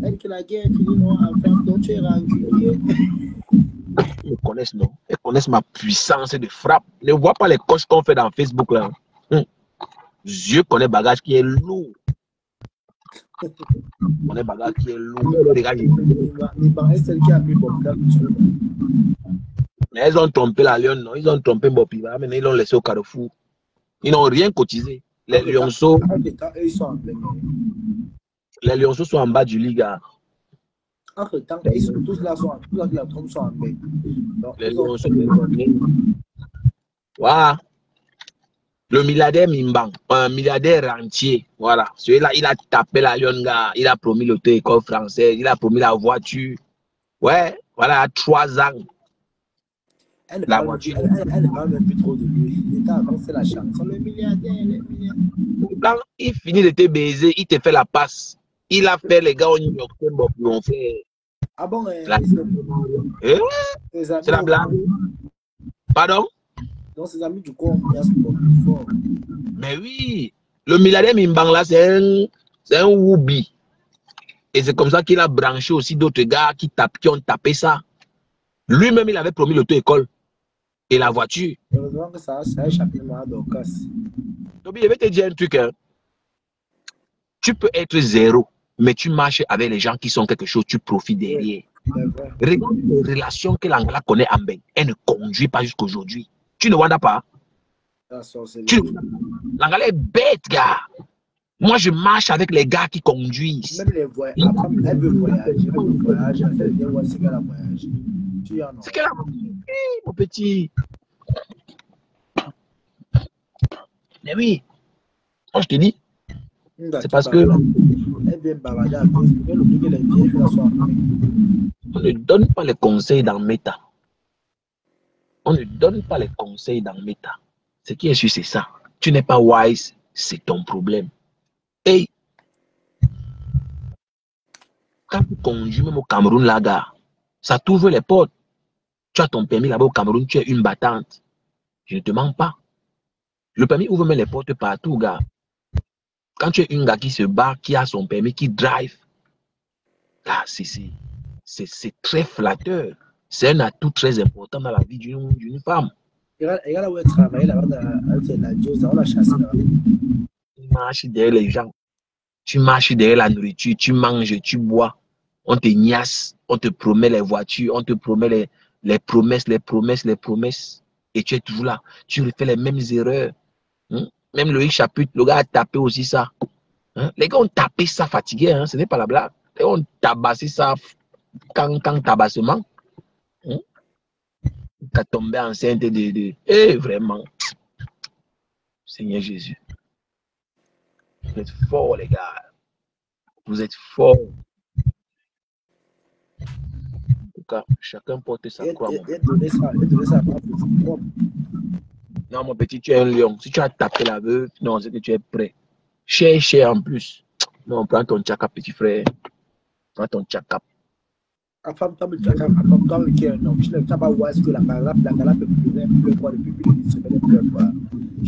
Elle que la guerre finit, non? Donc tu es ranculier. Elles me connaissent, non? Elles connaissent ma puissance de frappe. Ne vois pas les coches qu'on fait dans Facebook là. Je connais bagage qui est lourd. On est bagage qui est lourd. Mais elles ont trompé la lionne, non? Ils ont trompé Bopiva, mais ils l'ont laissé au carrefour. Ils n'ont rien cotisé. Les lionceaux sont en bas du Liga. Entre-temps, ils sont tous là, la trompe sont en bas. Les lionceaux. Voilà. Le milliardaire Mimbang, un milliardaire rentier, voilà. Celui-là, il a tapé la lionne, gars. Il a promis l'auto-école française, il a promis la voiture. Ouais, voilà, à 3 ans. Elle ne parle même plus trop de lui. L'État a avancé la chanson. Le milliardaire. Quand il finit de te baiser, il te fait la passe. Il a fait les gars au New York, ils ont fait. Ah bon, c'est la blague. Pardon? Donc, ses amis du corps, il y a ce plus fort. Mais oui, le milliardaire Mimbang là, c'est un Woubi. Et c'est comme ça qu'il a branché aussi d'autres gars qui ont tapé ça. Lui-même, il avait promis l'auto-école et la voiture. Heureusement que ça a échappé à Dorcas. Donc, je vais te dire un truc. Hein. Tu peux être zéro, mais tu marches avec les gens qui sont quelque chose, tu profites derrière. Regarde les relations que l'Angala connaît en Ben. Elle ne conduit pas jusqu'à aujourd'hui. Tu ne vois pas? L'Angala est bête, gars. Moi, je marche avec les gars qui conduisent. Même les voyages. Elle veut voyager. Elle veut voyager. C'est qu'elle a mon petit. Mais oui. Moi, je te dis. C'est parce que. On ne donne pas les conseils dans Meta. On ne donne pas les conseils dans Meta. Ce qui est sûr, c'est ça. Tu n'es pas wise, c'est ton problème. Et quand tu conduis même au Cameroun, là, gars, ça t'ouvre les portes. Tu as ton permis là-bas au Cameroun, tu es une battante. Je ne te mens pas. Le permis ouvre même les portes partout, gars. Quand tu es une gars qui se bat, qui a son permis, qui drive, là, c'est très flatteur. C'est un atout très important dans la vie d'une femme. Regarde où elle travaille là-bas avec la Dios, on l'a chassé là. Tu marches derrière les gens. Tu marches derrière la nourriture, tu manges, tu bois. On te niasse, on te promet les voitures, on te promet les promesses. Et tu es toujours là. Tu refais les mêmes erreurs. Même Loïc Chaputre, le gars a tapé aussi ça. Les gars ont tapé ça fatigué, ce n'est pas la blague. Les gars ont tabassé ça quand tabassement. T'as tombé enceinte de... Eh, vraiment. Seigneur Jésus. Vous êtes forts, les gars. Vous êtes forts. En tout cas, chacun porte sa croix. Non, mon petit, tu es un lion. Si tu as tapé la veuve, non, c'est que tu es prêt. Cher en plus. Non, prends ton tchakap, petit frère. Prends ton tchakap.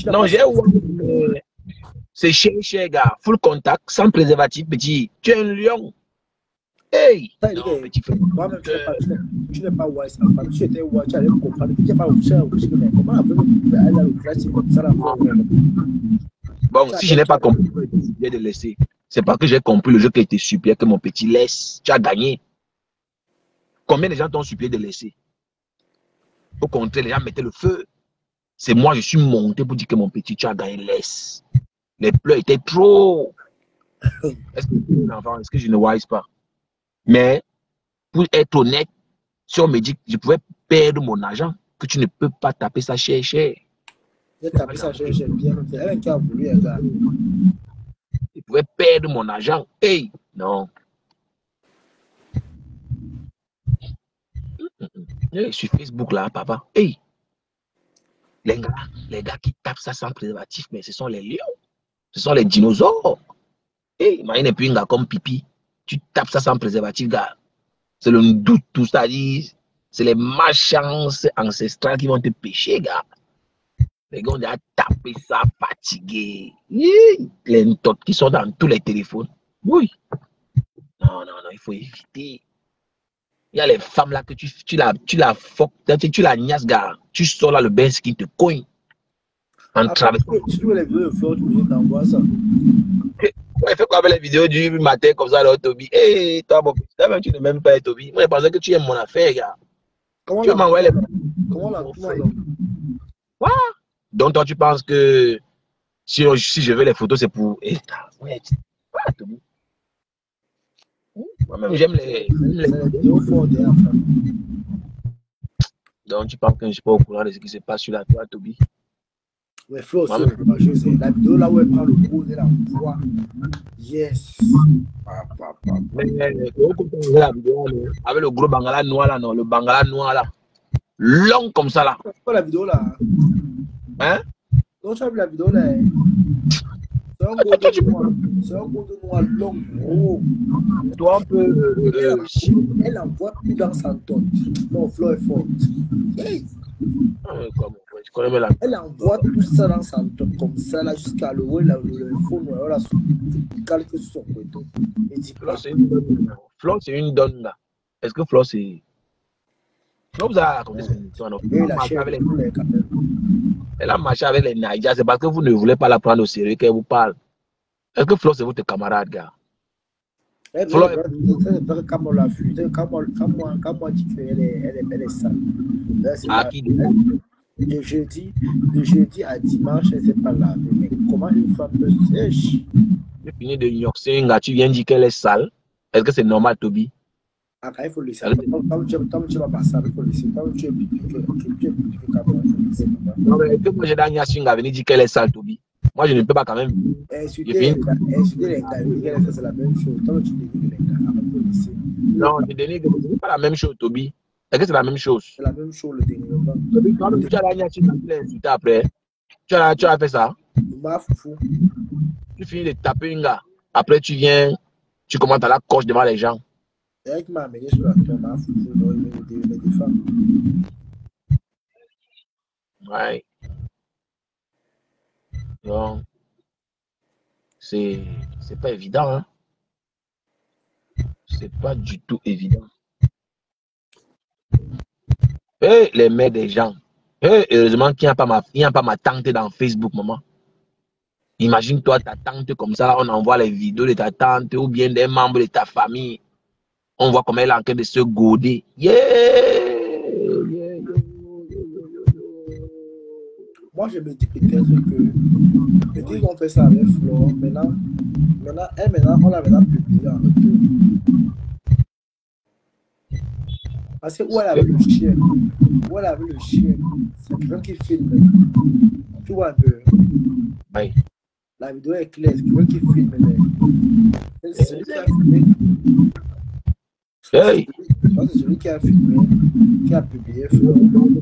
Non, j'ai c'est cher, gars. Full contact, sans préservatif, petit. Tu es un lion. Hey! Ça, Non, petit frère. toi-même, tu n'es pas wise, sa femme. Tu étais wise, tu allais comprendre. Tu n'es pas wise, mais comment elle a le clash comme ça, la fois. Bon, si je n'ai pas compris de laisser, c'est parce que j'ai compris le jeu qui était supplié que mon petit laisse. Tu as gagné. Combien de gens t'ont supplié de laisser? Au contraire, les gens mettaient le feu. C'est moi, je suis monté pour dire que mon petit, tu as gagné, laisse. Les pleurs étaient trop. Est-ce que je suis un enfant? Est-ce que je ne wise pas? Mais, pour être honnête, si on me dit que je pouvais perdre mon argent, que tu ne peux pas taper ça cher. J'ai tapé ça, j'ai bien. Elle qui a voulu, elle a. Je pouvais perdre mon argent. Hey, non. Hey, sur Facebook, là, papa. Hey, les gars qui tapent ça sans préservatif, mais ce sont les lions. Ce sont les dinosaures. Hey, imagine un peu un gars comme Pipi. Tu tapes ça sans préservatif, gars. C'est le doute, tout ça dit. C'est les malchances ancestrales qui vont te pêcher, gars. Les gars ont déjà tapé ça, fatigué. Les notes qui sont dans tous les téléphones. Oui. Non, il faut éviter. Il y a les femmes là que tu la fuck, tu la niasse, gars. Tu sors là le bain qui te cogne. En traversant. Si tu veux les vidéos de Flo, tu peux t'envoyer ça. Ouais, fais quoi avec les vidéos du matin comme ça, là, Toby? Hey, toi, bon, toi-même, tu ne m'aimes pas, Toby. Moi, je pensais que tu aimes mon affaire, gars. Comment Tu veux m'envoyer les. Comment la trouve? Quoi? Donc, toi, tu penses que si je veux les photos, c'est pour. Ouais, Toby. Moi-même, j'aime les vidéos fortes. Donc, tu penses que je ne suis pas au courant de ce qui se passe sur la toile, Toby? Ouais, Flo, c'est la vidéo là où elle prend le coup, elle envoie. Yes. Mais la vidéo avec le gros bangala noir là, non, le bangala noir là. Long comme ça là. C'est pas la vidéo là. Hein? Donc, tu as vu la vidéo là. C'est un gros de noir. C'est un gros de noir long, gros. Toi, un peu. Elle envoie plus dans sa tonte. Non, Flo est forte. Hey. Je connais même la. Elle envoie tout ça dans sa tonte comme ça là jusqu'à le fond. Voilà, calque sur son couteau. Flo, c'est une donne là. Est-ce que Flo, c'est. Flo, vous avez raconté son histoire, non? Elle a marché avec les Naïjas. C'est parce que vous ne voulez pas la prendre au sérieux qu'elle vous parle. Est-ce que Flo, c'est votre camarade, gars? Flo, quand on l'a vu, quand moi dit qu'elle est sale. À qui? De jeudi à dimanche, elle ne s'est pas lavée. Mais comment une femme peut sèche? Tu finis de York, tu viens dire qu'elle est sale. Est-ce que c'est normal, Toby? Il faut laisser. Quand tu vas passer, il faut laisser. Quand tu es pipi, non, mais est-ce que moi j'ai dernière swing à venir dire qu'elle est sale, Toby? Moi, je ne peux pas quand même. Insulter les gars, c'est la même chose. Quand tu dénigres les gars, il faut laisser. Non, je dénigre, ce n'est pas la même chose, Toby. Est-ce que c'est la même chose? C'est la même chose, le dénigrement. Toby, quand tu as dernière swing, tu l'as insulté après. Tu as fait ça? Fou. Tu finis de taper un gars. Après, tu viens, tu commences à la coche devant les gens. Eric m'a amené sur la tombe, m'a foutu dans les femmes. Ouais. Non. C'est pas évident, hein. C'est pas du tout évident. Et les mères des gens. Et heureusement qu'il n'y a pas ma tante dans Facebook, maman. Imagine-toi ta tante comme ça, là, on envoie les vidéos de ta tante ou bien des membres de ta famille. On voit comment elle est en train de se gauder. Moi, je me dis peut-être qu'ils ont fait ça avec Flo. Maintenant, on l'a maintenant publié en retour. Parce que où elle avait le chien, c'est quelqu'un qui filme. Tu vois un peu. Oui. La vidéo est claire, c'est quelqu'un qui filme. C'est celui qui a filmé. Hey. C'est celui qui a filmé, qui a publié Flo.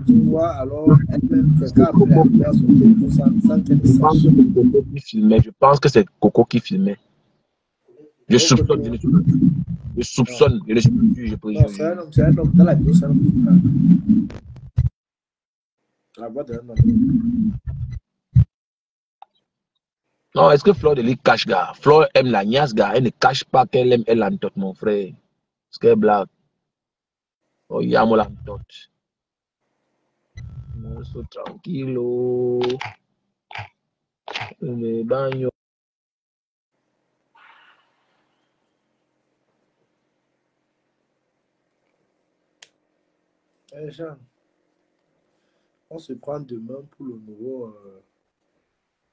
Tu vois, alors elle-même, quelqu'un a pris à son téléphone sans qu'elle sache. Je pense que c'est Coco qui filmait. Je soupçonne, je le soupçonne, c'est un homme, dans la vidéo, c'est un homme. La voix d'un homme. Non, est-ce que Flo de lui cache, gars? Flo aime la niasse, gars. Elle ne cache pas qu'elle aime, elle entote, mon frère. Sky Black. Oyamo la mtoto. Eso tranquilo. Me baño. Jean, on se prend demain pour le nouveau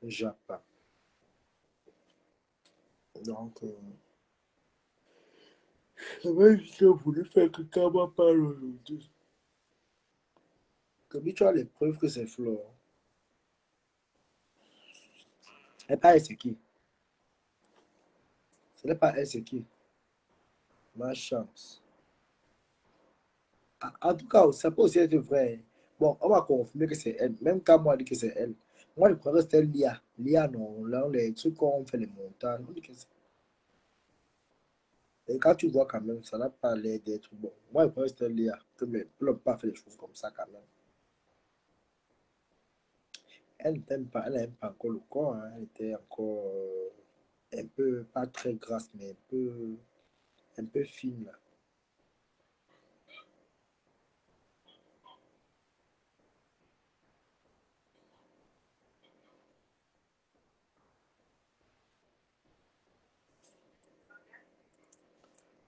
Japon. Donc, c'est vrai que je voulais faire que Kama parle aujourd'hui. Comme tu as les preuves que c'est Flore. Et pas elle, c'est qui? Ce n'est pas elle, c'est qui? Ma chance. En tout cas, ça peut aussi être vrai. Bon, on va confirmer que c'est elle. Même quand moi, on dit que c'est elle. Moi, je crois que c'était Lia. Lia, non. Là, les trucs qu'on fait les montagnes. On dit que et quand tu vois quand même, ça n'a pas l'air d'être bon. Moi, je crois que c'était Lia. Que mais ne peut pas faire des choses comme ça quand même. Elle n'aime pas, elle n'aime pas encore le corps. Hein. Elle était encore un peu, pas très grasse, mais un peu fine là.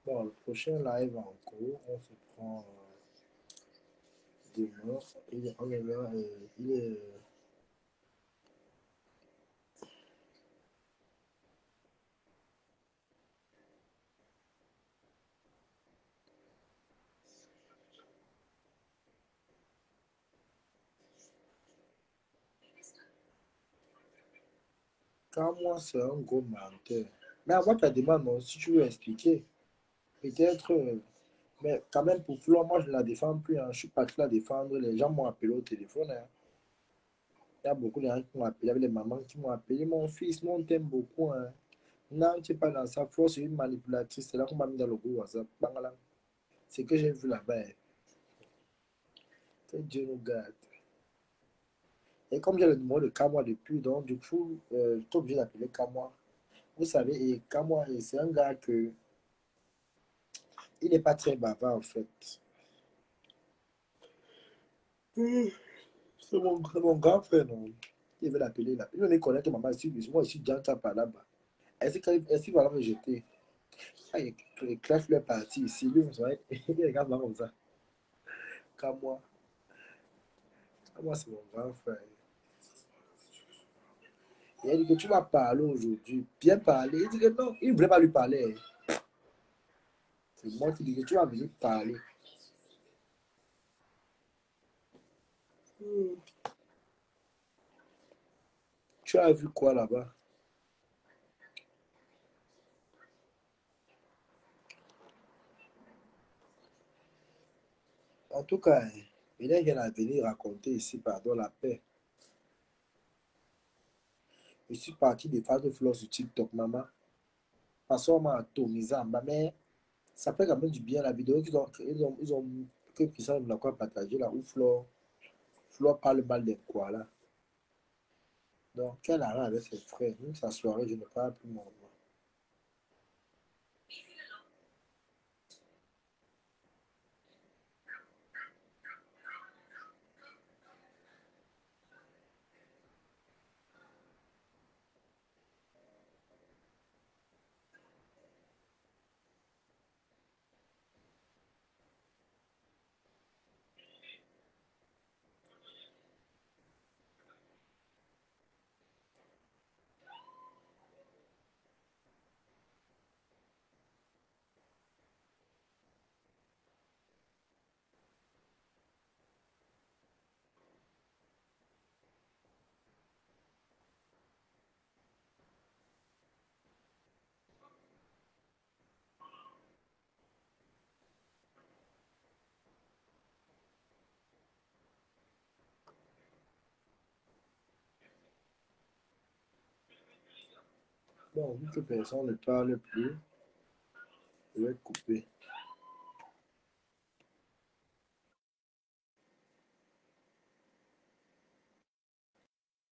Bon, le prochain live en cours, on se prend demain. On est là, il est quand moi, c'est un gros menteur. Mais à moi, tu as demandé, non, si tu veux expliquer, peut-être, mais quand même, pour Flo, moi, je ne la défends plus. Hein. Je suis parti la défendre. Les gens m'ont appelé au téléphone. Hein. Il y a beaucoup de gens qui m'ont appelé. Il y avait les mamans qui m'ont appelé. Mon fils, moi, on t'aime beaucoup. Hein. Non, tu n'es pas dans ça. Flo, c'est une manipulatrice. C'est là qu'on m'a mis dans le groupe WhatsApp. Bangala. C'est que j'ai vu là-bas. Hein. Que Dieu nous garde. Et comme j'ai le numéro de Kamoa depuis, donc du coup, je suis obligé d'appeler Kamoa. Vous savez, et Kamoa, c'est un gars que il n'est pas très bavard en fait. C'est mon grand frère, non? Il veut l'appeler là. Il me connaît que maman ici, moi ici, Djanta par là-bas. Est-ce qu'il va me jeter? Ah, il clash leur partie ici. Lui, il regarde là comme ça. Kamoa. Kamoa, c'est mon grand frère. Il a dit que tu vas parler aujourd'hui. Bien parler. Il dit que non, il ne voulait pas lui parler. C'est moi qui dis que tu vas venir parler. Tu as vu quoi là-bas? En tout cas, il n'y a rien à venir raconter ici, pardon, la paix. Je suis parti de faire de fleurs sur TikTok, maman. Parce qu'on m'a atomisé en bas, mais ça fait quand même du bien la vidéo qu'ils ont que Christian me l'a quoi partagé là, où Flore parle mal des quoi là. Donc, quelle arrêt avec ses frères? Même sa soirée, je ne parle plus mon nom. Bon, vu que personne ne parle plus, je vais couper.